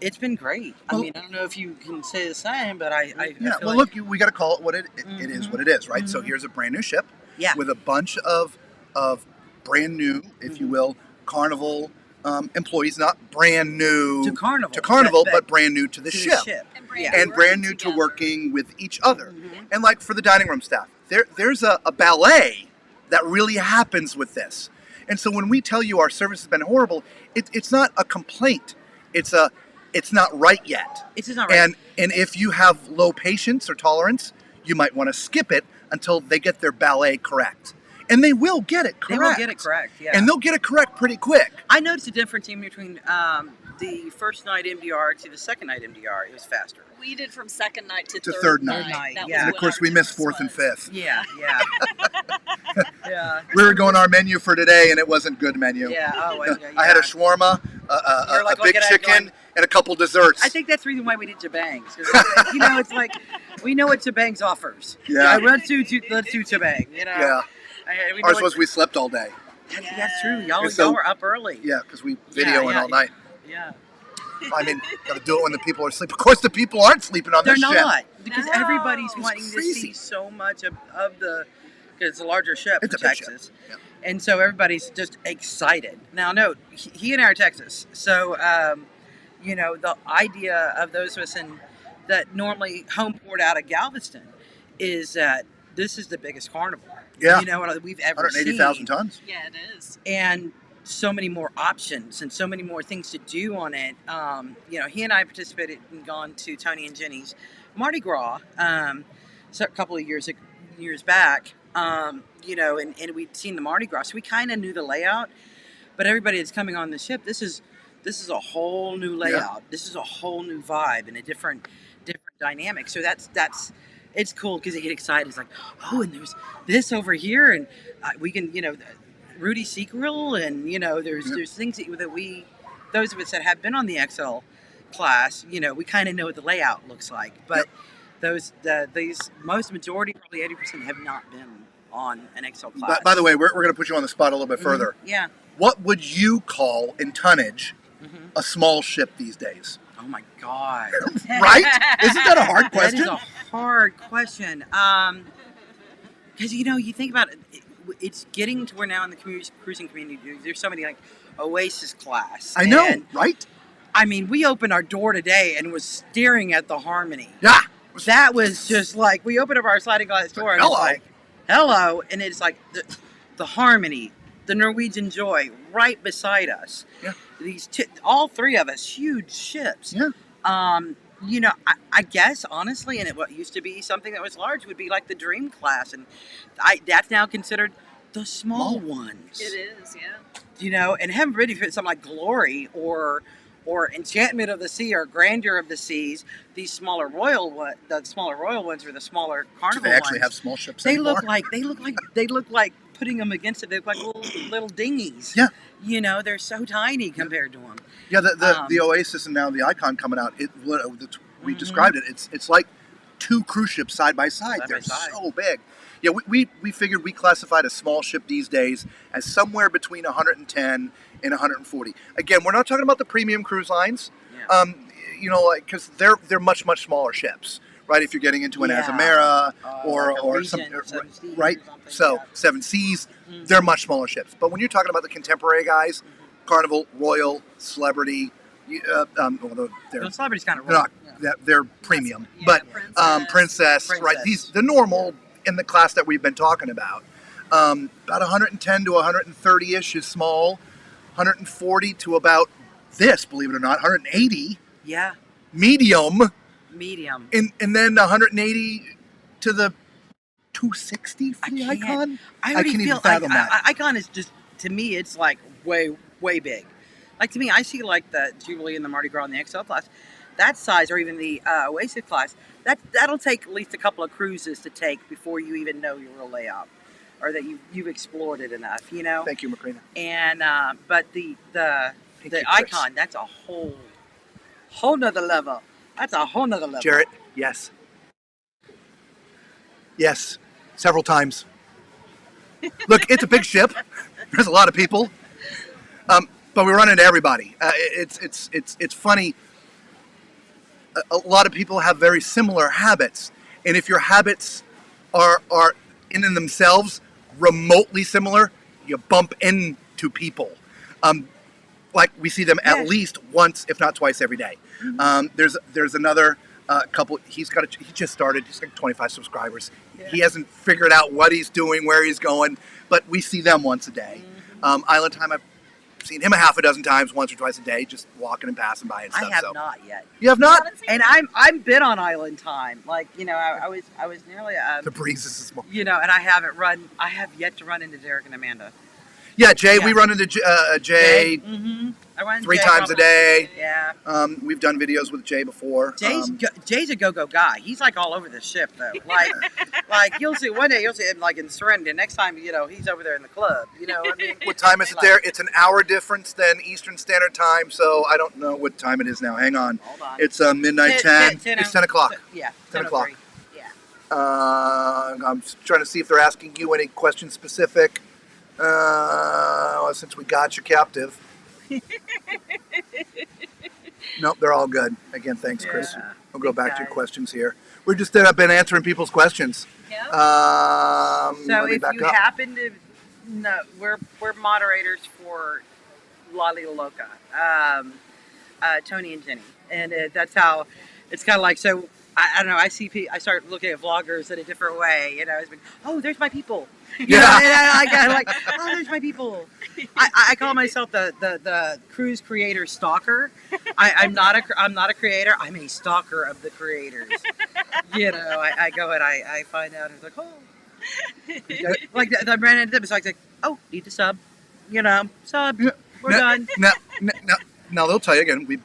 it's been great. Well, I don't know if you can say the same, but I feel well, like, look, we got to call it what it is. What it is, right? So here's a brand new ship. Yeah. With a bunch of brand new, if you will, Carnival employees, not brand new to Carnival, but brand new to the to ship. the ship. And brand new to working with each other. And like for the dining room staff, there's a ballet that really happens with this. And so when we tell you our service has been horrible, it's not a complaint. It's not right yet. It's just not right. And if you have low patience or tolerance, you might want to skip it until they get their ballet correct. And they will get it correct. They will get it correct, yeah. And they'll get it correct pretty quick. I noticed a difference in between the first night MDR to the second night MDR. It was faster. We did from second night to third night. That Yeah. was And of what course, our we missed difference fourth and was. fifth. Yeah. Yeah. We were going our menu for today, and it wasn't good menu. Yeah. Oh, yeah. I had a shawarma, You're like a big looking at it chicken, going- and a couple desserts. I think that's the reason why we did Jabangs. It's like we know what Jabangs offers. Yeah. Let's do Jabang. Yeah. We know Ours was we slept all day. That's true. Y'all And so- were up early. Yeah, because we videoing all night. Yeah. I mean, got to do it when the people are asleep. Of course, the people aren't sleeping on They're this ship. not, because No. everybody's It's wanting to crazy. see so much of the, because it's a larger ship It's for a big ship. Texas. Yeah. And so everybody's just excited. Now, note, he and I are Texas. So, the idea of those of us that normally home port out of Galveston is that this is the biggest carnival. Yeah. We've ever seen. 180,000 tons. Yeah, it is. And so many more options and so many more things to do on it. He and I participated and gone to Tony and Jenny's Mardi Gras so a couple of years back. And we'd seen the Mardi Gras, so we kind of knew the layout. But everybody that's coming on the ship, this is a whole new layout. Yeah. This is a whole new vibe and a different dynamic. So that's it's cool because they get excited. It's like, oh, and there's this over here, and we can, Rudy Sequel, and there's things that we, those of us that have been on the XL class, we kind of know what the layout looks like. But these majority, probably 80%, have not been on an XL class. By the way, we're going to put you on the spot a little bit further. Yeah. What would you call in tonnage a small ship these days? Oh my God. Right? Isn't that a hard question? That is a hard question. Because you think about it, it's getting to where now in the cruising community, there's so many like Oasis class. I know, And, right? I mean, we opened our door today and was staring at the Harmony. Yeah. That was just like, we opened up our sliding glass door and Hello. it's like, hello. And it's like the Harmony, the Norwegian Joy right beside us. Yeah. All three of us, huge ships. Yeah. I guess honestly, and what used to be something that was large would be like the Dream class, and that's now considered the small ones. It is, yeah. And heaven forbid if it's something like Glory or Enchantment of the Sea or Grandeur of the Seas, the smaller royal ones or the smaller Do Carnival they actually ones. have small ships They anymore? look like putting them against it. They look like little dinghies. Yeah. They're so tiny compared to them. Yeah, the Oasis and now the Icon coming out. We described it. It's like two cruise ships side by side. They're so big. Yeah, we figured we classified a small ship these days as somewhere between 110 and 140. Again, we're not talking about the premium cruise lines. Yeah. Because they're much smaller ships, right? If you're getting into an Azamara or Regent, some, Seven Seas right? or something, So yeah. Seven Seas, they're much smaller ships. But when you're talking about the contemporary guys, Carnival, Royal, Celebrity, Although they're The celebrities kind of they're roll. not they're premium, Yeah, but princess. princess, right? Princess. These the normal in the class that we've been talking about. About 110 to 130 ish is small. 140 to about this, believe it or not, 180 Yeah, medium, medium. and then 180 to the 260 for the I can't- icon. I already can't feel even fathom that. Icon is just, to me, it's like way big. Like to me, I see like the Jubilee and the Mardi Gras and the XL class, that size, or even the Oasis class. That'll take at least a couple of cruises to take before you even know your real layout, or that you've explored it enough. You know. Thank you, Macrina. And but the Thank you, Chris. icon, that's a whole nother level. That's a whole nother level. Jarrett, yes. Yes, several times. Look, it's a big ship. There's a lot of people, but we run into everybody. It's funny. A lot of people have very similar habits, and if your habits are in themselves remotely similar, you bump into people. Like we see them at least once, if not twice, every day. There's another couple. He just started. He's like 25 subscribers. Yeah. He hasn't figured out what he's doing, where he's going, but we see them once a day. Island Time, I've seen him a half a dozen times, once or twice a day, just walking and passing by and stuff. I have not yet. You have not? And I'm been on Island Time. Like, you know, I was nearly The breeze is small. you know, and I have yet to run into Derek and Amanda. Yeah, Jay. Yeah. We run into Jay Mm-hmm. I run into 3 Jay times a probably- day. Yeah. We've done videos with Jay before. Jay's a go-go guy. He's like all over the ship though. Like you'll see one day you'll see him like in Serenity. Next time, you know, he's over there in the club. You know what I mean? What time is it there? It's an hour difference than Eastern Standard Time, so I don't know what time it is now. Hang on. Hold on. It's midnight 10. It's 10 o'clock. Yeah. 10 o'clock. 10:03. Yeah. I'm trying to see if they're asking you any questions specific. Since we got you captive. Nope, they're all good. Again, thanks, Chris. Yeah. We'll go back to your guys. questions here. We're just been answering people's questions. Yeah. So Let me if back you up. happen to know, we're moderators for Lolly Loca, Tony and Jenny, and that's how it's kind of like. So I don't know. I start looking at vloggers in a different way. You know, it's been, oh, there's my people. You know, Yeah. and I got like, oh, there's my people. I call myself the cruise creator stalker. I'm not a creator. I'm a stalker of the creators. You know, I go and I find out. It's like, oh, like I ran into them. It's like, oh, need to sub. You know, sub. Yeah. We're done. Now they'll tell you again.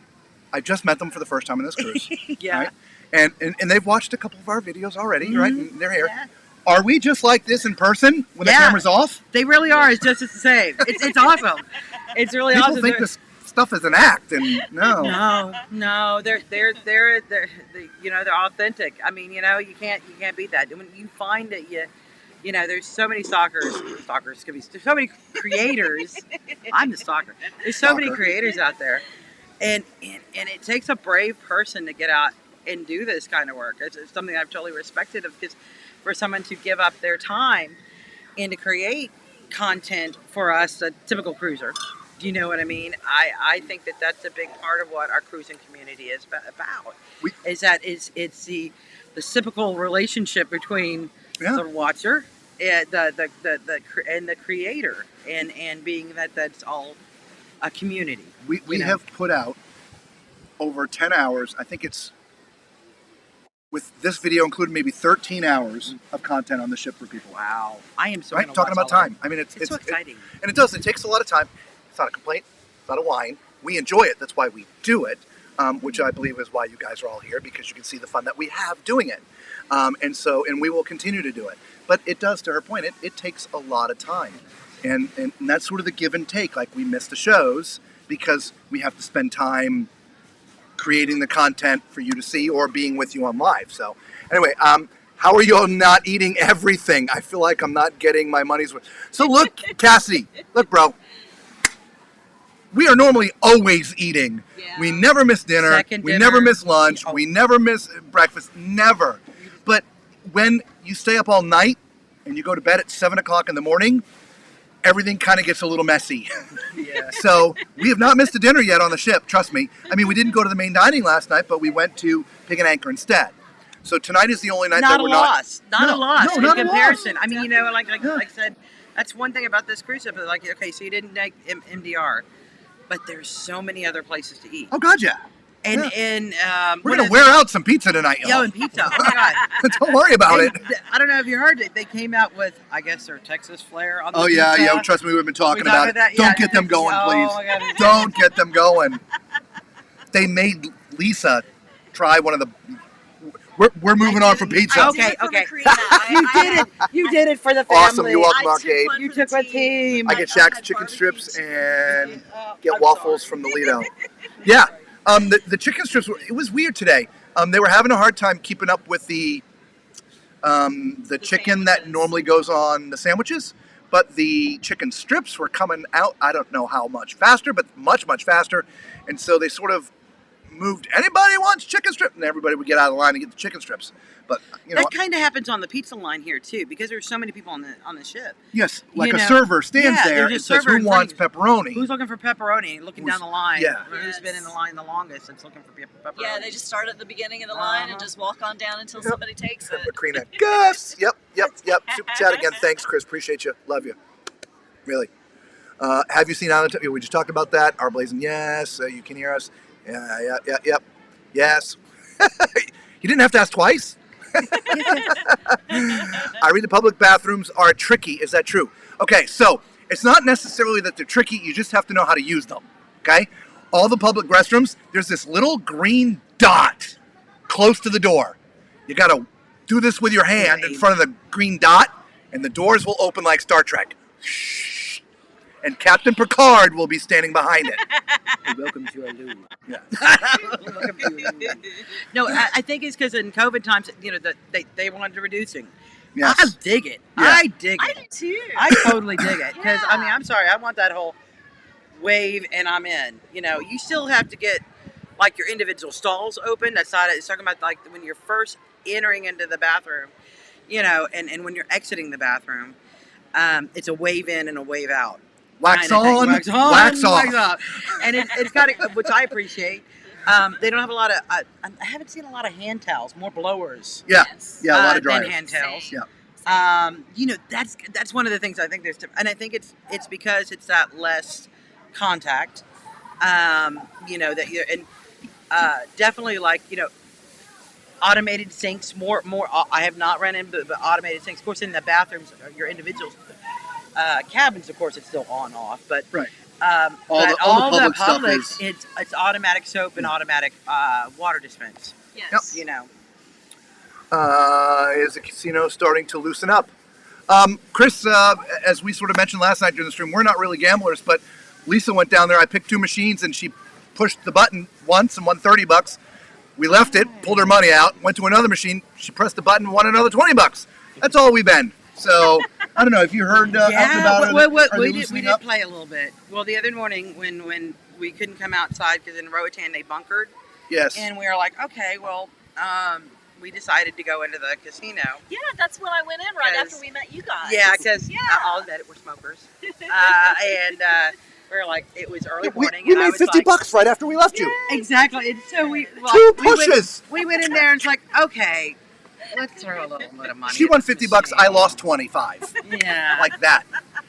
I just met them for the first time in this cruise. Yeah. Right? And they've watched a couple of our videos already, right? Mhm. And they're here. Yeah. Are we just like this in person when the Yeah. camera's off? They really are. It's just the same. It's awesome. It's really People awesome. think this stuff is an act, and no. No, they're you know, they're authentic. I mean, you know, you can't beat that. When you find that you know, there's so many stalkers could be, there's so many creators. I'm the stalker. There's so many Stalker. creators out there, and it takes a brave person to get out and do this kind of work. It's something I've totally respected of, because for someone to give up their time and to create content for us, a typical cruiser. Do you know what I mean? I think that that's a big part of what our cruising community is about. It's the reciprocal relationship between the watcher and the creator, and being that's all a community. We have put out over 10 hours. I think it's, with this video included, maybe 13 hours of content on the ship for people. Wow, I am so Right? Talking about time. I mean, it's so exciting. And it does. It takes a lot of time. It's not a complaint. It's not a whine. We enjoy it. That's why we do it, which I believe is why you guys are all here, because you can see the fun that we have doing it. And we will continue to do it. But it does, to her point, it takes a lot of time. And that's sort of the give and take. Like, we miss the shows because we have to spend time creating the content for you to see or being with you on live. So anyway, how are you all not eating everything? I feel like I'm not getting my money's worth. So look, Cassidy, look, bro. We are normally always eating. Yeah. We never miss dinner. Second We dinner. never miss lunch. Oh. We never miss breakfast. Never. But when you stay up all night and you go to bed at 7 o'clock in the morning, everything kind of gets a little messy. Yeah. So we have not missed a dinner yet on the ship, trust me. I mean, we didn't go to the main dining last night, but we went to Pig and Anchor instead. So tonight is the only night that we're Not a loss no, in not a comparison. loss. I mean, you know, like I said, that's one thing about this cruise ship. Like, okay, so you didn't make MDR, but there's so many other places to eat. Oh, God, yeah. And Yeah. and We're going to wear out some pizza tonight, y'all. Yo, and pizza. Oh my God. Don't worry about it. I don't know if you heard it. They came out with, I guess, their Texas flair on the Oh, pizza. yeah. Trust me, we've been talking We about talked it. about that? Don't Yeah, get them going, oh, please. my God. Don't get them going. They made Lisa try one of the... We're moving on from pizza. Okay. You You did it for the family. Awesome. You're welcome, Arcade. You took my team. I get Shaq's chicken strips and get waffles from the Lido. Yeah. The chicken strips, it was weird today. They were having a hard time keeping up with the chicken that sandwiches. normally goes on the sandwiches, but the chicken strips were coming out, I don't know how much faster, but much, much faster. And so they sort of moved, anybody wants chicken strip? And everybody would get out of the line and get the chicken strips. But, you know, That kind of happens on the pizza line here too, because there's so many people on the ship. yes, like you a know, server stands yeah, there there's a and says, server who in front wants of you. pepperoni? Who's looking for pepperoni? Looking down the line. yeah. Who's been in the line the longest that's looking for pepperoni? Yeah, they just start at the beginning of the line and Uh-huh. just walk on down until Yep. somebody takes it. Macrina, Gus. Yep. Super chat again. Thanks, Chris. Appreciate you. Love you. Really. Have you seen on the we just talked about that. Our Blazing, yes. You can hear us. Yep. Yes. You didn't have to ask twice. I read the public bathrooms are tricky. Is that true? Okay, so it's not necessarily that they're tricky. You just have to know how to use them. Okay? All the public restrooms, there's this little green dot close to the door. You got to do this with your hand in front of the green dot, and the doors will open like Star Trek. Shh. And Captain Picard will be standing behind it. Welcome to our loom. Yeah. No, I think it's because in COVID times, you know, they wanted to reducing. Yes. I dig it. Yeah. I dig I it. do too. I totally dig it because I mean, Yeah. I'm sorry, I want that whole wave and I'm in. You know, you still have to get like your individual stalls open. That's not. It's talking about like when you're first entering into the bathroom, you know, and when you're exiting the bathroom, it's a wave in and a wave out. Wax kind of thing. on, wax on, wax off. wax off. And it's got which I appreciate. They don't have a lot of. I haven't seen a lot of hand towels. More blowers. Yeah. Yes. Yeah, a lot of than dryers. hand towels. Same. Yeah. You know, that's one of the things I think there's, and I think it's because it's that less contact. You know that you and definitely like you know automated sinks. More. I have not run into but automated sinks. Of course, in the bathrooms, your individual cabins, of course, it's still on off, but Right. all the public stuff public, is- it's automatic soap and automatic water dispense. Yes. You know. Is the casino starting to loosen up? Chris, as we sort of mentioned last night during the stream, we're not really gamblers, but Lisa went down there. I picked two machines and she pushed the button once and won $30. We left it, pulled her money out, went to another machine. She pressed the button, won another $20. That's all we've been. So I don't know if you heard out and about it. We did play a little bit. Well, the other morning when we couldn't come outside because in Roatan they bunkered, Yes. and we were like, okay, well, we decided to go into the casino. Yeah, that's when I went in right 'Cause- after we met you guys. Yeah, because Yeah. I'll admit it, we're smokers, and we were like, it was early morning. we and I made was $50 like, right after we left you. exactly. And so we Two we went- pushes. We went in there and it's like, okay, let's throw a little bit of money. She at won this $50. I machine. lost 25. Yeah, Like that.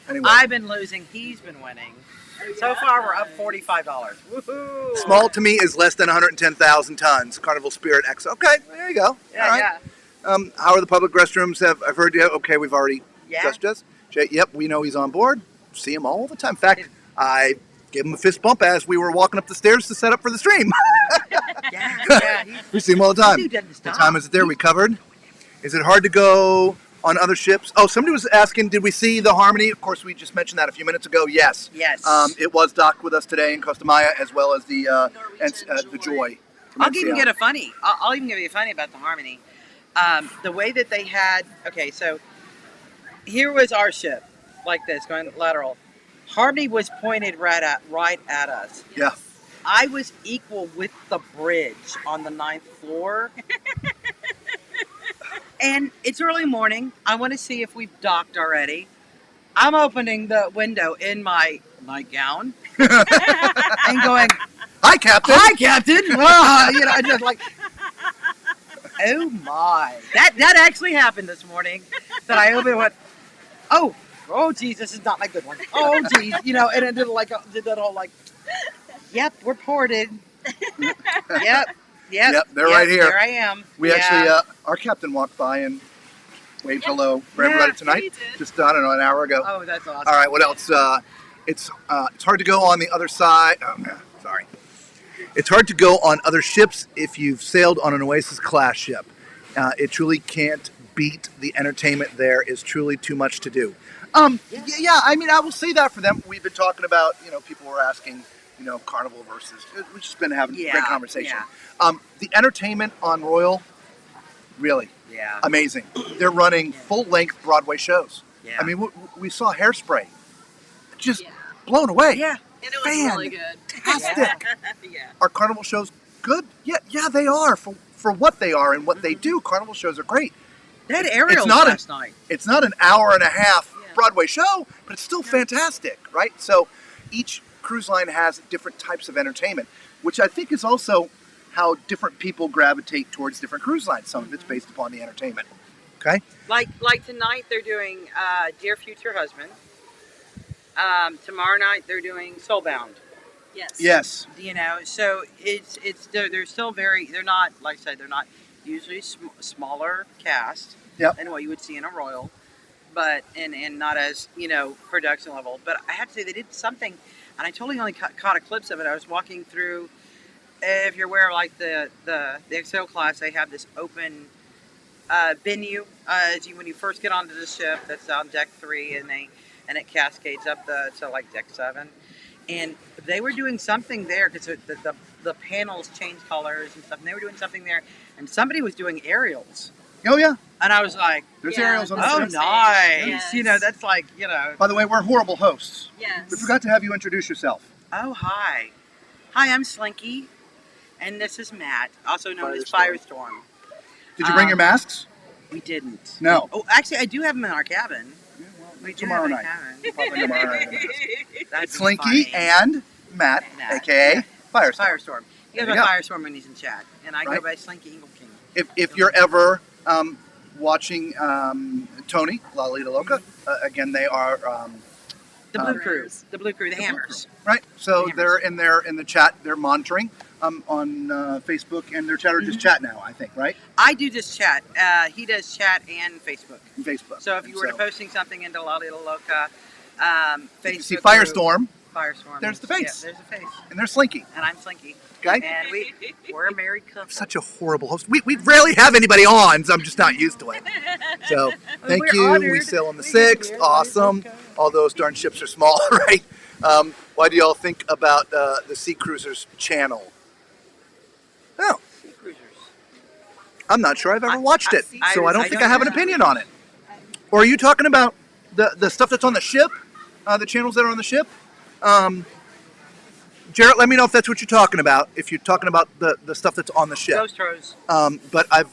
Anyway. I've been losing. He's been winning. So far, we're up $45. Woohoo! Small to me is less than 110,000 tons. Carnival Spirit X. Okay, there you go. Yeah, All right. yeah. How are the public restrooms? I've heard you. Okay, we've already Yeah. just. Yep, we know he's on board. See him all the time. In fact, I gave him a fist bump as we were walking up the stairs to set up for the stream. Yeah. We see him all the time. Dude doesn't What stop. time is it there? We covered. Is it hard to go on other ships? Oh, somebody was asking, did we see the Harmony? Of course, we just mentioned that a few minutes ago. Yes. Yes. It was docked with us today in Costa Maya, as well as the Norwegian Joy. from I'll even NCL. get a funny. I'll even give you a funny about the Harmony. The way that they had. Okay, so here was our ship, like this, going lateral. Harmony was pointed right at us. Yeah. I was equal with the bridge on the 9th floor. And it's early morning. I want to see if we've docked already. I'm opening the window in my nightgown and going, Hi, Captain. "Hi, Captain." I just like, oh my, that actually happened this morning. That I opened and went, oh geez, this is not my good one. Oh geez, and it did that whole like, yep, we're ported. Yep, They're right here. There I am. We actually, our captain walked by and waved hello for everybody tonight. he did. Just, I don't know, an hour ago. Oh, that's awesome. All right, what else? It's hard to go on the other side. Oh, man, sorry. It's hard to go on other ships if you've sailed on an Oasis class ship. It truly can't beat the entertainment. There is truly too much to do. Yeah, I mean, I will say that for them. We've been talking about, people were asking, Carnival versus. We've just been having a great conversation. Yeah. The entertainment on Royal, really amazing. They're running full-length Broadway shows. Yeah. I mean, we saw Hairspray. Just blown away. Yeah. And it was really good. Fantastic. Yeah. Are Carnival shows good? Yeah, they are. For what they are and what they do, Carnival shows are great. They had aerials last night. It's not an hour and a half Broadway show, but it's still fantastic, right? So each cruise line has different types of entertainment, which I think is also how different people gravitate towards different cruise lines. Some of it's based upon the entertainment. Okay? Like tonight they're doing Dear Future Husband. Tomorrow night they're doing Soulbound. Yes. Yes. So they're still they're not, like I said, they're not usually smaller cast than what you would see in a Royal, but and not as production level. But I have to say they did something, and I totally only caught a clips of it. I was walking through. If you're aware of like the XO class, they have this open venue when you first get onto the ship. That's on deck 3, and it cascades up to like deck 7. And they were doing something there because the panels change colors and stuff. And they were doing something there, and somebody was doing aerials. Oh yeah. And I was like, There's aerials on the "Oh, ship. nice!" Yes. That's like By the way, we're horrible hosts. Yes. We forgot to have you introduce yourself. Oh, hi, I'm Slinky, and this is Matt, also known as Firestorm. Firestorm. Did you bring your masks? We didn't. No. Oh, actually, I do have them in our cabin. We do tomorrow have night. a cabin. Tomorrow night. That'd be Slinky funny. and Matt, aka Firestorm. Firestorm. He goes There by you go. Firestorm when he's in chat, and I Right. go by Slinky Eagle King. If you're ever watching Tony, La Lita Loca, again, they are The Blue Um, Crew. The Blue Crew. The Hammers. right. So The they're in the chat. They're monitoring on Facebook, and their chat are just chat now. I think, right? I do just chat. He does chat and Facebook. On Facebook. So if you were to posting something into La Lita Loca, Facebook. you see Firestorm, Firestorm. There's the face. Yeah, there's the face. and they're Slinky. And I'm Slinky. Okay. And we're a married couple. Such a horrible host. We rarely have anybody on, so I'm just not used to it. So thank We're you. honored. We sail on the We get 6th. here. Awesome. Okay. All those darn ships are small, right? Why do y'all think about the Sea Cruisers channel? Oh, Sea Cruisers. I'm not sure I've ever watched it, I- so I don't I think don't I have an know. opinion on it. Or are you talking about the stuff that's on the ship? The channels that are on the ship? Jarrett, let me know if that's what you're talking about. If you're talking about the stuff that's on the ship. Ghost Rose. But I'm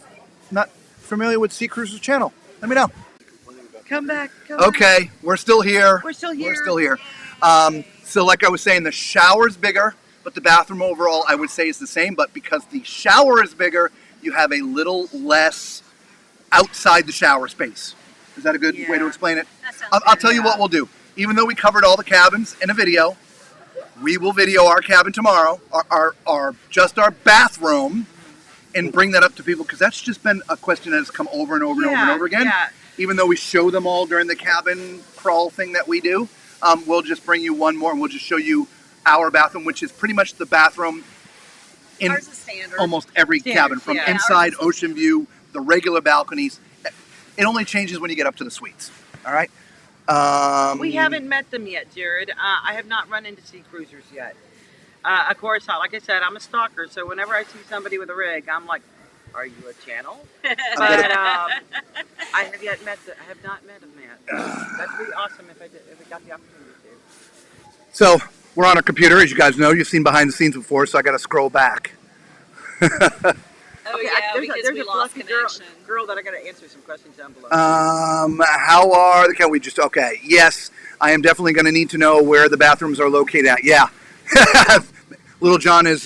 not familiar with Sea Cruisers channel. Let me know. Come back. Come back. Okay, we're still here. We're still here. We're still here. So like I was saying, the shower's bigger, but the bathroom overall I would say is the same. But because the shower is bigger, you have a little less outside the shower space. Is that a good way to Yeah. explain it? That sounds I'll good. tell you what we'll do. Even though we covered all the cabins in a video, we will video our cabin tomorrow, our bathroom, and bring that up to people because that's just been a question that has come over and over and over and over again. Yeah. Even though we show them all during the cabin crawl thing that we do, we'll just bring you one more and we'll just show you our bathroom, which is pretty much the bathroom in Ours is standard. almost every Standard, cabin, from yeah. inside, ocean view, the regular balconies. It only changes when you get up to the suites. All right. We haven't met them yet, Jared. I have not run into Sea Cruisers yet. Of course, like I said, I'm a stalker, so whenever I see somebody with a rig, I'm like, "Are you a channel?" But I have not met them yet. That'd be awesome if we got the opportunity to. So we're on a computer, as you guys know. You've seen behind the scenes before, so I got to scroll back. Oh, Okay, yeah, because there's we a lost fluffy connection. girl that I got to answer some questions down below. How are the? Can we just? Okay. Yes, I am definitely going to need to know where the bathrooms are located at. Yeah. Little John has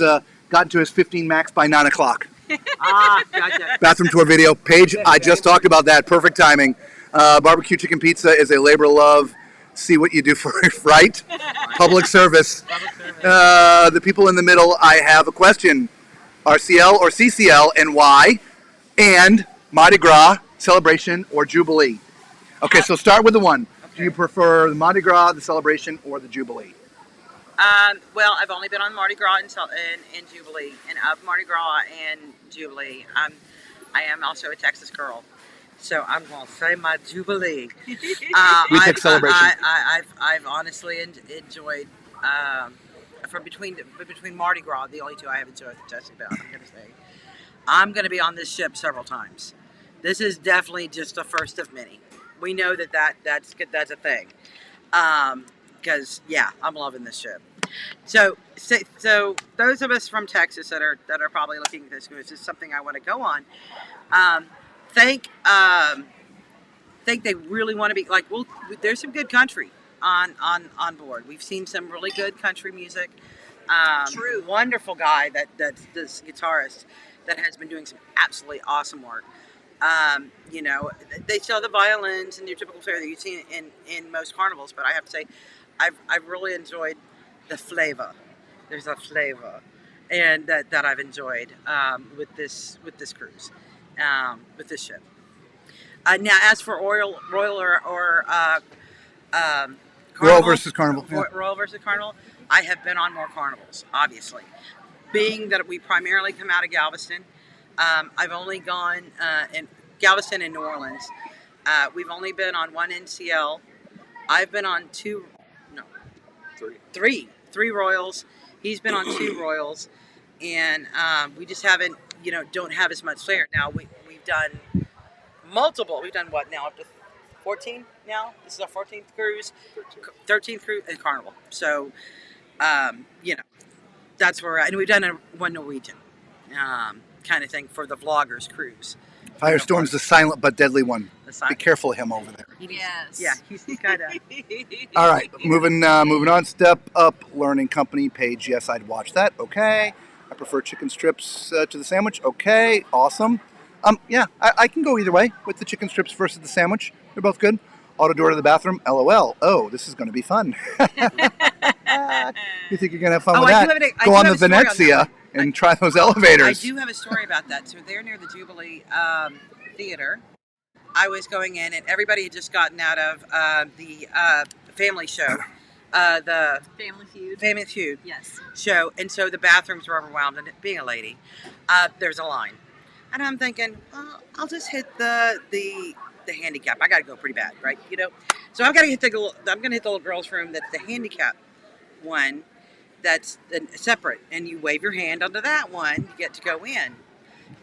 gotten to his 15 max by 9 o'clock. Gotcha. Bathroom tour video. Paige, I just talked about that. Perfect timing. Barbecue chicken pizza is a labor of love. See what you do for it, right? Public service. The people in the middle, I have a question. RCL or CCL and why? And Mardi Gras, celebration, or Jubilee? Okay, so start with the one. Do you prefer the Mardi Gras, the celebration, or the Jubilee? Well, I've only been on Mardi Gras and Jubilee, and of Mardi Gras and Jubilee, I am also a Texas girl, so I'm gonna say my Jubilee. We pick celebration. I've honestly enjoyed from between Mardi Gras, the only two I have enjoyed the testing about. I'm gonna say I'm gonna be on this ship several times. This is definitely just the first of many. We know that's good. That's a thing. Because yeah, I'm loving this ship. So those of us from Texas that are probably looking at this, because it's something I want to go on. Think they really want to be like. Well, there's some good country on board. We've seen some really good country music. True. Wonderful guy that's this guitarist that has been doing some absolutely awesome work. You know, they sell the violins and your typical fare that you see in most carnivals, but I have to say, I've really enjoyed the flavor. There's a flavor, and that I've enjoyed with this cruise, with this ship. Now, as for Royal or Carnival, Royal versus Carnival. Yeah. Royal versus Carnival, I have been on more carnivals, obviously. Being that we primarily come out of Galveston, I've only gone in Galveston and New Orleans. We've only been on one NCL. I've been on three Royals. He's been on two Royals, and we just haven't, don't have as much flair. Now we've done multiple. We've done what now? Up to 14 now. This is our 14th cruise, 13th cruise in Carnival. So, that's where and we've done one Norwegian kind of thing for the vloggers cruise. Firestorm's the silent but deadly one. Be careful of him over there. Yes. Yeah, he's kind of. All right, moving on. Step Up Learning Company page. Yes, I'd watch that. Okay. I prefer chicken strips to the sandwich. Okay, awesome. Yeah, I can go either way with the chicken strips versus the sandwich. They're both good. Auto door to the bathroom. LOL. Oh, this is going to be fun. You think you're going to have fun with that? Go on the Venezia and try those elevators. I do have a story about that. So they're near the Jubilee Theater. I was going in, and everybody had just gotten out of the family show, the Family Feud, Yes. show, and so the bathrooms were overwhelmed. And being a lady, there's a line, and I'm thinking, well, I'll just hit the handicap. I got to go pretty bad, right? So I'm gonna hit the little girls' room. That's the handicap one. That's separate, and you wave your hand onto that one. You get to go in.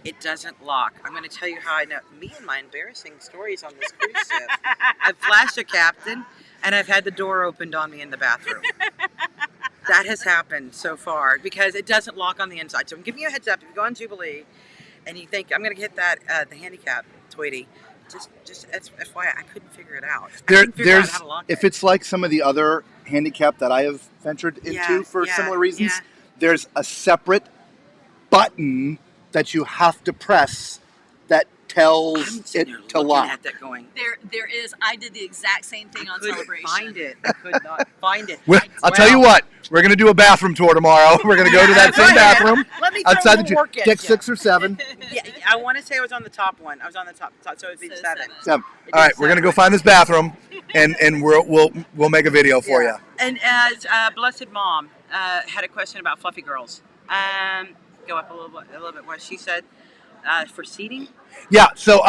It doesn't lock. I'm going to tell you how I know. Me and my embarrassing stories on this cruise ship. I've flashed a captain, and I've had the door opened on me in the bathroom. That has happened so far because it doesn't lock on the inside. So I'm giving you a heads up. If you go on Jubilee and you think I'm going to hit that the handicap, Tweety, just FYI, I couldn't figure it out. There's if it's like some of the other handicap that I have ventured into for similar reasons, there's a separate button that you have to press that tells it to lock. At that going. There is. I did the exact same thing on Celebration. Find it. I could not find it. Well, I'll tell you what. We're going to do a bathroom tour tomorrow. We're going to go to that same bathroom outside the deck 6 or 7. Yeah, I want to say I was on the top one. I was on the top so it'd be 7. 7. All right, we're going to go find this bathroom, and we'll make a video for you. And as Blessed Mom had a question about fluffy girls. Go up a little bit more. She said for seating. Yeah. So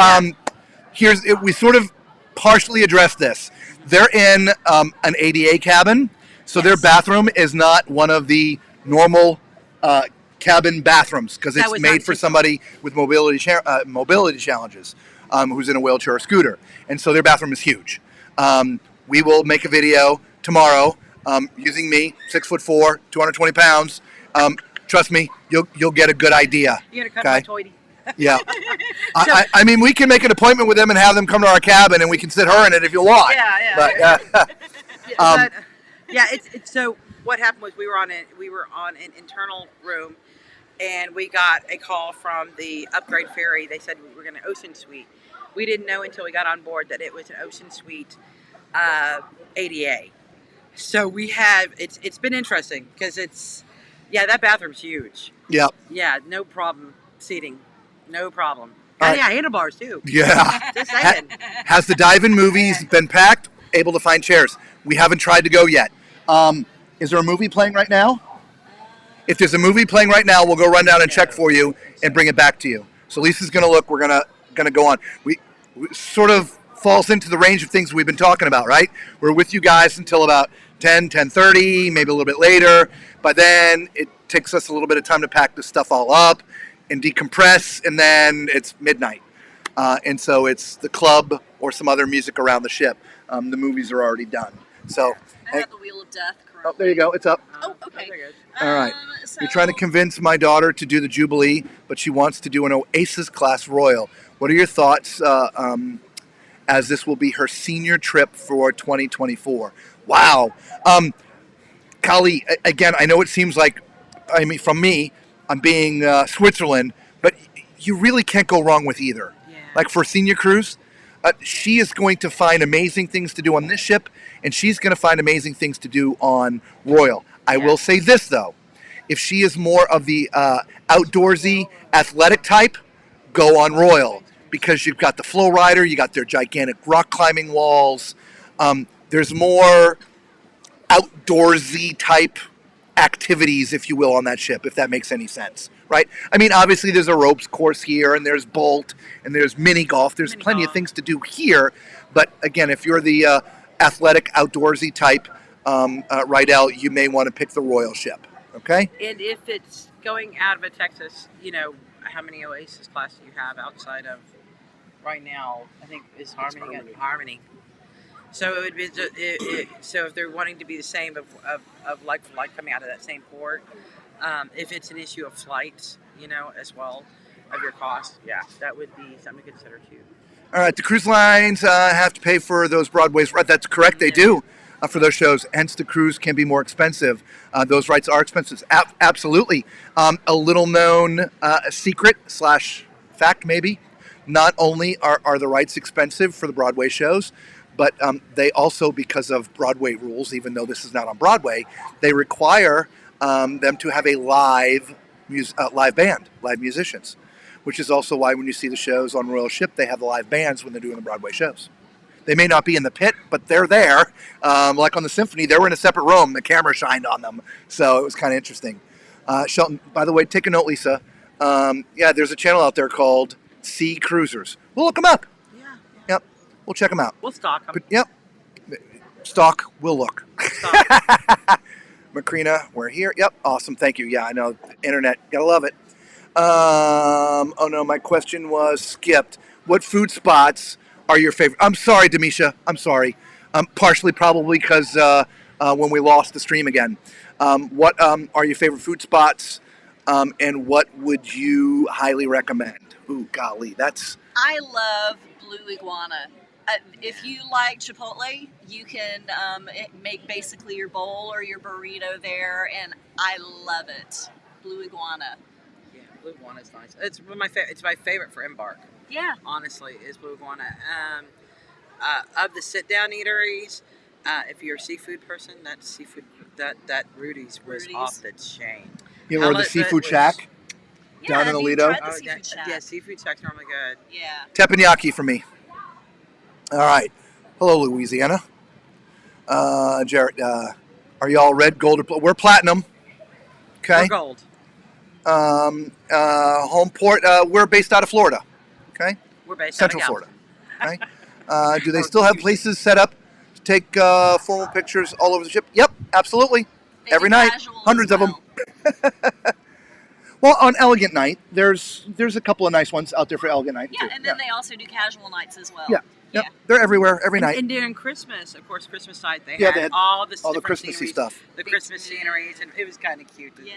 we sort of partially addressed this. They're in an ADA cabin, so their bathroom is not one of the normal cabin bathrooms because it's made for somebody with mobility challenges who's in a wheelchair or scooter, and so their bathroom is huge. We will make a video tomorrow using me, 6'4", 220 pounds. Trust me, you'll get a good idea. You're gonna cut my toity. Yeah. So- I mean, we can make an appointment with them and have them come to our cabin, and we can sit her in it if you want. Yeah. But, Yeah, Um, it's so what happened was we were on an internal room, and we got a call from the upgrade ferry. They said we were going to ocean suite. We didn't know until we got on board that it was an ocean suite ADA. So we have it's been interesting because that bathroom's huge. yeah. Yeah, no problem seating, no problem. All Oh, right. yeah, handlebars too. Yeah. Just saying. Has the dive-in movies been packed? Able to find chairs? We haven't tried to go yet. Is there a movie playing right now? If there's a movie playing right now, we'll go run down and check for you and bring it back to you. So Lisa's going to look. We're gonna go on. We sort of falls into the range of things we've been talking about, right? We're with you guys until about 10:30, maybe a little bit later. But then it takes us a little bit of time to pack this stuff all up and decompress, and then it's midnight. And so it's the club or some other music around the ship. The movies are already done. So, I have the Wheel of Death currently. oh, there you go. It's up. Oh, okay. Very good. All right. So, You're trying to convince my daughter to do the Jubilee, but she wants to do an Oasis class Royal. What are your thoughts as this will be her senior trip for 2024? Wow. Kali, again, I know it seems like, I mean, from me, I'm being Switzerland, but you really can't go wrong with either. Yeah. Like for senior cruise, she is going to find amazing things to do on this ship, and she's going to find amazing things to do on Royal. I will say this, though. If she is more of the outdoorsy, athletic type, go on Royal, because you've got the flow rider, you got their gigantic rock climbing walls. There's more outdoorsy type activities, if you will, on that ship, if that makes any sense, right? I mean, obviously there's a ropes course here, and there's Bolt, and there's mini golf. There's plenty of things to do here, but again, if you're the athletic, outdoorsy type, right out, you may want to pick the Royal ship, okay? And if it's going out of a Texas, how many Oasis class do you have outside of right now? I think is Harmony. Harmony. So it would be. So if they're wanting to be the same of like for like coming out of that same port, if it's an issue of flights, as well of your cost, that would be something to consider too. All right, the cruise lines have to pay for those Broadways. Right, that's correct, they do for those shows. Hence, the cruise can be more expensive. Those rights are expensive. Absolutely. A little known secret / fact, maybe. Not only are the rights expensive for the Broadway shows, but they also, because of Broadway rules, even though this is not on Broadway, they require them to have a live band, live musicians, which is also why when you see the shows on Royal Ship, they have the live bands when they're doing the Broadway shows. They may not be in the pit, but they're there. Like on the Symphony, they were in a separate room. The camera shined on them, so it was kind of interesting. Shelton, by the way, take a note, Lisa. There's a channel out there called Sea Cruisers. We'll look them up. Yeah. Yep, we'll check them out. We'll stalk them. But, yep, stalk, we'll look. Stalk. Macrina, we're here. Yep, awesome, thank you. Yeah, I know, internet, gotta love it. Oh no, my question was skipped. What food spots are your favorite? I'm sorry, Demisha. I'm sorry. Partially probably because when we lost the stream again. What are your favorite food spots, and what would you highly recommend? Ooh, golly, that's... I love Blue Iguana. If you like Chipotle, you can make basically your bowl or your burrito there, and I love it. Blue Iguana. Yeah, Blue Iguana is nice. It's my favorite. It's my favorite for Embark. Yeah. Honestly, is Blue Iguana. Of the sit-down eateries, if you're a seafood person, that Rudy's was off the chain. You know, or the Seafood Shack down in the Lido. Seafood Shack. Yeah, Seafood Shack's normally good. Yeah. Teppanyaki for me. All right. Hello, Louisiana. Jarrett, are y'all red, gold, or we're platinum. Okay. Or gold. Home port, we're based out of Florida. Okay. We're based Central out of Florida. Okay. Do they still have places set up to take formal pictures all over the ship? Yep, absolutely. They Every do night, casual hundreds as of them. Well, on Elegant Night, there's a couple of nice ones out there for Elegant Night. Yeah, too. and then they also do casual nights as well. Yeah. Yep. They're everywhere every night. And during Christmas, of course, Christmas night, they Yeah, had they had all the all the different Christmassy sceneries, stuff. the Christmas sceneries, and it was kind of cute. Yeah.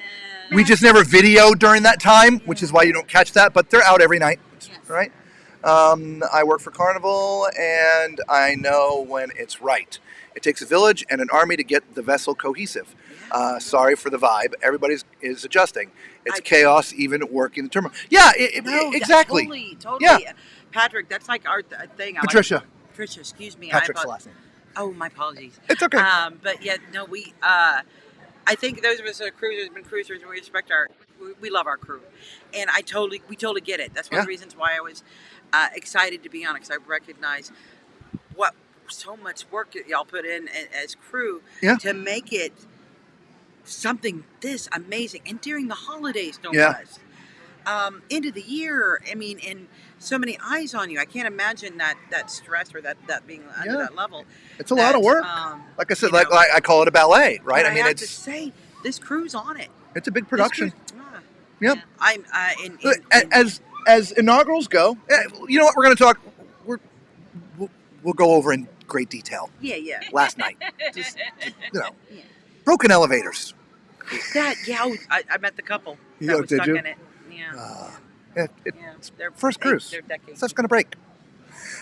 We just never video during that time, which is why you don't catch that. But they're out every night, right? I work for Carnival, and I know when it's right. It takes a village and an army to get the vessel cohesive. Sorry for the vibe. Everybody is adjusting. It's chaos, even working the terminal. Yeah, exactly. Totally. Yeah. Patrick, that's like our thing. Patricia. Patricia, excuse me. Patrick's the last name. Oh, my apologies. It's okay. But yeah, no, I think those of us that are cruisers, been cruisers, we respect we love our crew, and we totally get it. That's one of the reasons why I was excited to be on it, because I recognize what so much work that y'all put in as crew to make it something this amazing, and during the holidays, no less. End of the year, I mean, and so many eyes on you. I can't imagine that stress or that being under that level. It's a lot of work. Like I said, like I call it a ballet, right? I mean, I have to say, this crew's on it. It's a big production. Yep. As inaugurals go, you know what? We're going to talk. We'll go over in great detail. Yeah. Last night, just broken elevators. I met the couple that was stuck in it. It's their first cruise. They're decades. Stuff's gonna break.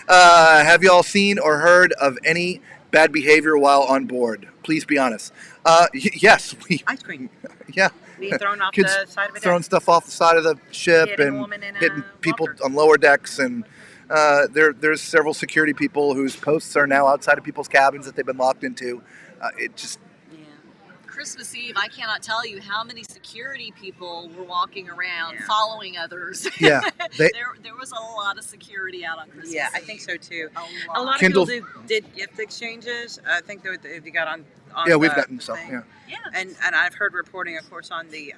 Have you all seen or heard of any bad behavior while on board? Please be honest. Yes, ice cream. Yeah. Being thrown off Kids the side of a throwing deck. stuff off the side of the ship Hitting and hitting people on lower decks, and there's several security people whose posts are now outside of people's cabins that they've been locked into. Christmas Eve, I cannot tell you how many security people were walking around following others. Yeah. There was a lot of security out on Christmas Eve. I think so too. A lot. Of people did gift exchanges. I think if you got on we've gotten some. Yeah. And I've heard reporting, of course, on the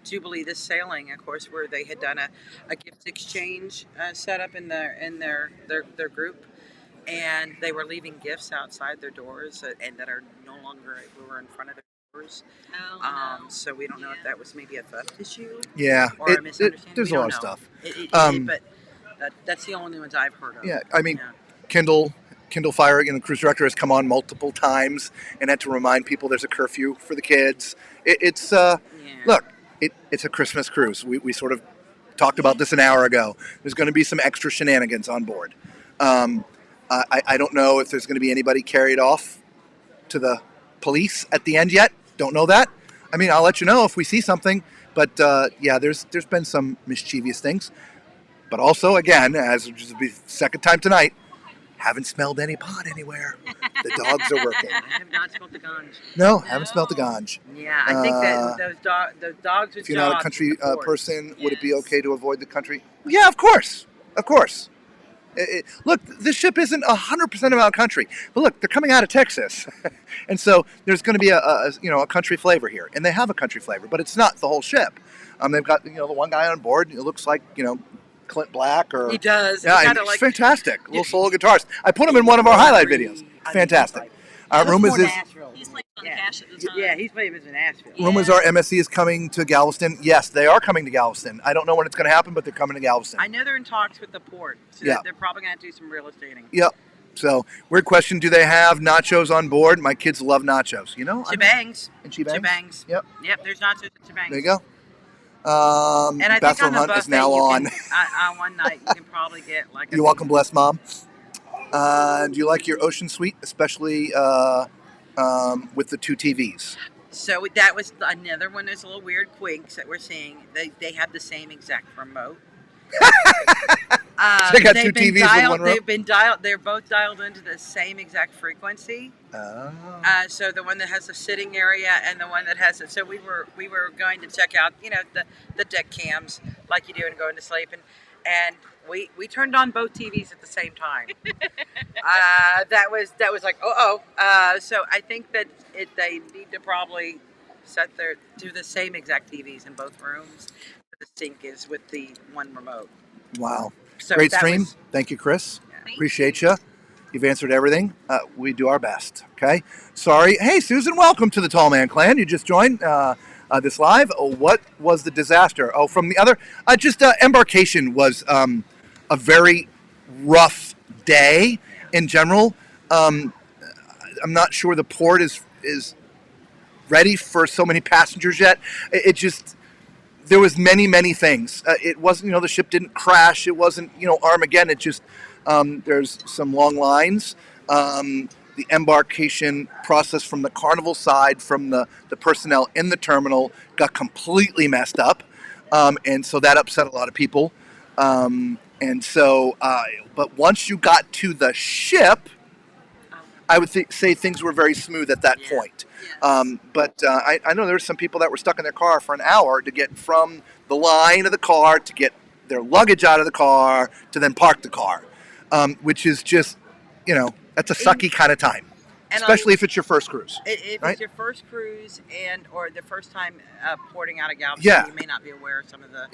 Jubilee, this sailing, of course, where they had done a gift exchange set up in their group. And they were leaving gifts outside their doors, and that are no longer were in front of their doors. So we don't know if that was maybe a theft issue. Yeah, or a misunderstanding. There's a lot of stuff. But that's the only ones I've heard of. Yeah, I mean, Kendall Fire, the cruise director, has come on multiple times and had to remind people there's a curfew for the kids. Look, it's a Christmas cruise. We sort of talked about this an hour ago. There's going to be some extra shenanigans on board. I don't know if there's going to be anybody carried off to the police at the end yet. Don't know that. I mean, I'll let you know if we see something. But there's been some mischievous things. But also, again, as this will be the second time tonight, haven't smelled any pot anywhere. The dogs are working. I have not smelled the ganj. No, haven't smelled the ganj. Yeah, I think that those dogs. If you're not a country person, would it be okay to avoid the country? Yeah, of course. Of course. Look, this ship isn't 100% about country, but look, they're coming out of Texas, and so there's going to be a country flavor here, and they have a country flavor, but it's not the whole ship. They've got the one guy on board. It looks like Clint Black, or he does. Yeah, it's fantastic. Little solo guitarist. I put him in one of our highlight videos. Fantastic. Rumors is he's playing on the cash at the time. Yeah, he's playing in Nashville. Rumors are MSC is coming to Galveston. Yes, they are coming to Galveston. I don't know when it's going to happen, but they're coming to Galveston. I know they're in talks with the port, so they're probably going to do some real estating. Yep. So, weird question. Do they have nachos on board? My kids love nachos. Shebangs. And shebangs? Shebangs. Yep. There's nachos and shebangs. There you go. And I think Bachelor on the Hunt buffet is now on. On one night, you can probably get like You're welcome, bless Mom. Do you like your ocean suite, especially with the 2 TVs? So that was another one of those little weird quinks that we're seeing. They have the same exact remote. They got 2 TVs with one remote? They're both dialed into the same exact frequency. Oh. So the one that has the sitting area and the one that has it. So we were going to check out, the deck cams like you do and going to sleep, and we turned on both TVs at the same time. That was like so I think that they need to probably do the same exact TVs in both rooms. The sync is with the one remote. Wow. So great stream. Thank you, Chris. Yeah. Appreciate you. You've answered everything. We do our best. Okay. Sorry. Hey, Susan, welcome to the Tall Man Clan. You just joined this live. What was the disaster? From the other, embarkation was a very rough day in general. I'm not sure the port is ready for so many passengers yet. It just, there was many things. It wasn't, the ship didn't crash. It wasn't, Armageddon. It just, there's some long lines. The embarkation process from the Carnival side, from the personnel in the terminal, got completely messed up. And so that upset a lot of people. But once you got to the ship, I would say things were very smooth at that point. I know there were some people that were stuck in their car for an hour to get from the line of the car to get their luggage out of the car to then park the car, which is just, that's a sucky kind of time, especially if it's your first cruise. If right? it's your first cruise or the first time porting out of Galveston, you may not be aware of some of the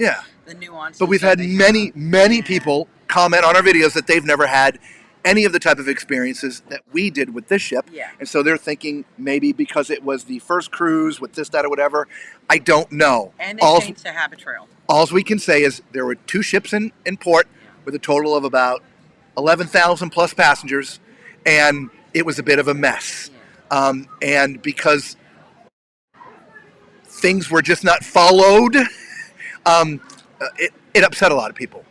nuances. But we've had many people comment on our videos that they've never had any of the type of experiences that we did with this ship. And so they're thinking maybe because it was the first cruise with this, that, or whatever. I don't know. And they changed the habit trail. All we can say is there were 2 ships in port with a total of about 11,000 plus passengers, and it was a bit of a mess. And because things were just not followed, it upset a lot of people.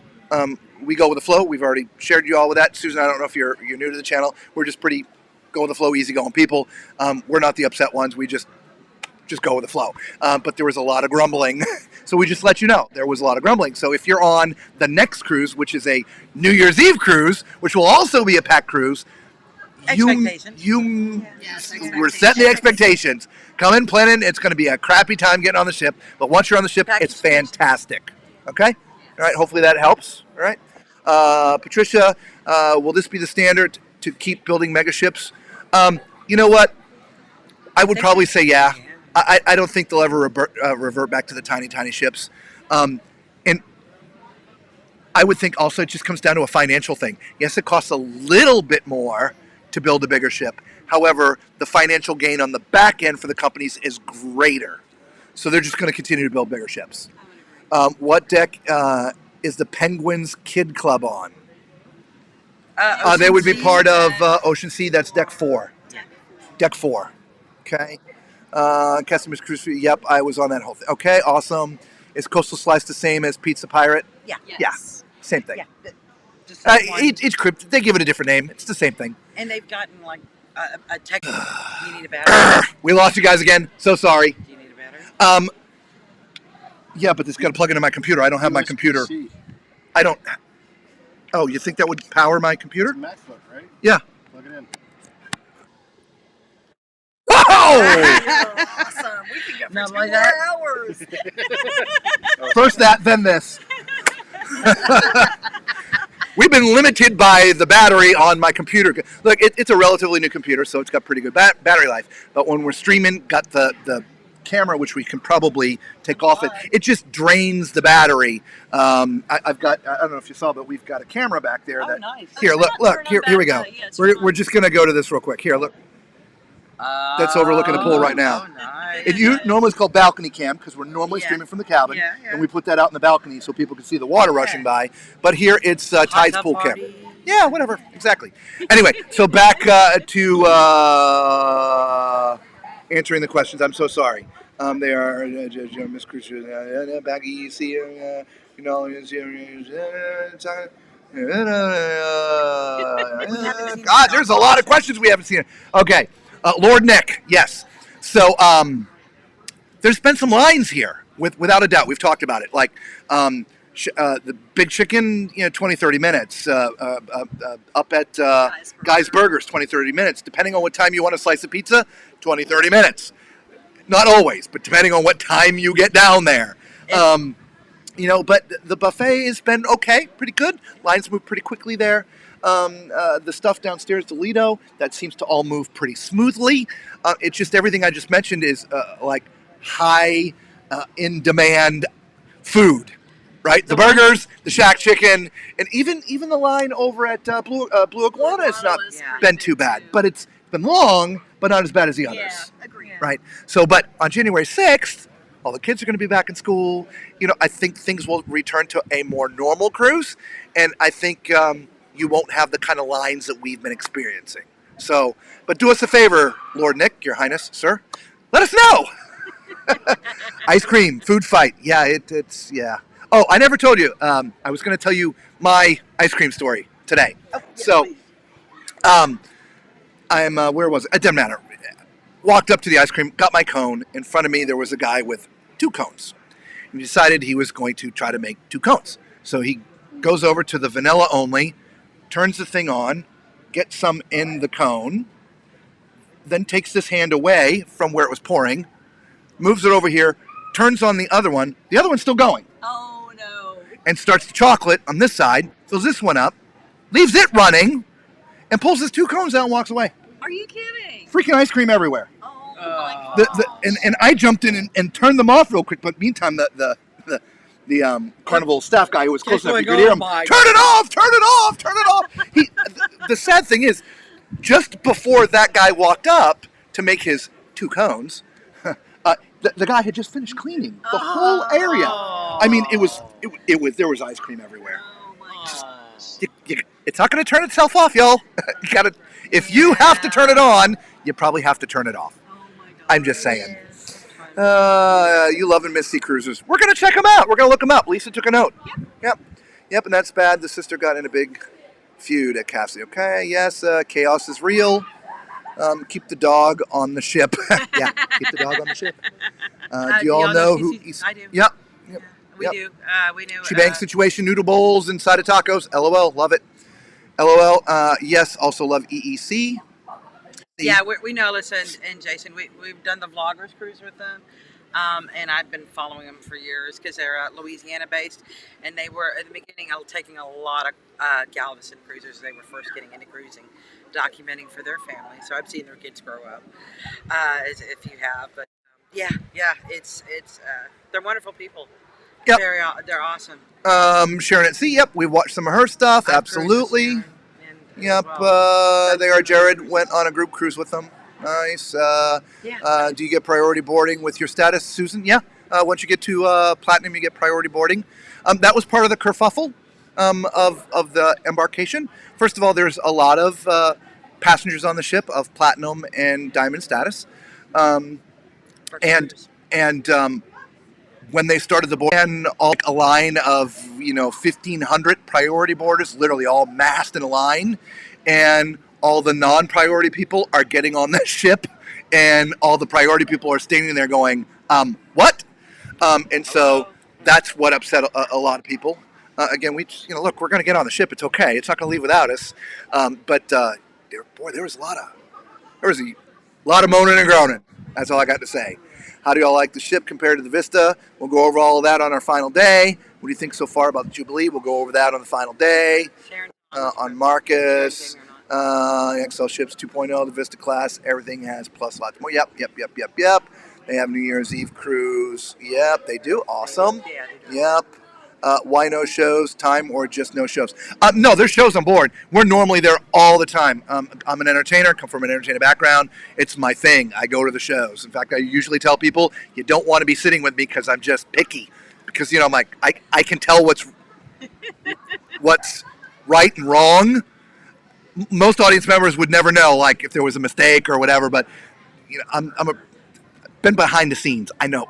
We go with the flow. We've already shared you all with that. Susan, I don't know if you're new to the channel. We're just pretty go with the flow, easygoing people. We're not the upset ones. We just go with the flow. But there was a lot of grumbling. So we just let you know there was a lot of grumbling. So if you're on the next cruise, which is a New Year's Eve cruise, which will also be a packed cruise, we're setting the expectations. Come in planning. It's going to be a crappy time getting on the ship. But once you're on the ship, it's fantastic. Okay? All right. Hopefully that helps. All right. Patricia, will this be the standard to keep building mega ships? You know what? I would probably say yeah. I don't think they'll ever revert back to the tiny ships. And I would think also it just comes down to a financial thing. Yes, it costs a little bit more to build a bigger ship. However, the financial gain on the back end for the companies is greater. So they're just going to continue to build bigger ships. What deck is the Penguins Kid Club on? They would be part of Ocean Sea. That's deck 4. Deck 4. Okay. Customers Cruise. Yep, I was on that whole thing. Okay, awesome. Is Coastal Slice the same as Pizza Pirate? Yeah. Yeah, same thing. Yeah. Each crypt, they give it a different name. It's the same thing. And they've gotten like a tech. Do you need a battery? We lost you guys again. So sorry. Do you need a battery? Yeah, but it's got to plug into my computer. I don't have my computer. I don't. Oh, you think that would power my computer? It's a MacBook, right? Yeah. Plug it in. Oh! Awesome. We can go for Not 2 like more that. hours. First that, then this. We've been limited by the battery on my computer. Look, it's a relatively new computer, so it's got pretty good battery life. But when we're streaming, got the camera, which we can probably take off it just drains the battery. I've got, I don't know if you saw, but we've got a camera back there. Nice. Here, look, here we go. We're just going to go to this real quick. Here, look. That's overlooking the pool right now. Oh, nice. It normally is called balcony cam because we're normally streaming from the cabin, and we put that out in the balcony so people can see the water rushing by. But here it's Tide's pool cam. Yeah, whatever, exactly. Anyway, so back to answering the questions. I'm so sorry. They are Miss Crucial, Baggy, you see, you know, God, there's a lot of questions we haven't seen. Okay. Lord Nick, yes. So there's been some lines here, without a doubt. We've talked about it. Like the Big Chicken, 20, 30 minutes. Up at Guy's Burgers, 20, 30 minutes. Depending on what time you want a slice of pizza, 20, 30 minutes. Not always, but depending on what time you get down there. But the buffet has been okay, pretty good. Lines move pretty quickly there. The stuff downstairs to Lido, that seems to all move pretty smoothly. It's just everything I just mentioned is like high in demand food, right? The burgers, the Shack Chicken, and even the line over at Blue Iguana has not been too bad. But it's been long, but not as bad as the others. Yeah, agreed. Right? So, but on January 6th, all the kids are going to be back in school. I think things will return to a more normal cruise. And I think, you won't have the kind of lines that we've been experiencing. So, but do us a favor, Lord Nick, Your Highness, sir. Let us know. Ice cream, food fight. Yeah, it's yeah. Oh, I never told you. I was going to tell you my ice cream story today. Oh, yeah, So, please. I'm where was it? It doesn't matter. Walked up to the ice cream, got my cone. In front of me, there was a guy with 2 cones. He decided he was going to try to make 2 cones. So he goes over to the vanilla only, turns the thing on, gets some in the cone, then takes his hand away from where it was pouring, moves it over here, turns on the other one. The other one's still going. Oh no. And starts the chocolate on this side, fills this one up, leaves it running, and pulls his 2 cones out and walks away. Are you kidding? Freaking ice cream everywhere. Oh my god. And I jumped in and turned them off real quick, but meantime the Carnival staff guy who was close enough, you could hear him, turn it off, turn it off, turn it off. The sad thing is, just before that guy walked up to make his 2 cones, the guy had just finished cleaning the whole area. I mean, it was there was ice cream everywhere. Oh my gosh. It's not going to turn itself off, y'all. You gotta, if you have to turn it on, you probably have to turn it off. Oh my god. I'm just saying. You love and miss sea cruisers. We're going to check them out. We're going to look them up. Lisa took a note. Yep, and that's bad. The sister got in a big feud at Cassie. Okay, yes, chaos is real. Keep the dog on the ship. Yeah, keep the dog on the ship. Do you all know who? I do. Yep. We Yep. do. We do. Shebang situation, noodle bowls inside of tacos. LOL, love it. LOL, yes, also love EEC. Yeah, we know Alyssa and Jason. We've done the Vloggers cruise with them. And I've been following them for years because they're Louisiana based, and they were at the beginning taking a lot of Galveston cruisers. They were first getting into cruising, documenting for their family. So I've seen their kids grow up, as if you have. But yeah, it's they're wonderful people. Yep. They're awesome. Sharon at Sea. Yep, we watched some of her stuff. Absolutely. Yep. They are. Jared went on a group cruise with them. Nice. Do you get priority boarding with your status, Susan? Yeah. Once you get to Platinum, you get priority boarding. That was part of the kerfuffle of the embarkation. First of all, there's a lot of passengers on the ship of Platinum and Diamond status. When they started the board, and a line of 1,500 priority boarders, literally all massed in a line, and all the non-priority people are getting on the ship, and all the priority people are standing there going, what? And so that's what upset a lot of people. Again, we just, look, we're going to get on the ship. It's okay. It's not going to leave without us. But there was a lot of moaning and groaning. That's all I got to say. How do y'all like the ship compared to the Vista? We'll go over all of that on our final day. What do you think so far about the Jubilee? We'll go over that on the final day. On Marcus. XL ships 2.0, the Vista class, everything has plus lots more. Yep. They have New Year's Eve cruise. Yep, they do. Awesome. Yep. Why no shows? Time or just no shows? No, there's shows on board. We're normally there all the time. I'm an entertainer, come from an entertainer background. It's my thing. I go to the shows. In fact, I usually tell people, you don't want to be sitting with me because I'm just picky. Because, I'm like, I can tell what's right and wrong. Most audience members would never know, like, if there was a mistake or whatever, but, been behind the scenes. I know.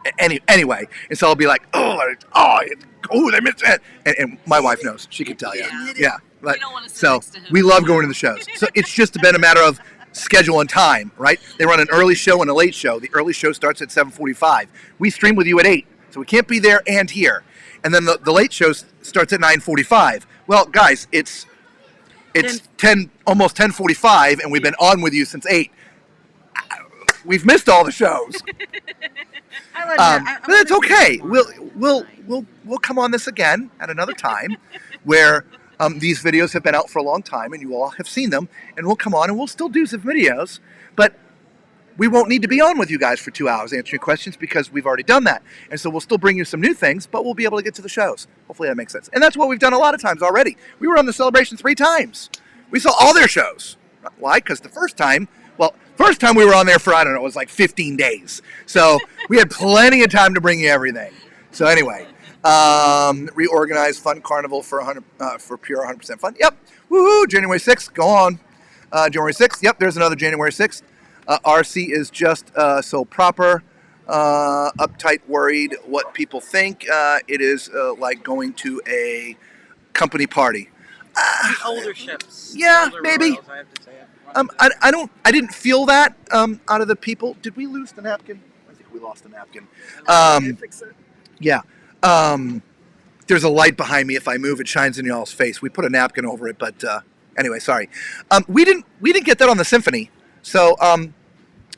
Anyway, and so I'll be like, they missed it. And my wife knows. She can tell you. Yeah. But, We don't want to sit so next to him. we love going to the shows. So it's just been a matter of schedule and time, right? They run an early show and a late show. The early show starts at 7:45. We stream with you at 8, so we can't be there and here. And then the late show starts at 9:45. Well, guys, it's 10, almost 10:45, and we've been on with you since 8. We've missed all the shows, but it's okay. We'll come on this again at another time, where these videos have been out for a long time, and you all have seen them, and we'll come on and we'll still do some videos, but we won't need to be on with you guys for 2 hours answering questions because we've already done that, and so we'll still bring you some new things, but we'll be able to get to the shows. Hopefully that makes sense, and that's what we've done a lot of times already. We were on the celebration 3 times. We saw all their shows. Why? Because the first time we were on there for, it was like 15 days. So we had plenty of time to bring you everything. So anyway, Reorganized fun carnival for pure 100% fun. Yep. Woohoo! January 6th. Go on. January 6th. Yep. There's another January 6th. RC is just so proper. Uptight, worried what people think. It is like going to a company party. The older ships. Yeah, the older maybe. royals, I have to say. I didn't feel that out of the people. Did we lose the napkin? I think we lost the napkin. Fix it. Yeah. There's a light behind me. If I move, it shines in y'all's face. We put a napkin over it, but anyway, sorry. We didn't get that on the Symphony. So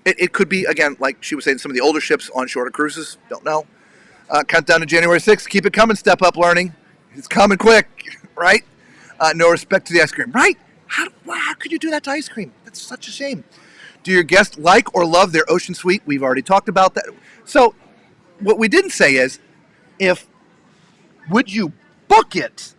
it could be, again, like she was saying, some of the older ships on shorter cruises. Don't know. Countdown to January 6th. Keep it coming. Step up learning. It's coming quick, right? No respect to the ice cream, right? How could you do that to ice cream? That's such a shame. Do your guests like or love their ocean suite? We've already talked about that. So what we didn't say is, would you book it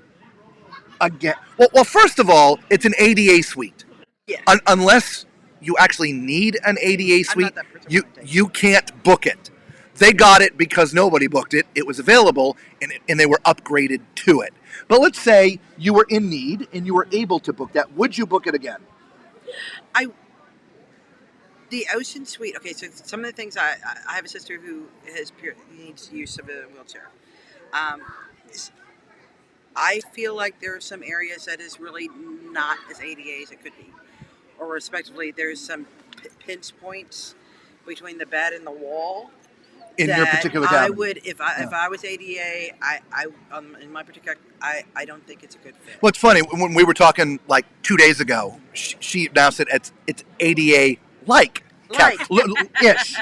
again? Well, first of all, it's an ADA suite. Yeah. Unless you actually need an ADA suite, that person you can't book it. They got it because nobody booked it. It was available, and they were upgraded to it. But let's say you were in need and you were able to book that. Would you book it again? The ocean suite. Okay, so some of the things I have a sister who needs use of a wheelchair. I feel like there are some areas that is really not as ADA as it could be, or respectively, there's some pinch points between the bed and the wall. In your particular cabin? I would, if I was ADA, in my particular, I don't think it's a good fit. Well, it's funny when we were talking like 2 days ago. She now said it's ADA like ish,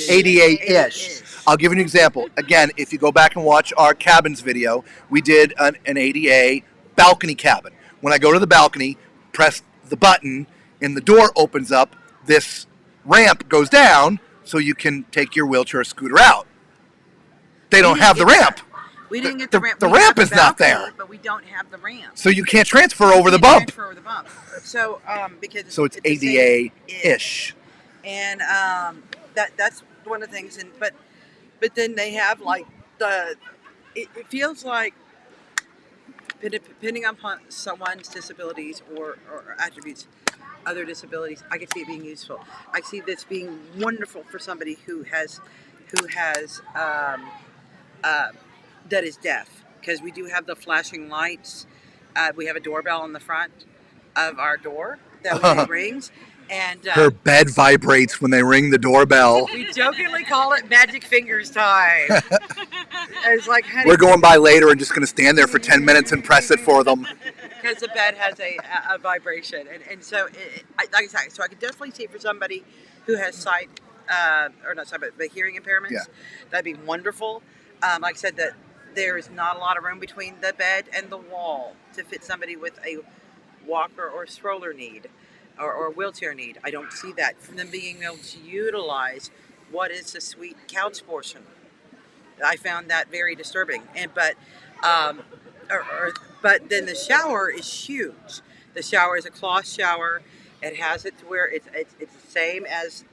ADA-ish. I'll give you an example. Again, if you go back and watch our cabins video, we did an ADA balcony cabin. When I go to the balcony, press the button, and the door opens up, this ramp goes down so you can take your wheelchair or scooter out. They don't have the ramp. We didn't get the ramp. The ramp is not there. But we don't have the ramp. So you can't transfer over the bump. So because So it's ADA-ish. And that's one of the things. But then they have like it feels like, depending upon someone's disabilities or attributes, other disabilities, I can see it being useful. I see this being wonderful for somebody who has that is deaf, because we do have the flashing lights. We have a doorbell on the front of our door that rings. And her bed vibrates when they ring the doorbell. We jokingly call it magic fingers time. It's like, honey, we're going by later and just going to stand there for 10 minutes and press it for them. Because the bed has a vibration. And so, like I said, so I could definitely see it for somebody who has sight, or not sight, but hearing impairments. Yeah. That'd be wonderful. Like I said, that there is not a lot of room between the bed and the wall to fit somebody with a walker or stroller need. Or wheelchair need. I don't see that from them being able to utilize what is the suite couch portion. I found that very disturbing. But then the shower is huge. The shower is a cloth shower. It has it to where it's the same as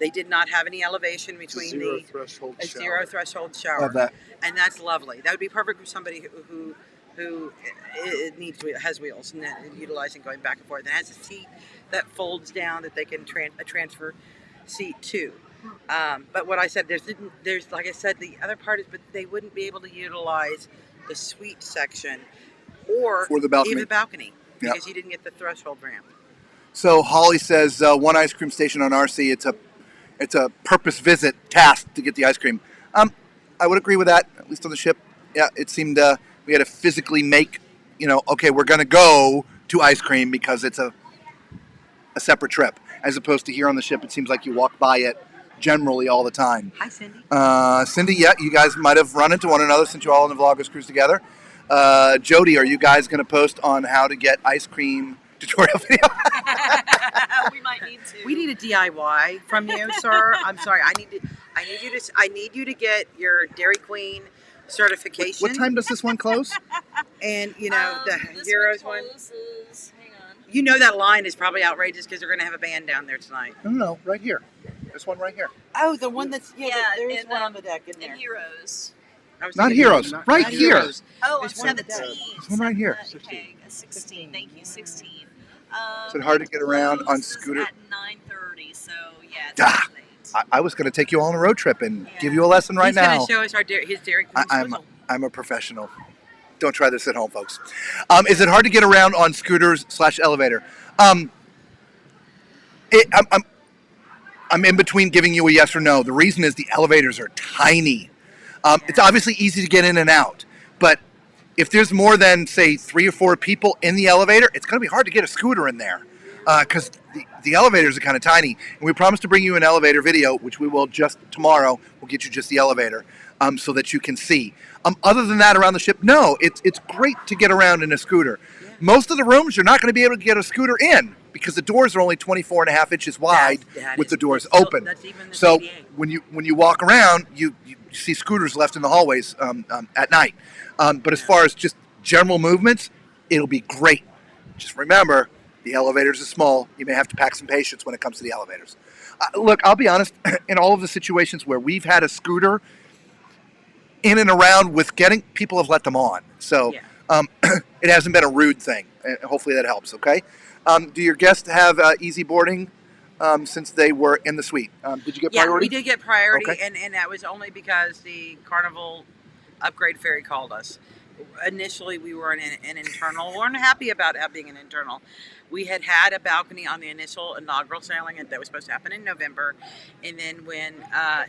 they did not have any elevation between zero threshold shower. Love that. And that's lovely. That would be perfect for somebody who has wheels and utilizing going back and forth, and has a seat that folds down that they can transfer seat to. But what I said, there's like I said, the other part is, but they wouldn't be able to utilize the suite section or the balcony. even balcony because you didn't get the threshold ramp. So Holly says one ice cream station on RC. It's a purpose visit task to get the ice cream. I would agree with that, at least on the ship. Yeah, it seemed. We had to physically make, okay, we're going to go to ice cream because it's a separate trip. As opposed to here on the ship, it seems like you walk by it generally all the time. Hi, Cindy. Cindy, yeah, you guys might have run into one another since you're all on the Vloggers Cruise together. Jody, are you guys going to post on how to get ice cream tutorial video? We might need to. We need a DIY from you, sir. I'm sorry. I need you to get your Dairy Queen certification. What time does this one close? And the Heroes one. Hang on. You know that line is probably outrageous because they're going to have a band down there tonight. No, right here. This one right here. Oh, the one that's there is and, one on the deck in there. And Heroes. I was Not thinking heroes, right not here. heroes. Oh, There's I'm one 17. There's one right here. Okay, 16. Thank you, 16. Is it hard to get around on closes scooter? At 9:30, so yeah, it's Ah, late. I was going to take you all on a road trip and give you a lesson right He's now. going to show us his Dairy Queen swizzle. I'm a professional. Don't try this at home, folks. Is it hard to get around on scooters / elevator? I'm in between giving you a yes or no. The reason is the elevators are tiny. It's obviously easy to get in and out, but if there's more than, say, 3 or 4 people in the elevator, it's going to be hard to get a scooter in there because the elevators are kind of tiny. And we promised to bring you an elevator video, which we will just tomorrow. We'll get you just the elevator so that you can see. Other than that, around the ship, no, it's great to get around in a scooter. Yeah. Most of the rooms, you're not going to be able to get a scooter in because the doors are only 24.5 inches wide with the doors open. That's even the so ADA. when you walk around, you see scooters left in the hallways at night. But as far as just general movements, it'll be great. Just remember, the elevators are small. You may have to pack some patience when it comes to the elevators. Look, I'll be honest, in all of the situations where we've had a scooter in and around with getting, people have let them on. So it hasn't been a rude thing. Hopefully that helps, okay? Do your guests have easy boarding since they were in the suite? Did you get priority? Yeah, we did get priority, Okay. and that was only because the Carnival upgrade ferry called us. Initially, we were in an internal. We weren't happy about being an internal. We had a balcony on the initial inaugural sailing that was supposed to happen in November, and then when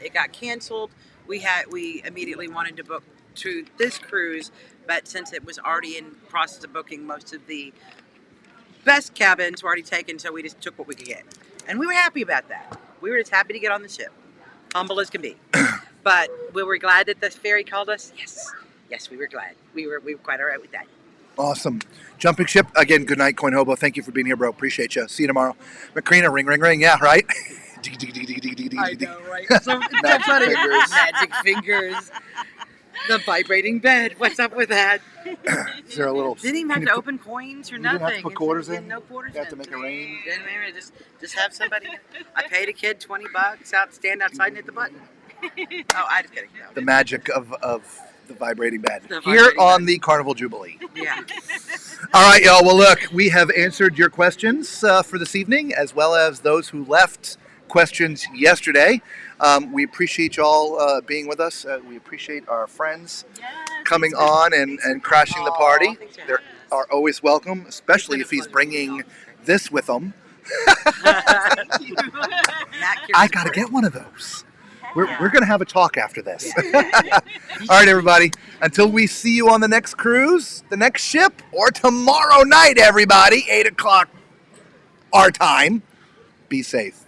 it got canceled, we immediately wanted to book to this cruise, but since it was already in process of booking, most of the best cabins were already taken, so we just took what we could get, and we were happy about that. We were just happy to get on the ship, humble as can be. But we were glad that the ferry called us. Yes, we were glad. We were quite all right with that. Awesome. Jumping ship. Again, good night, Coin Hobo. Thank you for being here, bro. Appreciate you. See you tomorrow. Macrina, ring, ring, ring. Yeah, right? I know, right? So Magic fingers. Magic fingers. The vibrating bed. What's up with that? Is there a little... Didn't even have to open coins or You nothing. didn't have to put quarters in? No quarters You have in. to make it rain? Didn't matter. Just have somebody. I paid a kid $20 stand outside and hit the button. Oh, I just kidding. No, The magic of the vibrating bed. The Here vibrating on bed. the Carnival Jubilee. Yeah. All right, y'all. Well, look, we have answered your questions for this evening, as well as those who left questions yesterday. We appreciate y'all being with us. We appreciate our friends coming on and crashing the party. Thanks for They having are always welcome, especially if he's bringing this with him. I got to get one of those. We're going to have a talk after this. All right, everybody. Until we see you on the next cruise, the next ship, or tomorrow night, everybody, 8 o'clock our time, be safe.